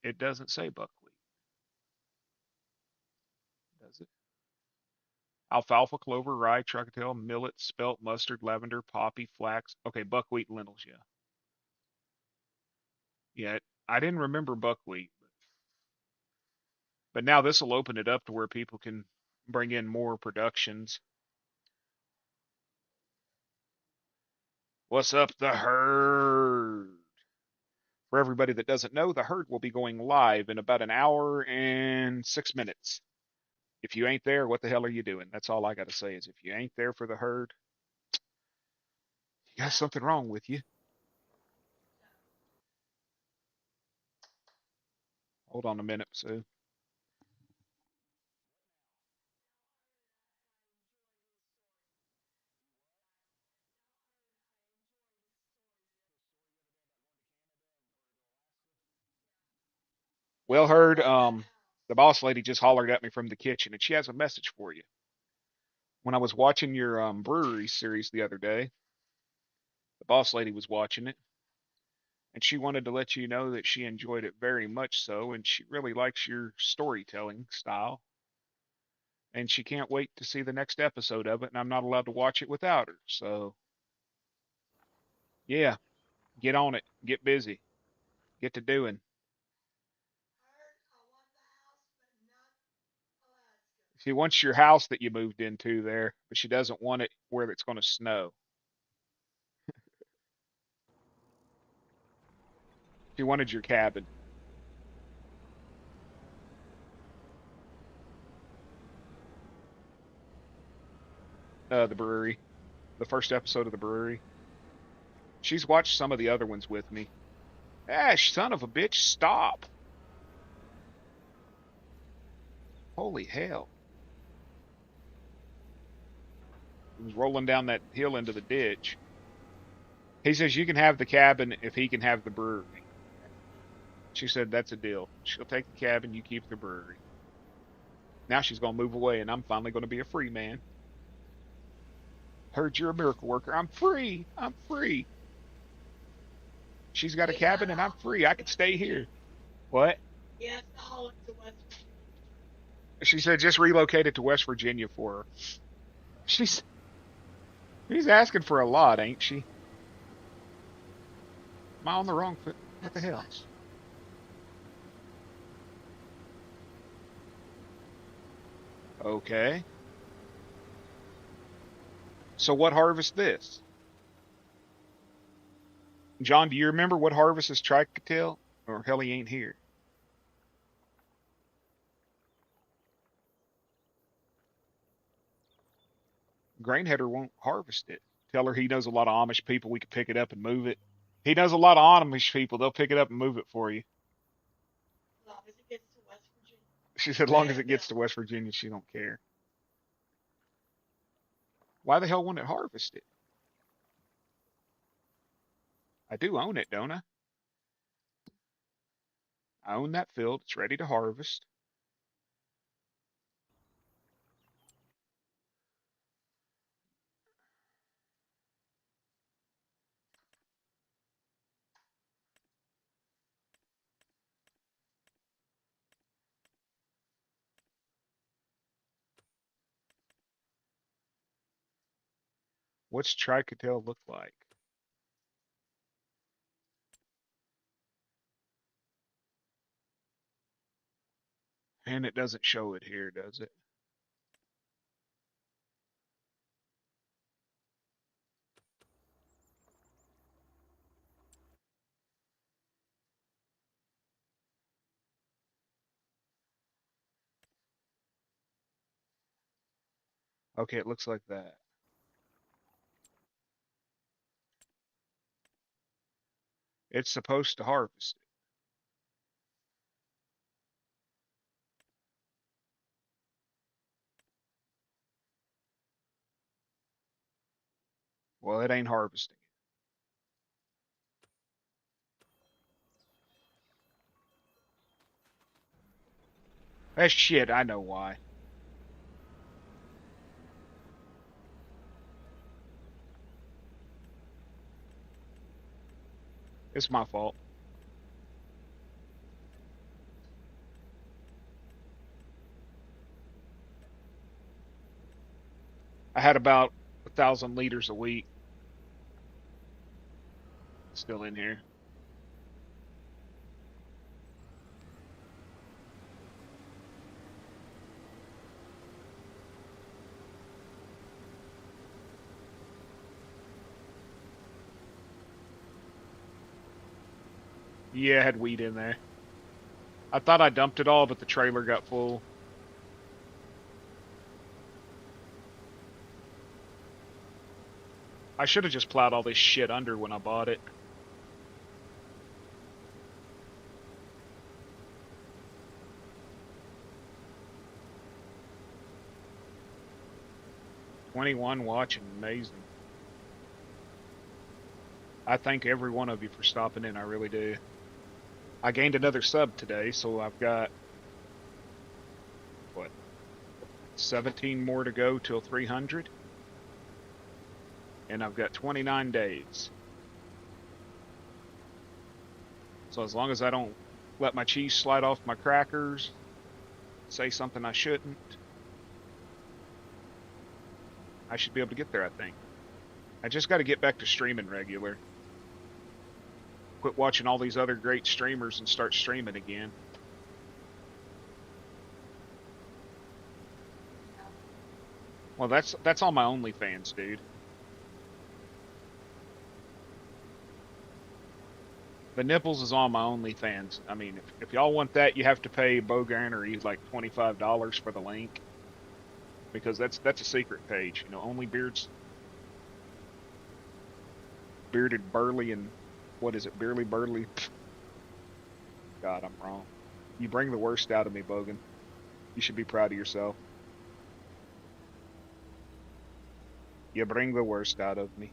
It doesn't say buckwheat, does it? Alfalfa, clover, rye, triticale, millet, spelt, mustard, lavender, poppy, flax. Okay, buckwheat, lentils, yeah. Yeah, I didn't remember buckwheat, but now this will open it up to where people can bring in more productions. What's up, the herd? For everybody that doesn't know, the herd will be going live in about an hour and 6 minutes. If you ain't there, what the hell are you doing? That's all I got to say is if you ain't there for the herd, you got something wrong with you. Hold on a minute, Sue. Well, heard. The boss lady just hollered at me from the kitchen, and she has a message for you. When I was watching your brewery series the other day, the boss lady was watching it, and she wanted to let you know that she enjoyed it very much so, and she really likes your storytelling style, and she can't wait to see the next episode of it, and I'm not allowed to watch it without her. So, yeah, get on it, get busy, get to doing. She wants your house that you moved into there, but she doesn't want it where it's going to snow. She wanted your cabin, the brewery, the first episode of the brewery. She's watched some of the other ones with me. Ash, son of a bitch, stop. Holy hell. He was rolling down that hill into the ditch. He says you can have the cabin if he can have the brewery. She said that's a deal. She'll take the cabin, you keep the brewery. Now she's going to move away, and I'm finally going to be a free man. Heard you're a miracle worker. I'm free. I'm free. She's got a cabin, and I'm free. I can stay here. What? She said just relocate it to West Virginia for her. She's asking for a lot, ain't she? Am I on the wrong foot? What the hell? Okay. So what harvest this? John, do you remember what harvest is Tricatil? Or hell, he ain't here. Grainheader won't harvest it. Tell her he knows a lot of Amish people. We can pick it up and move it. He knows a lot of Amish people. They'll pick it up and move it for you. She said, as long as it gets to West Virginia, she don't care. Why the hell won't it harvest it? I do own it, don't I? I own that field. It's ready to harvest. What's Tricatil look like? And it doesn't show it here, does it? Okay, it looks like that. It's supposed to harvest it. Well, it ain't harvesting. That's shit. I know why. It's my fault. I had about 1,000 liters a week still in here. Yeah, I had wheat in there. I thought I dumped it all, but the trailer got full. I should have just plowed all this shit under when I bought it. "21 watching, amazing." I thank every one of you for stopping in. I really do. I gained another sub today, so I've got what, 17 more to go till 300, and I've got 29 days. So as long as I don't let my cheese slide off my crackers, say something I shouldn't, I should be able to get there, I think. I just got to get back to streaming regular. Quit watching all these other great streamers and start streaming again. Well, that's all my OnlyFans, dude. The nipples is on my OnlyFans. I mean, if y'all want that, you have to pay Boganery like $25 for the link, because that's a secret page. You know, only bearded burly and what is it, beerly burly? God, I'm wrong. You bring the worst out of me, Bogan. You should be proud of yourself. You bring the worst out of me.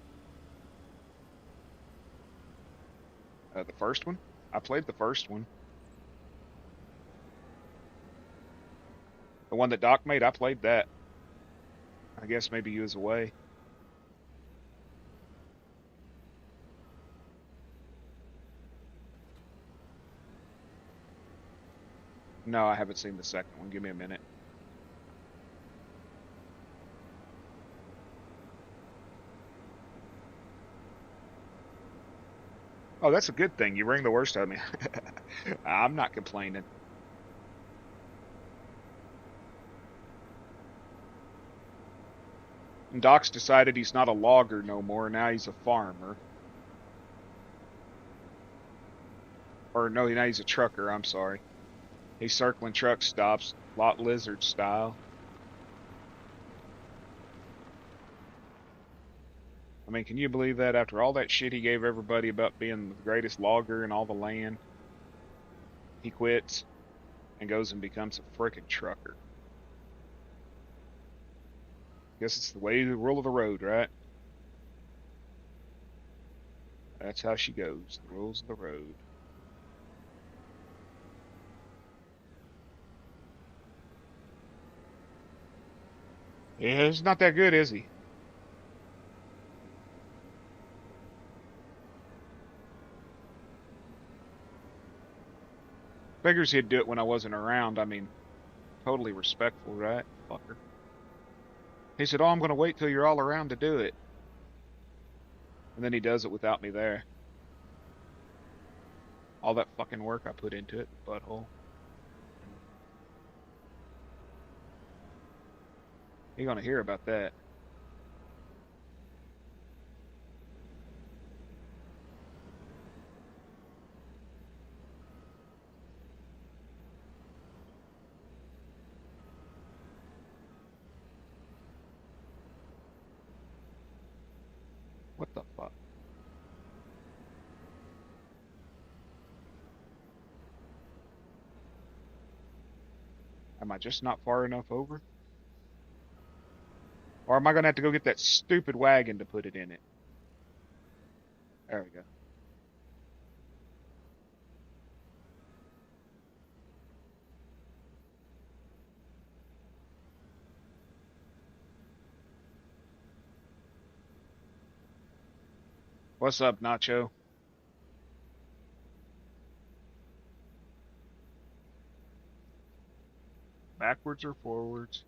The first one? I played the first one. The one that Doc made, I played that. I guess maybe you was away. No, I haven't seen the second one. Give me a minute. Oh, that's a good thing. You bring the worst out of me. I'm not complaining. And Doc's decided he's not a logger no more. Now he's a farmer. Or no, now he's a trucker. I'm sorry. He's circling truck stops, lot lizard style. I mean, can you believe that after all that shit he gave everybody about being the greatest logger in all the land, he quits and goes and becomes a frickin' trucker? Guess it's the way, the rule of the road, right? That's how she goes. The rules of the road. Yeah, he's not that good, is he? Figures he'd do it when I wasn't around. I mean, totally respectful, right? Fucker. He said, "Oh, I'm going to wait till you're all around to do it." And then he does it without me there. All that fucking work I put into it, butthole. You're going to hear about that. What the fuck? Am I just not far enough over? Or am I going to have to go get that stupid wagon to put it in it? There we go. What's up, Nacho? Backwards or forwards?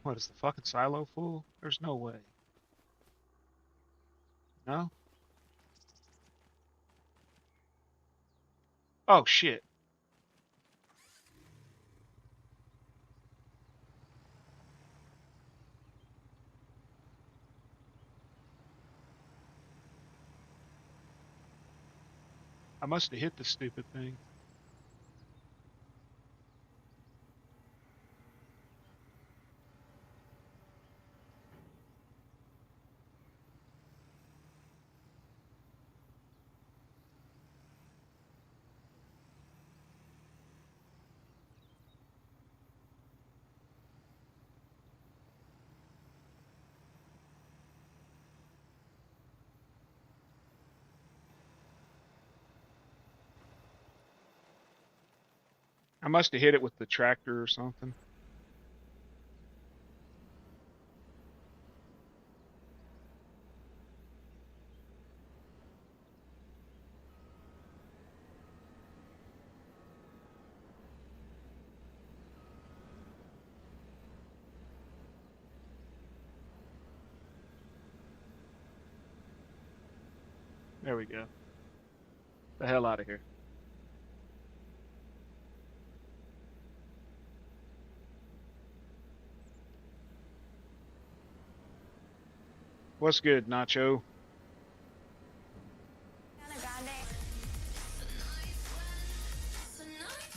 What, is the fucking silo full? There's no way. No? Oh, shit. I must have hit the stupid thing. I must have hit it with the tractor or something. There we go. The hell out of here. What's good, Nacho?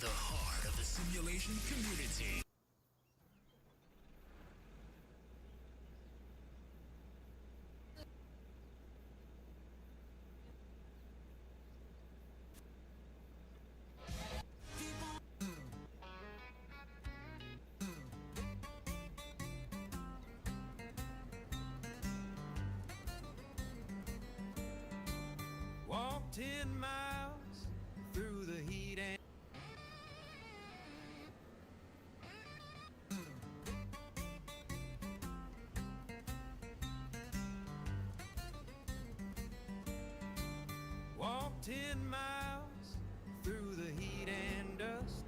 The heart of the simulation community. Walk 10 miles through the heat and walk 10 miles through the heat and dust.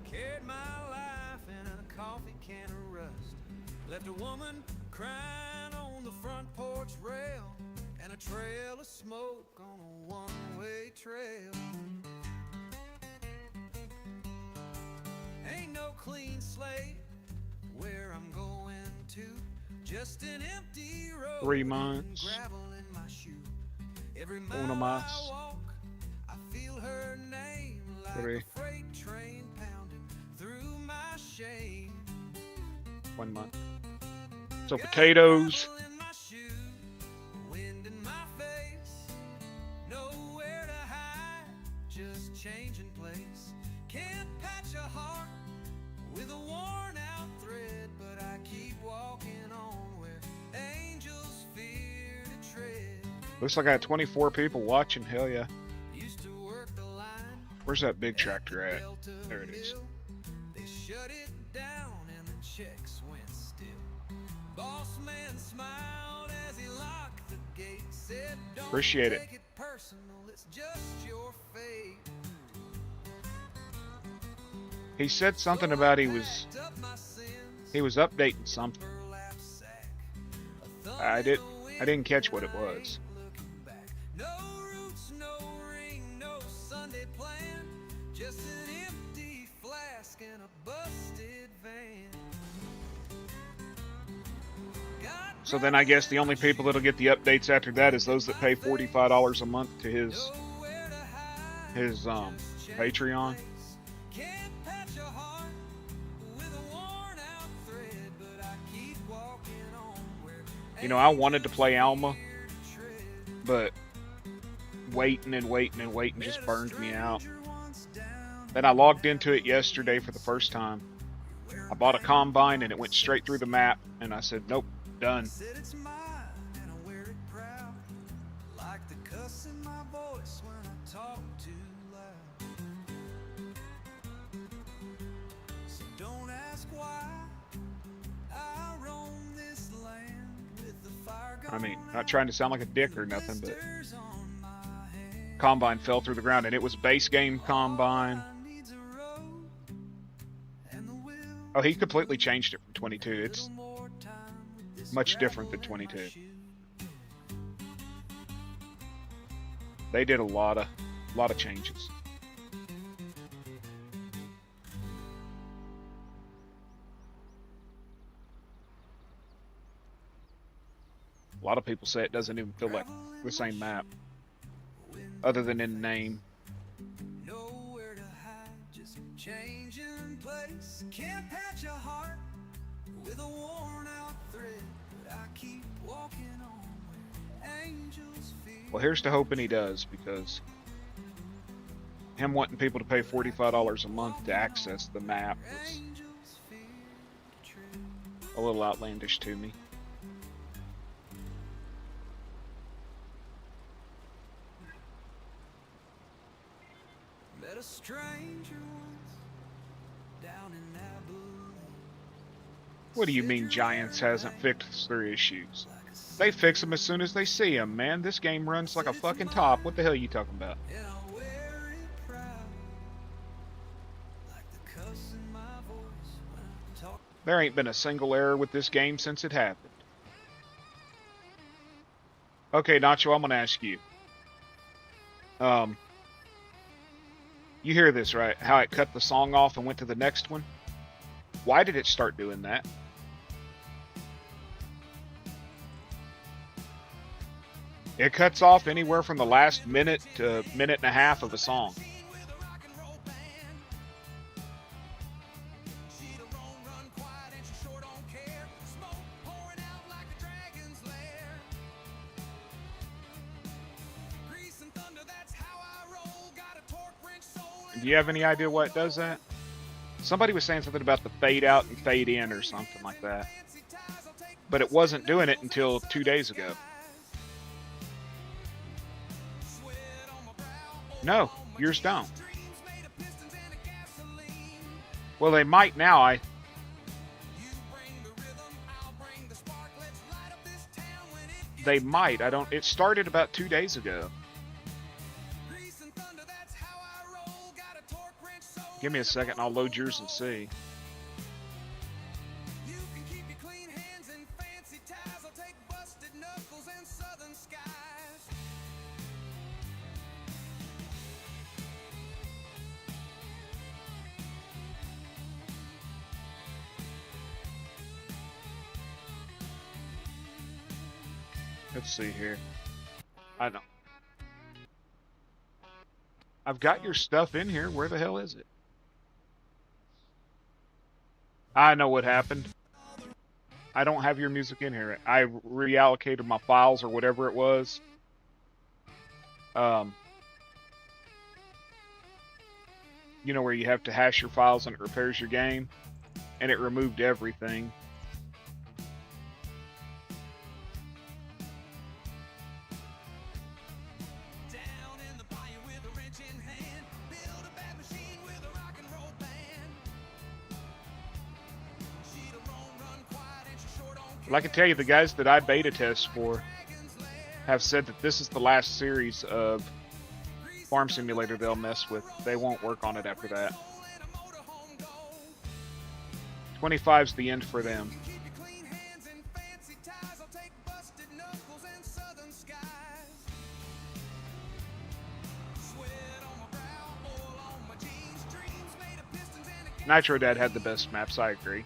Carried my life in a coffee can of rust. Left a woman crying on the front porch rail, and a trail of smoke on a one-way trail. Ain't no clean slate where I'm going to, just an empty road. 3 months. Gravel in my shoe. Every Uno mile más. I walk, I feel her name like 3. a freight train pounding through my shame. 1 month. So potatoes. Gravel in my shoe, wind in my face, nowhere to hide, just changing place. Can't patch a heart with a worn out thread, but I keep walking on where angels fear to tread. Looks like I had 24 people watching. Hell yeah. Used to work the line. Where's that big tractor at? There it is. They shut it down and the checks went still. Boss man smiled as he locked the gate. Said, "Don't Appreciate it. take it personal, it's just your fate." He said something about he Packed up my sins, updating something. burlap sack, a thumb I in did the wind I didn't catch what it and I was. ain't looking back. No roots, no ring, no Sunday plan, just an empty flask and a busted van. Got So then I guess the only people that'll get the updates after that is those that pay $45 a month to his nowhere to hide, his just Patreon. place. Can't patch a heart with a worn out thread, but I keep walking on where You know, I wanted to play Alma, fear to tread. but waiting and waiting and waiting just burned me out. Stranger once down Then I logged into it yesterday for the first time. I bought a combine and it went straight through the map, and I said, nope, done. said it's mine and I wear it proud, like the cuss in my voice when I talk too loud. So don't ask why I roam this land with the fire I mean, gone not trying to sound like a dick or nothing, but blisters on my hand. combine fell through the ground, and it was base game combine. I needs a road and the will, Oh, he completely changed it from 22. It's little more time with this much different gravel than in my 22. shoe. They did a lot of changes. A lot of people say it doesn't even feel like the same map, other than in name. Nowhere to hide, just changing place. Can't patch a heart with a worn out thread, but I keep walking on where angels fear. Well, here's to hoping he does, because him wanting people to pay $45 a month to access the map was Angels fear to tread. a little outlandish to me. Met a stranger once What do you mean Giants hasn't fixed their issues? They fix them as soon as they see them, man. This game runs like a fucking top. What the hell are you talking about? And I'll wear it proud, like the cuss in my voice when I talk. There ain't been a single error with this game since it happened. Okay, Nacho, I'm gonna ask you. You hear this, right? How it cut the song off and went to the next one? Why did it start doing that? It cuts off anywhere from the last minute to minute and a half of a song. Do you have any idea what does that? Somebody was saying something about the fade out and fade in or something like that. But it wasn't doing it until 2 days ago. No, yours don't. Well, they might now. They might. I don't. It started about 2 days ago. Give me a second and I'll load yours and see. Let's see here. I know. I've got your stuff in here. Where the hell is it? I know what happened. I don't have your music in here. I reallocated my files or whatever it was. You know where you have to hash your files and it repairs your game? And it removed everything. Well, I can tell you the guys that I beta test for have said that this is the last series of Farm Simulator they'll mess with. They won't work on it after that. 25's the end for them. Nitro Dad had the best maps, I agree.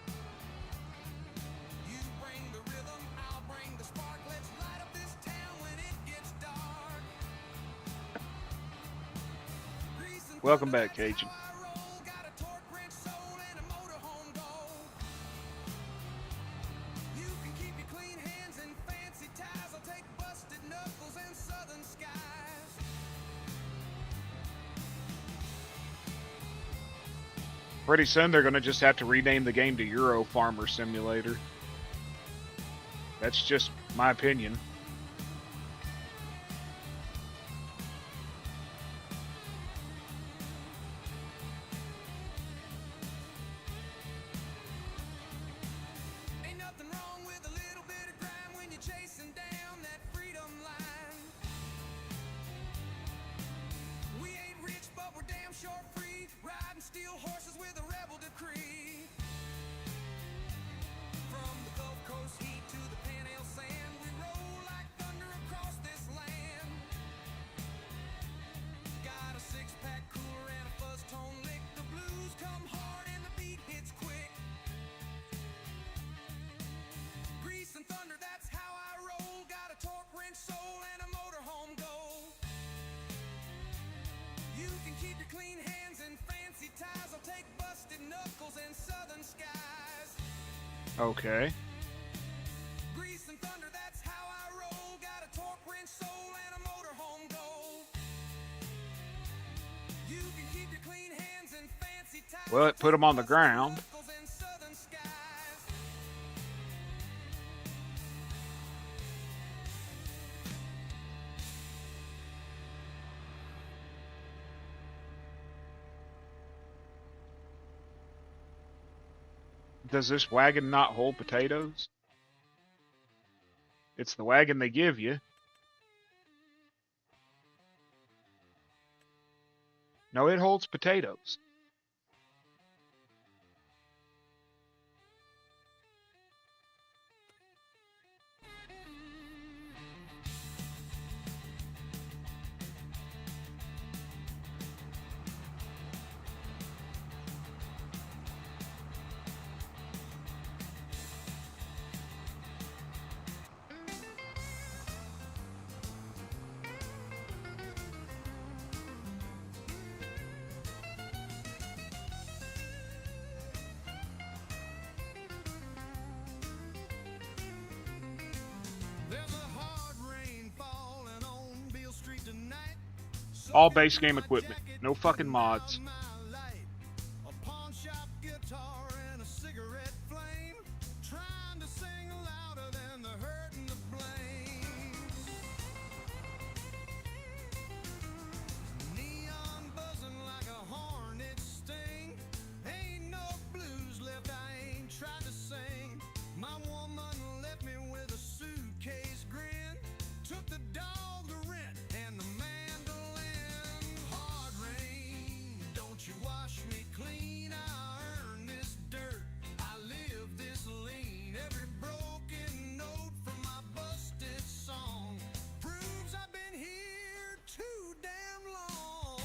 Welcome back, Cajun. Pretty soon they're going to just have to rename the game to Euro Farmer Simulator. That's just my opinion. Okay. Well, it put them on the ground. Does this wagon not hold potatoes? It's the wagon they give you. No, it holds potatoes. There's a hard rain falling on Beale Street tonight. All base game equipment. No fucking mods. My light, a pawn shop guitar and a cigarette flame, trying to sing louder than the hurt and the blame. Neon buzzing like a hornet sting. Ain't no blues left, I ain't tried to sing. My woman left me with a suitcase grin. Took the dog to rent and the mandolin. Hard rain, don't you wash me clean. I earn this dirt, I live this lean. Every broken note from my busted song proves I've been here too damn long.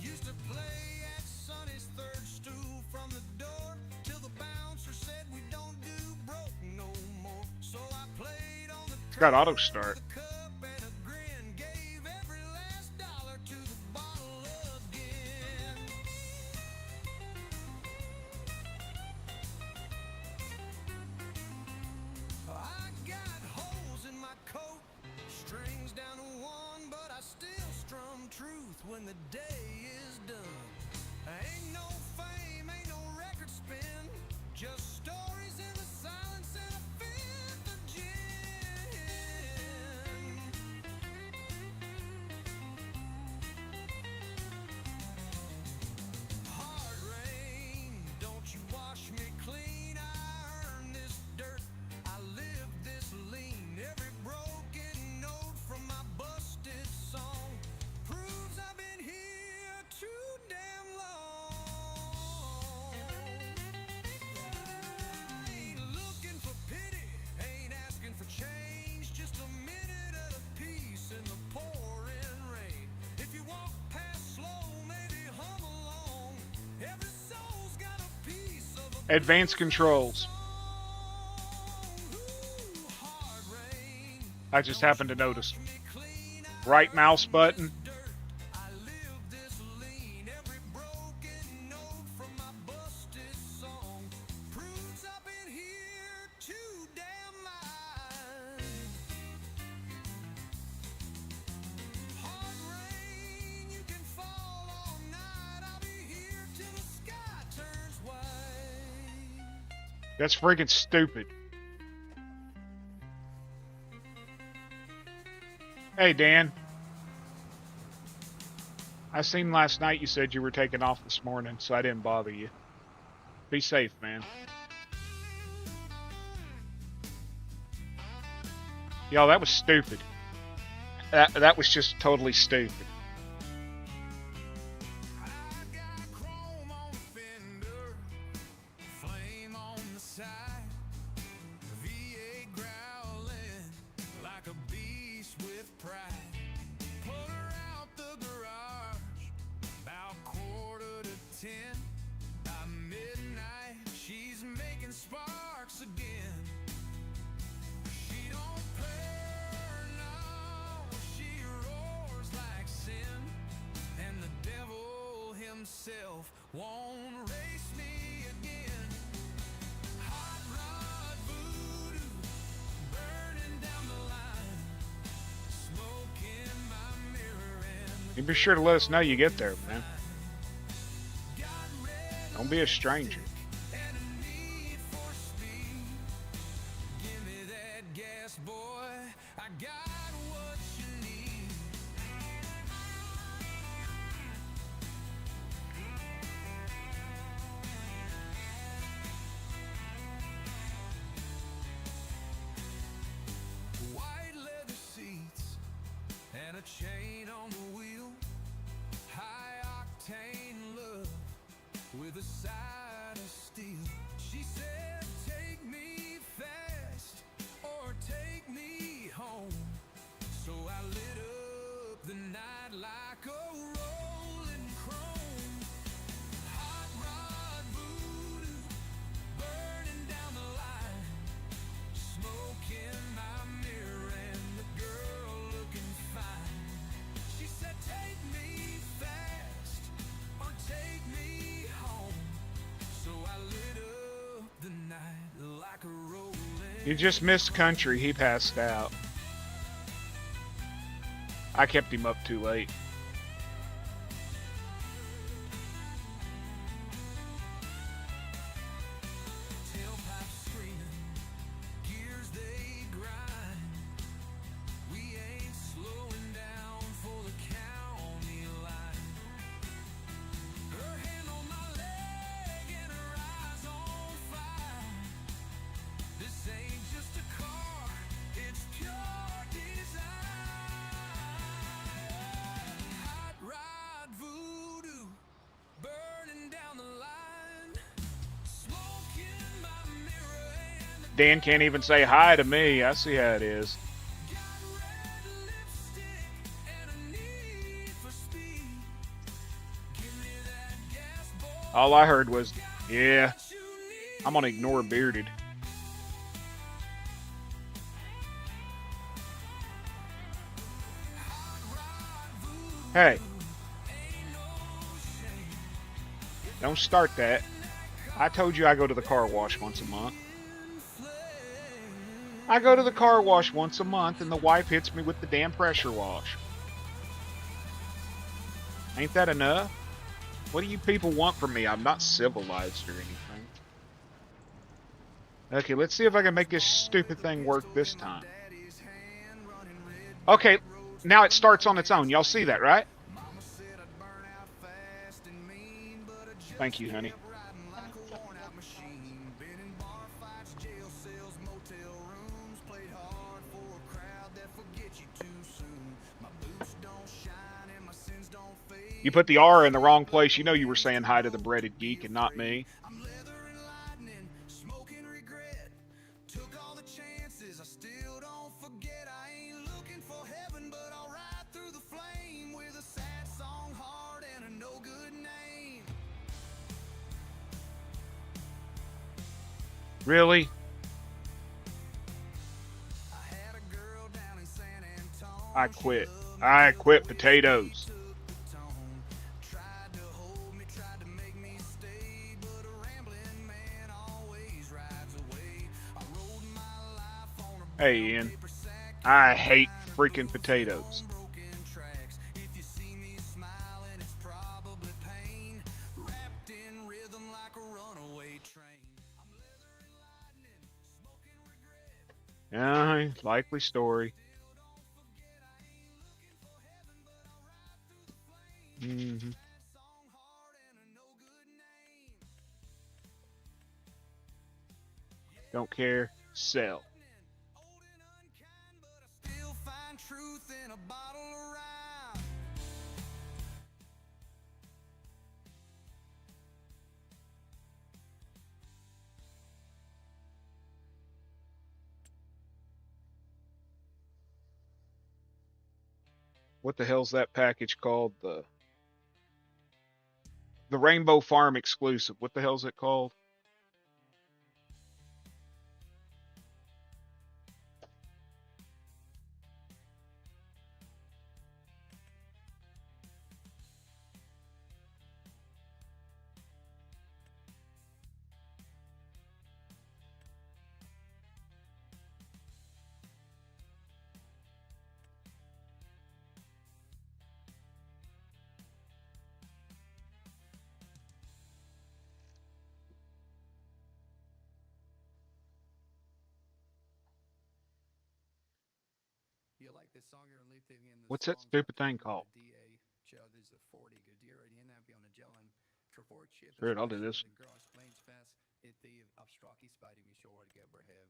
Used to play at Sonny's third stool from the door till the bouncer said we don't do broke no more. So I played on the It's got auto start. cup and a grin, gave every last dollar to the bottle again. I got holes in my coat, strings down to one, but I still strum truth when the day is done. Ain't no fame, ain't no record spin, just stories in the silence and a fifth of gin. Hard rain, don't you wash me clean. I earn this dirt, I live this lean. Every broken note from my busted song proves I've been here too damn long. I ain't looking for pity, ain't asking for change. Just a minute at a piece in the pouring rain. If you walk past slow, maybe hum along. Every soul's got a piece of a Advanced controls. hard rain. I just happened to notice. Me clean, Right mouse button. dirt. I live this lean. Every broken note from my busted song proves I've been here too damn long. Hard rain, you can fall all night. I'll be here till the sky turns white. That's freaking stupid. Hey, Dan. I seen last night you said you were taking off this morning, so I didn't bother you. Be safe, man. Yo, that was stupid. That was just totally stupid. I got chrome on the fender, flame on the side, V8 growling like a beast with pride. Put her out the garage, about 9:45. By midnight, she's making sparks again. She don't purr, no, she roars like sin. And the devil himself won't race me again. Hot rod voodoo, burning down the line, smoke in my mirror and You be sure to let us know you get there, man. got red Don't be a stranger. and a need for speed. Give me that gas, boy, I got what you need. a chain on the wheel. High octane love with a side of steel. She said, take me fast or take me home. So I lit up the night like a rolling chrome. Hot rod voodoo, burning down the line. Smoke in my mirror and the girl looking fine. She said, take me fast or take me home. So I lit up the night like a rolling. You just missed country. He passed out. I kept him up too late. Tailpipe screaming, gears they grind. We ain't slowing down for the county line. Her hand on my leg and her eyes on fire. This ain't just a car, it's pure desire. Hot rod voodoo, burning down the line. Smoke in my mirror and the Dan can't even say hi to me. I see how it is. got red lipstick and a need for speed. Give me that gas, boy. All I heard was, yeah, What you need. I'm gonna ignore Bearded. Hey, don't start that. I told you I go to the car wash once a month. I go to the car wash once a month and the wife hits me with the damn pressure wash. Ain't that enough? What do you people want from me? I'm not civilized or anything. Okay, let's see if I can make this stupid thing work this time. Okay, now it starts on its own. Y'all see that, right? Thank you, honey. You put the R in the wrong place. You know you were saying hi to the breaded geek and not me. I'm leather and lightning, smoke and regret. Took all the chances, I still don't forget. I ain't looking for heaven, but I'll ride through the flame with a sad song heart and a no good name. Really? I had a girl down in San Antonio. I quit. I quit potatoes. Tried to hold me, tried to make me stay, but a rambling man always rides away. I rode my life on a Hey, Ian. I hate freaking potatoes. broken tracks. If you see me smiling, it's probably pain, wrapped in rhythm like a runaway train. I'm leather and lightning, smoking regret. Yeah, likely story. Mm-hmm. Song heart and a no good name. Don't care. Sell. Old and unkind, but I still find truth in a bottle of rye. What the hell's that package called? The Rainbow Farm exclusive. What the hell's it called? You like this song you're living in the What's that song stupid thing called? DA Joe, there's a 40 good deer and in that be on a Jellin Traforce. Sure, I'll do this. Gross plains fast. It the abstraki spider me sure to get brehev.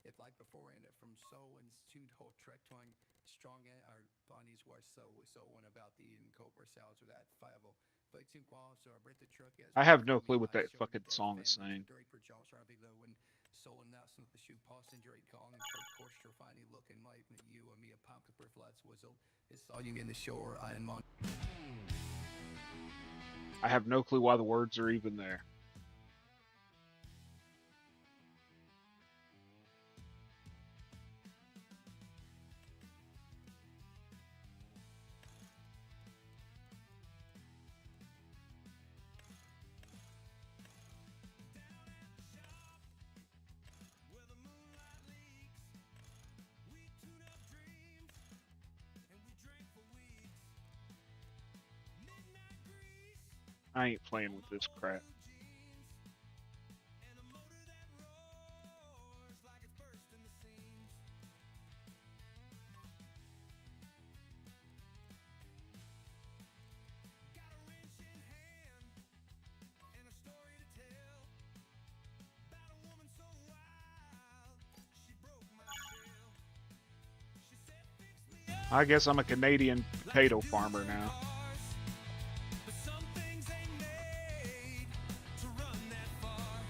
If like before and from so institute whole trek to strong our bodies were so one about the in cobra cells with that fireball. But two quals or break the truck as I part have no from clue me what I that showed fucking the song is family saying. to Drake for Charles Harvey low and soul and that's the shoe Paulson Drake Kong and Kurt Korster finally looking like you and me a pop for floods whistle. It's all you in the shore I and Mon. I have no clue why the words are even there. Where the moonlight leaks, we tune up dreams, and we drink for weeks. Midnight grease, I ain't playing with this crap. blue jeans, and a motor that roars like it's bursting the seams. Got a wrench in hand and a story to tell about a woman so wild she broke my shell. She said, "Fix me up I guess I'm a Canadian like potato you do farmer with now. cars." But some things ain't made to run that far.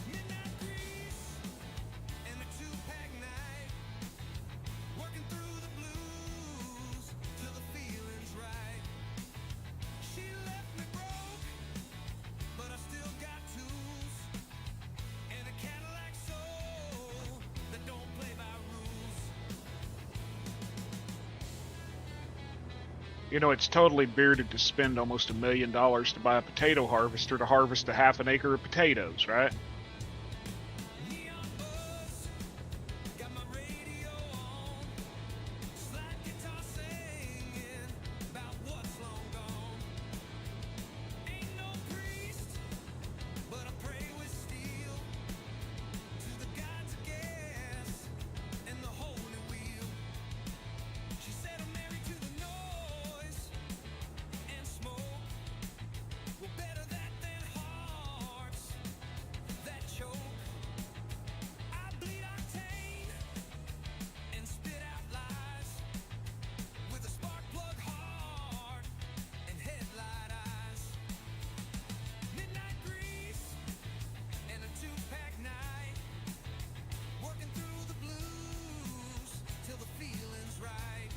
Midnight grease and a two-pack night, working through the blues till the feeling's right. She left me broke, but I still got tools and a Cadillac soul that don't play by rules. You know, it's totally bearded to spend almost $1 million to buy a potato harvester to harvest a half an acre of potatoes, right? Neon buzz, got my radio on, slide guitar singing about what's long gone. Ain't no priest, but I pray with steel to the gods of gas and the holy wheel. She said I'm married to the noise and smoke. Well, better that than hearts that choke. I bleed octane and spit out lies with a spark plug heart and headlight eyes. Midnight grease and a two-pack night, working through the blues till the feeling's right.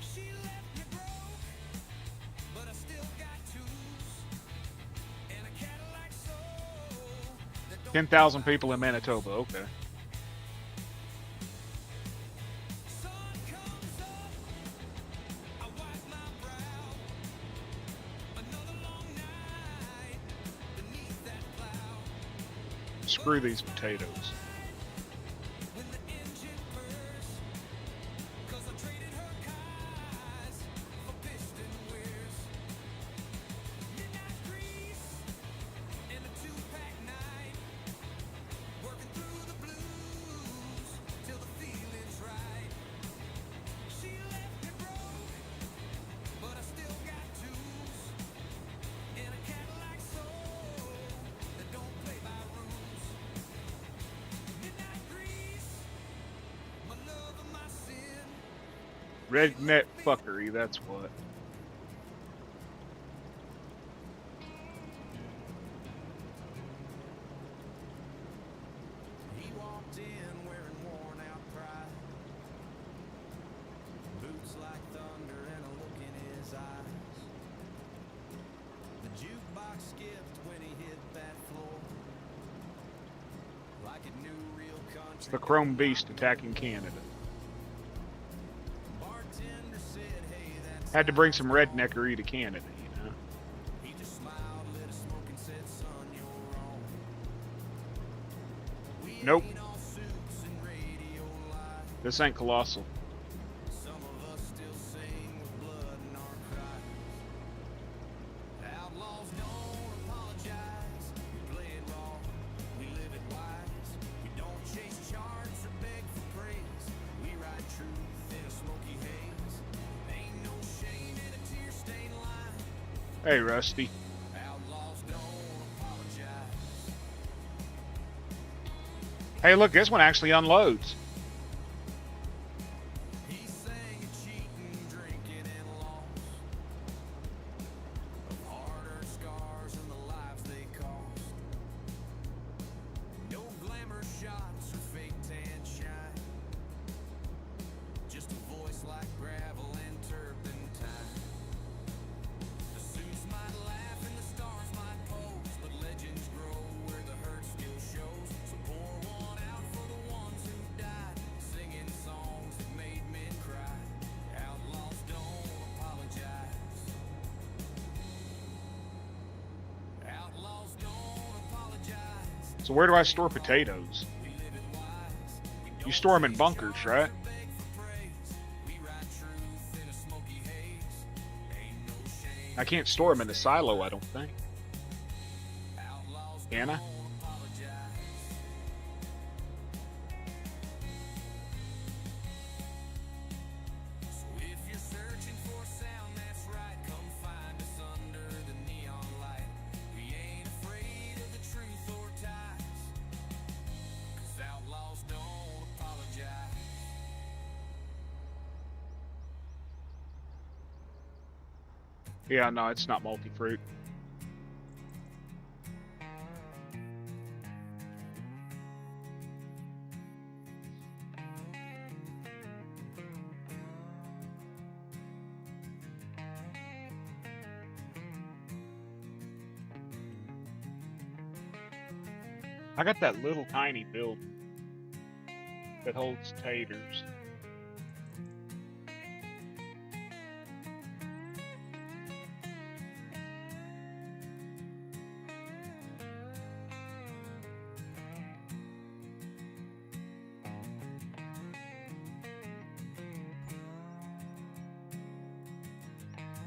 She left me broke, but I still got tools and a Cadillac soul that don't 10,000 people in Manitoba, okay. sun comes up, I wipe my brow. Another long night beneath that plow. Screw these potatoes. When the engine bursts, 'cause I traded her cars for piston weirs. Midnight grease and a two-pack night, working through the blues till the feeling's right. She left me broke, but I still got tools and a Cadillac soul that don't play by rules. Midnight grease, my love and my sin. Redneck fuckery, that's what. He walked in wearing worn out pride, boots like thunder and a look in his eyes. The jukebox skipped when he hit that floor, like it knew real country. It's the Chrome Beast attacking Canada. Bartender said, "Hey, that's Had to bring some redneckery to Canada, you know. He just smiled, lit a smoke and said, "Son, you're wrong. We Nope. ain't all suits and radio lights. This ain't Colossal. Some of us still sing with blood in our cries. Outlaws don't apologize. We play it raw. We live it wise. We don't chase charts or beg for praise. We ride truth in a smoky haze. Ain't no shame in a tear-stained line. Hey, Rusty. Outlaws don't apologize. Hey, look, this one actually unloads. He sang of cheating, drinking, and loss, of hard-earned scars and the lives they cost. No glamour shots or fake tan shine, just a voice like gravel and turpentine. The suits might laugh and the stars might pose, but legends grow where the hurt still shows. So pour one out for the ones who died, singing songs that made men cry. Outlaws don't apologize. Outlaws don't apologize. So where do I store potatoes? We live it wise. You store them in bunkers, right? Beg for praise. We ride truth in a smoky haze. Ain't no shame. I can't store them in the silo, I don't think. Outlaws Can I? don't apologize. So if you're searching for a sound that's right, come find us under the neon light. We ain't afraid of the truth or ties, 'cause outlaws don't apologize. Yeah, no, it's not multi-fruit. I got that little tiny building that holds taters.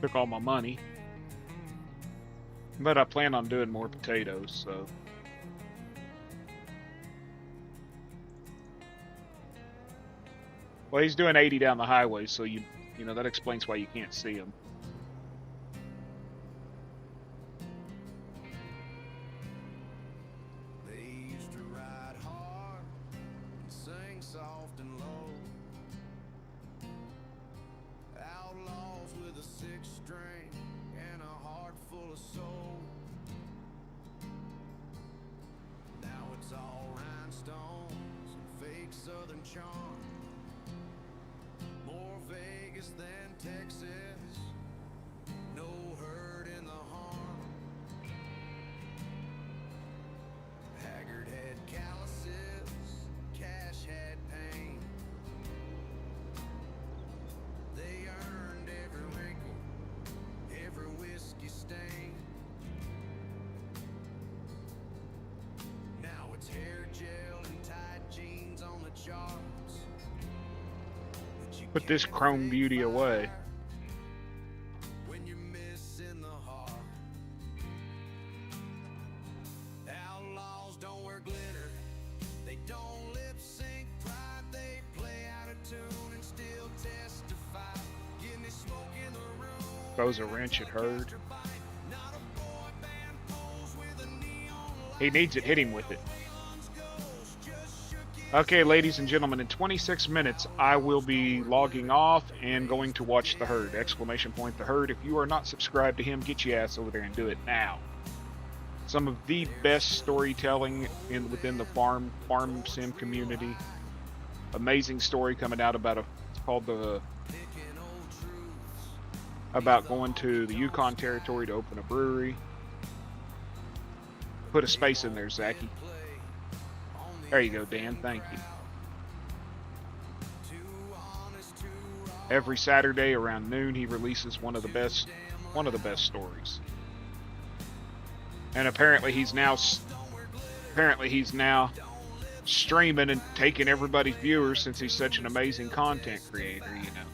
Took all my money. But I plan on doing more potatoes, so. Well, he's doing 80 down the highway, so you know that explains why you can't see him. They used to ride hard and sing soft and low. Outlaws with a six string and a heart full of soul. Now it's all rhinestones and fake southern charm. More Vegas than Texas. No hurt in the harm. Haggard had calluses, cash had pain. They earned every wrinkle, every whiskey stain. Now it's hair gel and tight jeans on the charts. But you Put this can't chrome fake beauty away. fire when you're missing the heart. Outlaws don't wear glitter, they don't lip sync pride, they play out of tune and still testify. Give me smoke in the room. Throws a wrench at Herd. Not a boy band pose with a neon light. He needs it. Hit him with it. Guns ghost just shook it. Okay, ladies and gentlemen, in 26 minutes, I will be logging off and going to watch The Herd. Exclamation point, The Herd. If you are not subscribed to him, get your ass over there and do it now. Some of the best storytelling within the farm sim community. Amazing story coming out about it's called about going to the Yukon Territory to open a brewery. Put a space in there, Zachy. There you go, Dan. Thank you. Every Saturday around noon, he releases one of the best stories. And apparently he's now streaming and taking everybody's viewers since he's such an amazing content creator, you know.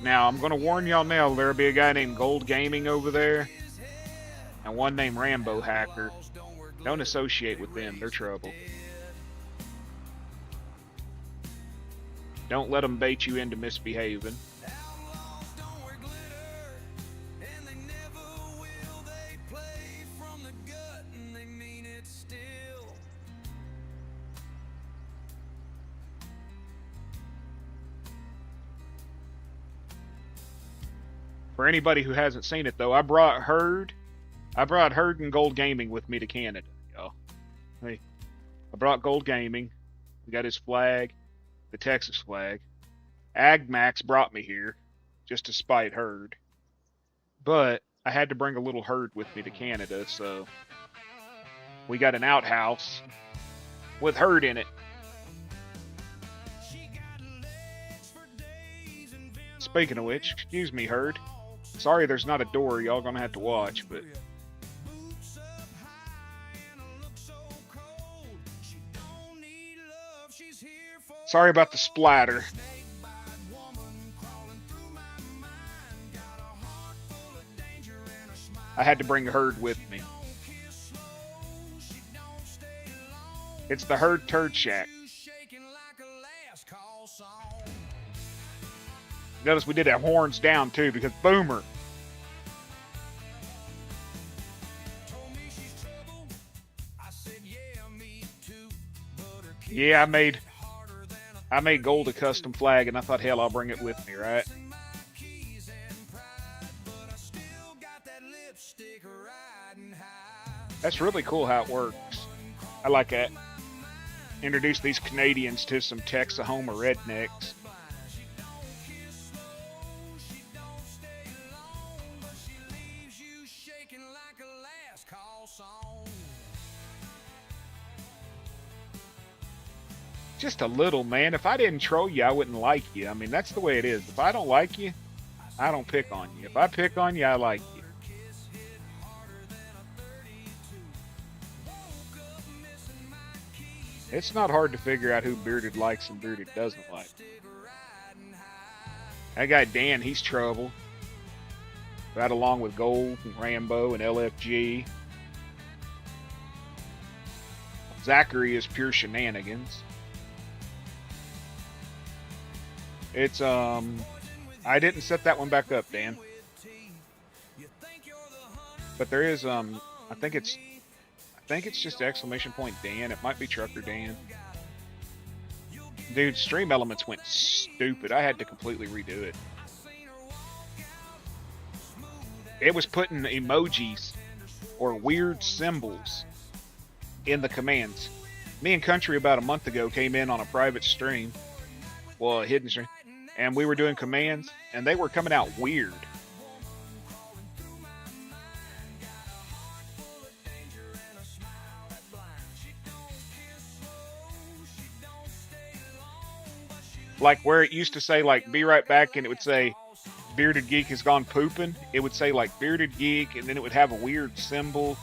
Now, I'm going to warn y'all now, there'll be a guy named Gold Gaming over there, and one named Rambo Hacker. Don't associate with them, they're trouble. Don't let them bait you into misbehaving. Outlaws don't wear glitter, and they never will. For anybody who hasn't seen it though, I brought Herd and Gold Gaming with me to Canada, y'all. Hey, I brought Gold Gaming. We got his flag, the Texas flag. Agmax brought me here just to spite Herd. But I had to bring a little Herd with me to Canada, so we got an outhouse with Herd in it. Speaking of which, excuse me, Herd. Sorry there's not a door, y'all gonna have to watch, but sorry about the splatter. I had to bring Herd with me. It's the Herd Turd Shack. Notice we did have horns down too because Boomer. Yeah, I made Gold a custom flag and I thought, hell, I'll bring it with me, right? That's really cool how it works. I like that. Introduce these Canadians to some Texahoma rednecks. Just a little, man. If I didn't troll you, I wouldn't like you. I mean, that's the way it is. If I don't like you, I don't pick on you. If I pick on you, I like you. It's not hard to figure out who Bearded likes and Bearded doesn't like. That guy Dan, he's trouble. Right along with Gold and Rambo and LFG. Zachary is pure shenanigans. It's I didn't set that one back up, Dan. But there is I think it's just exclamation point Dan. It might be Trucker Dan. Dude, Stream Elements went stupid. I had to completely redo it. It was putting emojis or weird symbols in the commands. Me and Country about a month ago came in on a private stream. Well, a hidden stream. And we were doing commands, and they were coming out weird. Like where it used to say, like, be right back, and it would say, Bearded Geek has gone pooping. It would say, like, Bearded Geek, and then it would have a weird symbol.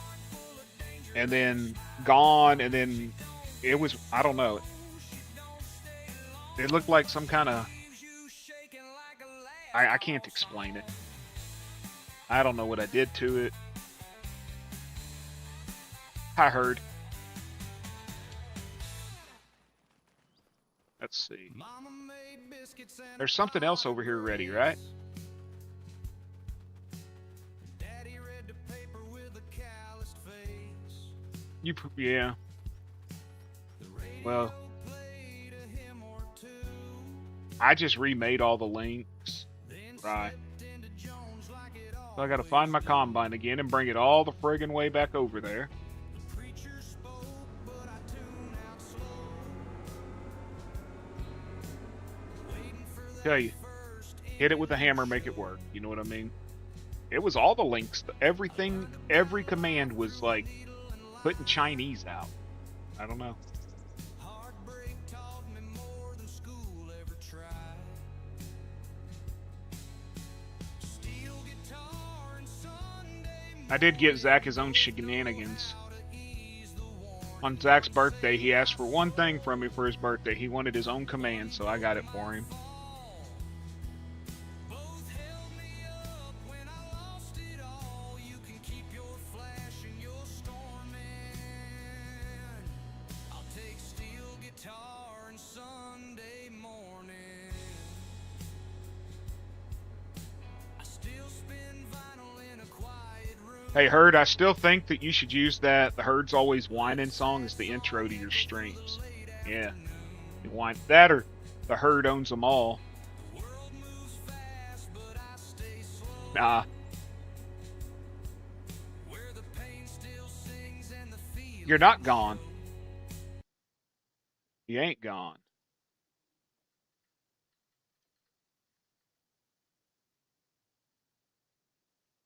And then gone, and then it was, I don't know. It looked like some kind of... I can't explain it. I don't know what I did to it. I heard. Let's see. There's something else over here ready, right? Yeah. Well, I just remade all the links. Right. So I gotta find my combine again and bring it all the friggin' way back over there. Tell you, hit it with a hammer, make it work. You know what I mean? It was all the links, everything, every command was like putting Chinese out. I don't know. I did get Zach his own shenanigans. On Zach's birthday, he asked for one thing from me for his birthday. He wanted his own command, so I got it for him. Hey, Herd, I still think that you should use that The Herd's Always Whining song as the intro to your streams. Yeah. You whine that or The Herd Owns Them All. Nah, where the pain still sings and the feeling you're not gone. You ain't gone.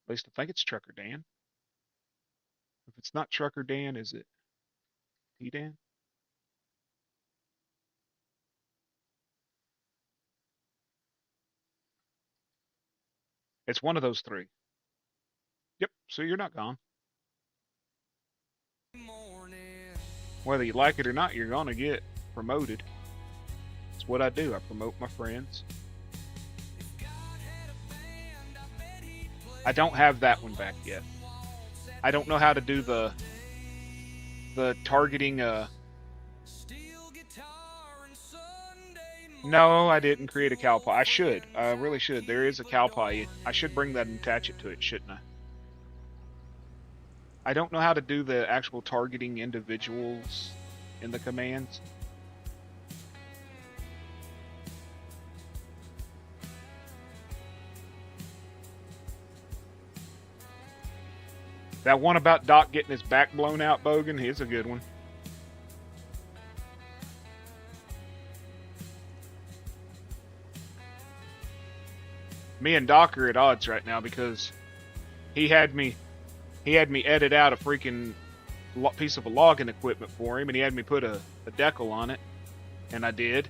At least I think it's Trucker Dan. If it's not Trucker Dan, is it T Dan? It's one of those three. Yep, so you're not gone. morning. Whether you like it or not, you're gonna get promoted. It's what I do. I promote my friends. I don't have that one back yet. I don't know how to do the targeting. Steel guitar and Sunday No, I didn't create a cow pie. I should. I really should. There is a cow pie. I should bring that and attach it to it, shouldn't I? I don't know how to do the actual targeting individuals in the commands. That one about Doc getting his back blown out, Bogan, is a good one. Me and Doc are at odds right now because he had me edit out a freaking piece of a logging equipment for him, and he had me put a decal on it, and I did.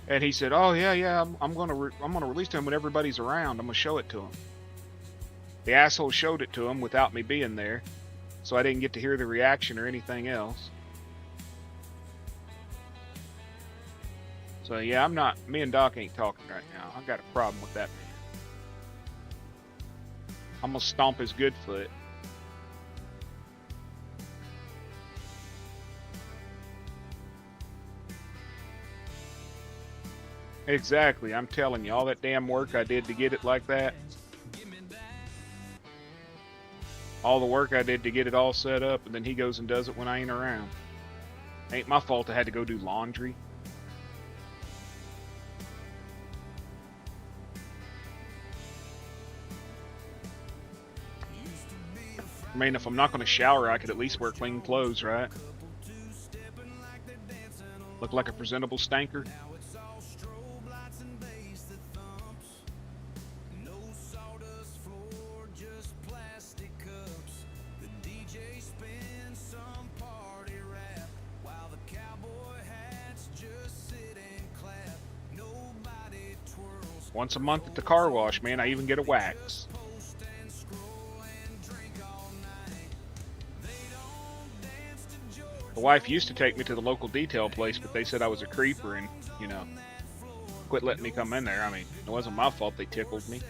And he said, "Oh yeah, I'm gonna release to him when everybody's around. I'm gonna show it to him." The asshole showed it to him without me being there, so I didn't get to hear the reaction or anything else. So yeah, me and Doc ain't talking right now. I got a problem with that man. I'm gonna stomp his good foot. Exactly, I'm telling you, all that damn work I did to get it like that. All the work I did to get it all set up, and then he goes and does it when I ain't around. Ain't my fault I had to go do laundry. I mean, if I'm not going to shower, I could at least wear clean clothes, right? Look like a presentable stanker. Once a month at the car wash, man, I even get a wax. The wife used to take me to the local detail place, but they said I was a creeper and, quit letting me come in there. I mean, it wasn't my fault they tickled me.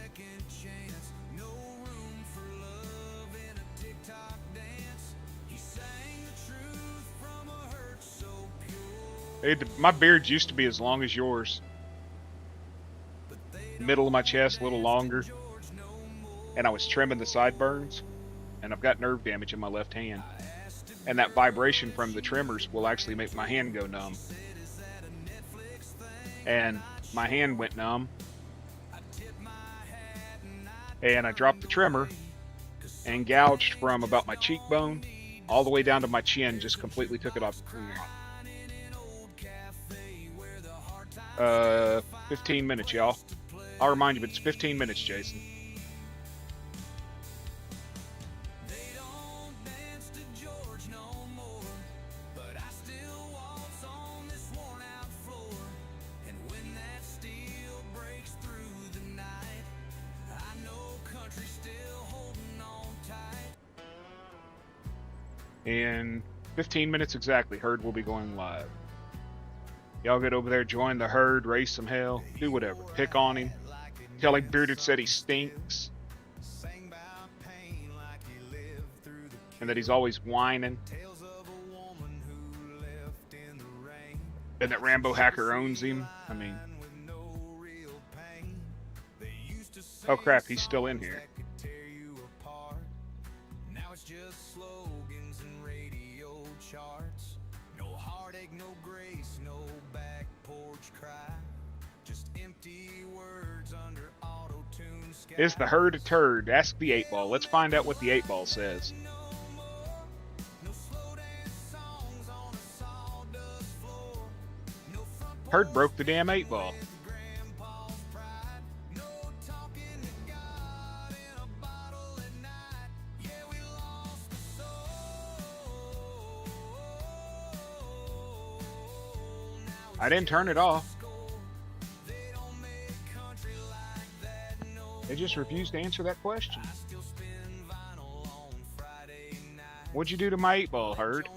My beard used to be as long as yours. Middle of my chest, a little longer. And I was trimming the sideburns. And I've got nerve damage in my left hand. And that vibration from the trimmers will actually make my hand go numb. And my hand went numb. And I dropped the trimmer and gouged from about my cheekbone all the way down to my chin, just completely took it off. 15 minutes, y'all. I'll remind you, but it's 15 minutes, Jason. In 15 minutes exactly, Herd will be going live. Y'all get over there, join the Herd, raise some hell, do whatever. Pick on him. Tell him Bearded said he stinks. And that he's always whining. And that Rambo Hacker owns him. I mean. Oh crap, he's still in here. Is the herd a turd? Ask the 8-ball. Let's find out what the 8-ball says. Herd broke the damn 8-ball. I didn't turn it off. They just refused to answer that question. What'd you do to my 8-ball, herd?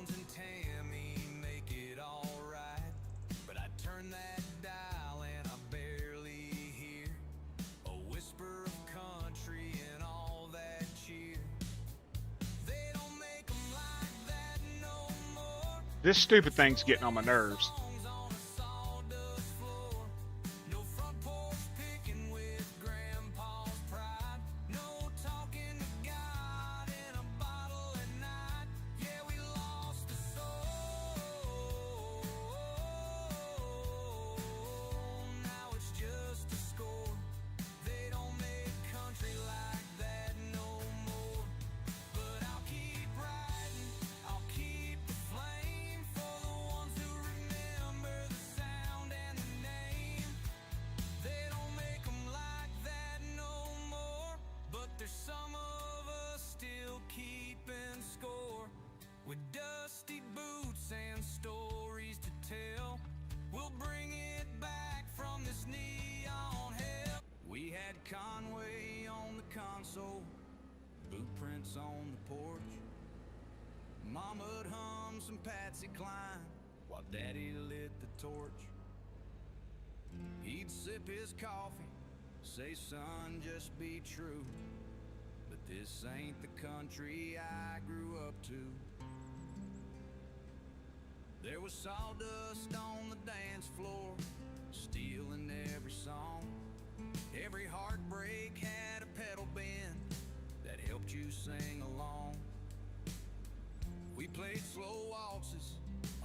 This stupid thing's getting on my nerves. With dusty boots and stories to tell, we'll bring it back from this neon hell. We had Conway on the console, boot prints on the porch. Mama'd hum some Patsy Cline while Daddy lit the torch. He'd sip his coffee, say, son, just be true. But this ain't the country I grew up to. There was sawdust on the dance floor, steel in every song. Every heartbreak had a pedal bend that helped you sing along. We played slow waltzes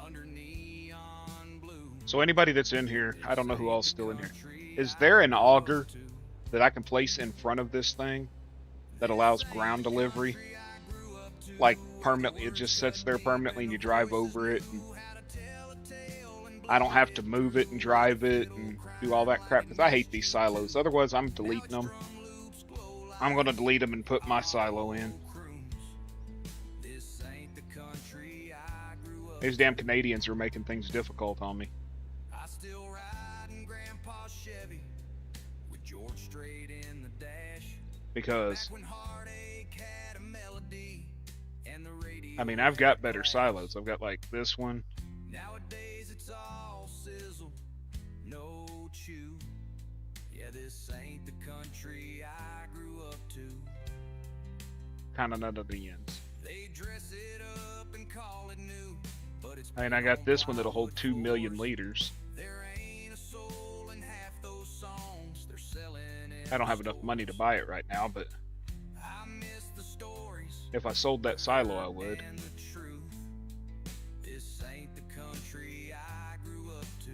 under neon blue. So anybody that's in here, I don't know who all's still in here. Is there an auger that I can place in front of this thing that allows ground delivery? Like permanently, it just sits there permanently and you drive over it. And I don't have to move it and drive it and do all that crap, because I hate these silos. Otherwise, I'm deleting them. I'm going to delete them and put my silo in. These damn Canadians are making things difficult on me. I still ride in Grandpa's Chevy with George Strait in the dash. Because, When heartache had a melody and the radio. I mean, I've got better silos. I've got like this one. Nowadays it's all sizzle, no chew. Yeah, this ain't the country I grew up to. Kind of none of the ends. They dress it up and call it new, but it's I mean, I got this one that'll hold 2 million liters. there ain't a soul in half those songs they're selling. I don't have enough money to buy it right now, but I miss the stories if I sold that silo, I would. and the truth. This ain't the country I grew up to.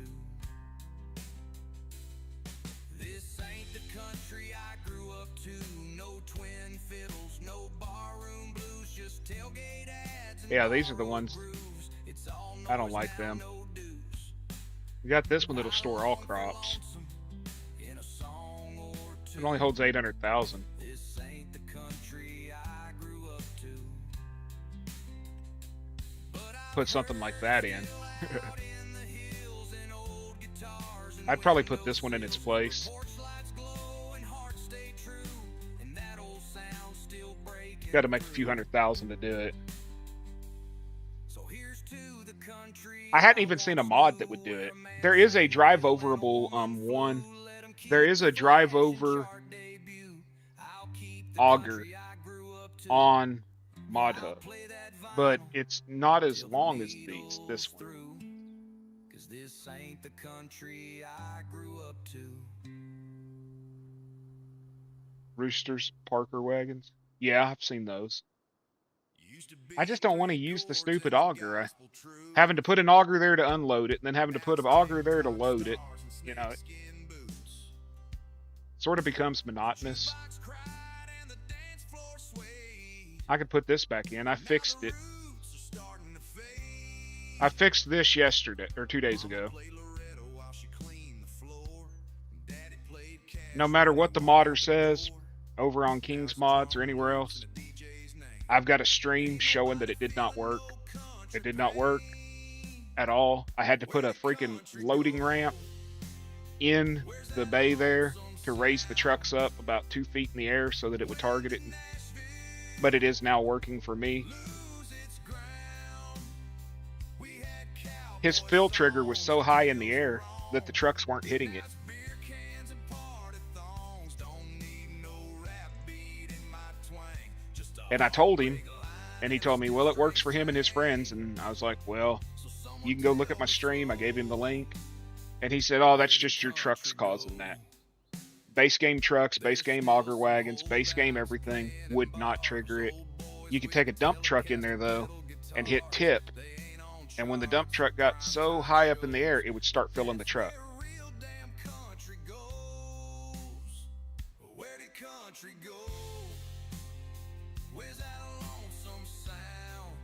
This ain't the country I grew up to. No twin fiddles, no barroom blues, just tailgate ads. And Yeah, these are the ones. grooves. It's all I don't noise like now, them. no dues. We got this one that'll store all crops. In a song or two. It only holds 800,000. This ain't the country I grew up to. But I Put something like that in. in the hills and old guitars and I'd probably put this one in its place. porch lights glow and hearts stay true. And that old sound still breaking. Got to make a few $100,000 to do it. So here's to the country. I hadn't even seen a mod that would do it. There is a drive overable one. There is a drive over auger on Mod Hub, but it's not as long as this one. Cause this ain't the country I grew up to. Roosters, Parker wagons. Yeah, I've seen those. I just don't want to use the stupid auger. Having to put an auger there to unload it, and then having to put an auger there to load it. You know, Sort of becomes monotonous. I could put this back in. I fixed it. I fixed this yesterday or 2 days ago. No matter what the modder says over on King's Mods or anywhere else, I've got a stream showing that it did not work. It did not work at all. I had to put a freaking loading ramp in the bay there to raise the trucks up about 2 feet in the air so that it would target it. But it is now working for me. His fill trigger was so high in the air that the trucks weren't hitting it. And I told him, and he told me, well, it works for him and his friends. And I was like, well, you can go look at my stream. I gave him the link. And he said, oh, that's just your trucks causing that. Base game trucks, base game auger wagons, base game everything would not trigger it. You could take a dump truck in there, though, and hit tip. And when the dump truck got so high up in the air, it would start filling the truck.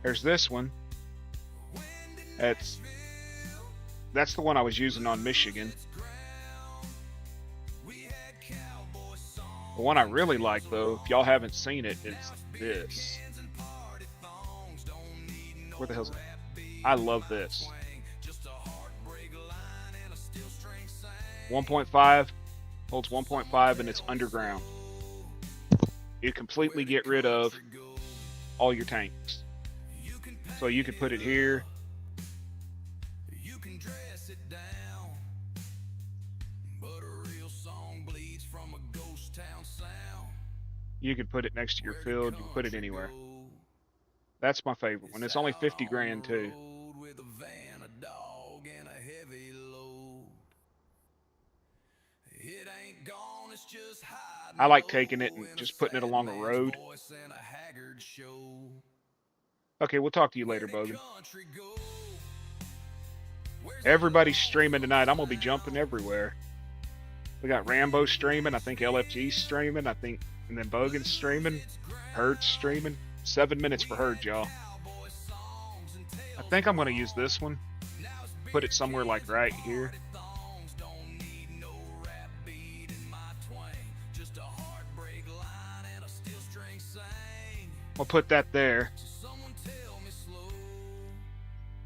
There's this one. That's the one I was using on Michigan. The one I really like, though, if y'all haven't seen it, is this. Where the hell's it? I love this. 1.5 holds 1.5 and it's underground. You completely get rid of all your tanks. So you could put it here. You could put it next to your field. You can put it anywhere. That's my favorite one. It's only 50 grand too. I like taking it and just putting it along a road. Okay, we'll talk to you later, Bogan. Everybody's streaming tonight. I'm going to be jumping everywhere. We got Rambo streaming. I think LFG's streaming. I think, and then Bogan's streaming. Herd's streaming. 7 minutes for Herd, y'all. I think I'm going to use this one. Put it somewhere like right here. I'll put that there.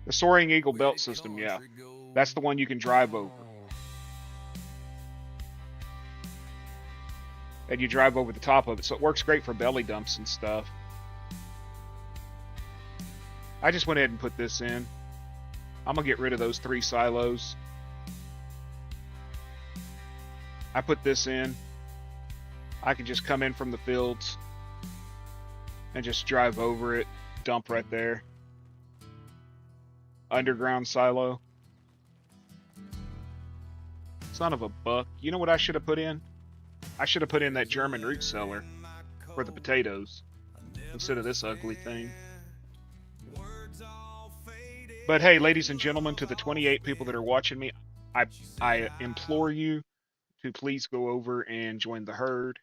The Soaring Eagle belt system, yeah. That's the one you can drive over. And you drive over the top of it, so it works great for belly dumps and stuff. I just went ahead and put this in. I'm going to get rid of those 3 silos. I put this in. I can just come in from the fields and just drive over it, dump right there. Underground silo. Son of a buck. You know what I should have put in? I should have put in that German root cellar for the potatoes instead of this ugly thing. But hey, ladies and gentlemen, to the 28 people that are watching me, I implore you to please go over and join the Herd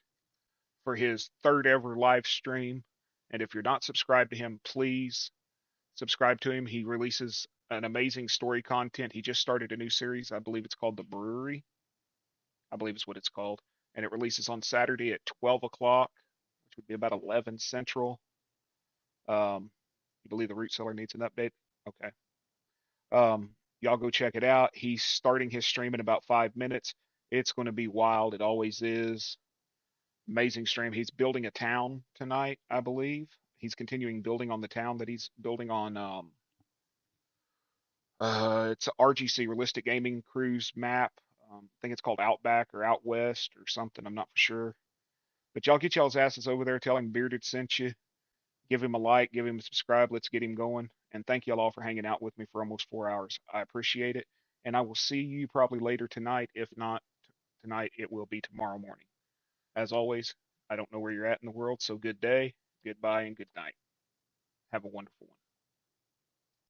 for his 3rd ever live stream. And if you're not subscribed to him, please subscribe to him. He releases an amazing story content. He just started a new series. I believe it's called The Brewery. I believe is what it's called. And it releases on Saturday at 12 o'clock, which would be about 11 Central. You believe the root cellar needs an update? Okay. Y'all go check it out. He's starting his stream in about 5 minutes. It's going to be wild. It always is. Amazing stream. He's building a town tonight, I believe. He's continuing building on the town that he's building on. It's a RGC Realistic Gaming Cruise map. I think it's called Outback or Out West or something. I'm not for sure. But y'all get y'all's asses over there. Tell him Bearded sent you. Give him a like. Give him a subscribe. Let's get him going. And thank y'all all for hanging out with me for almost 4 hours. I appreciate it. And I will see you probably later tonight. If not tonight, it will be tomorrow morning. As always, I don't know where you're at in the world, so good day, goodbye, and good night. Have a wonderful one.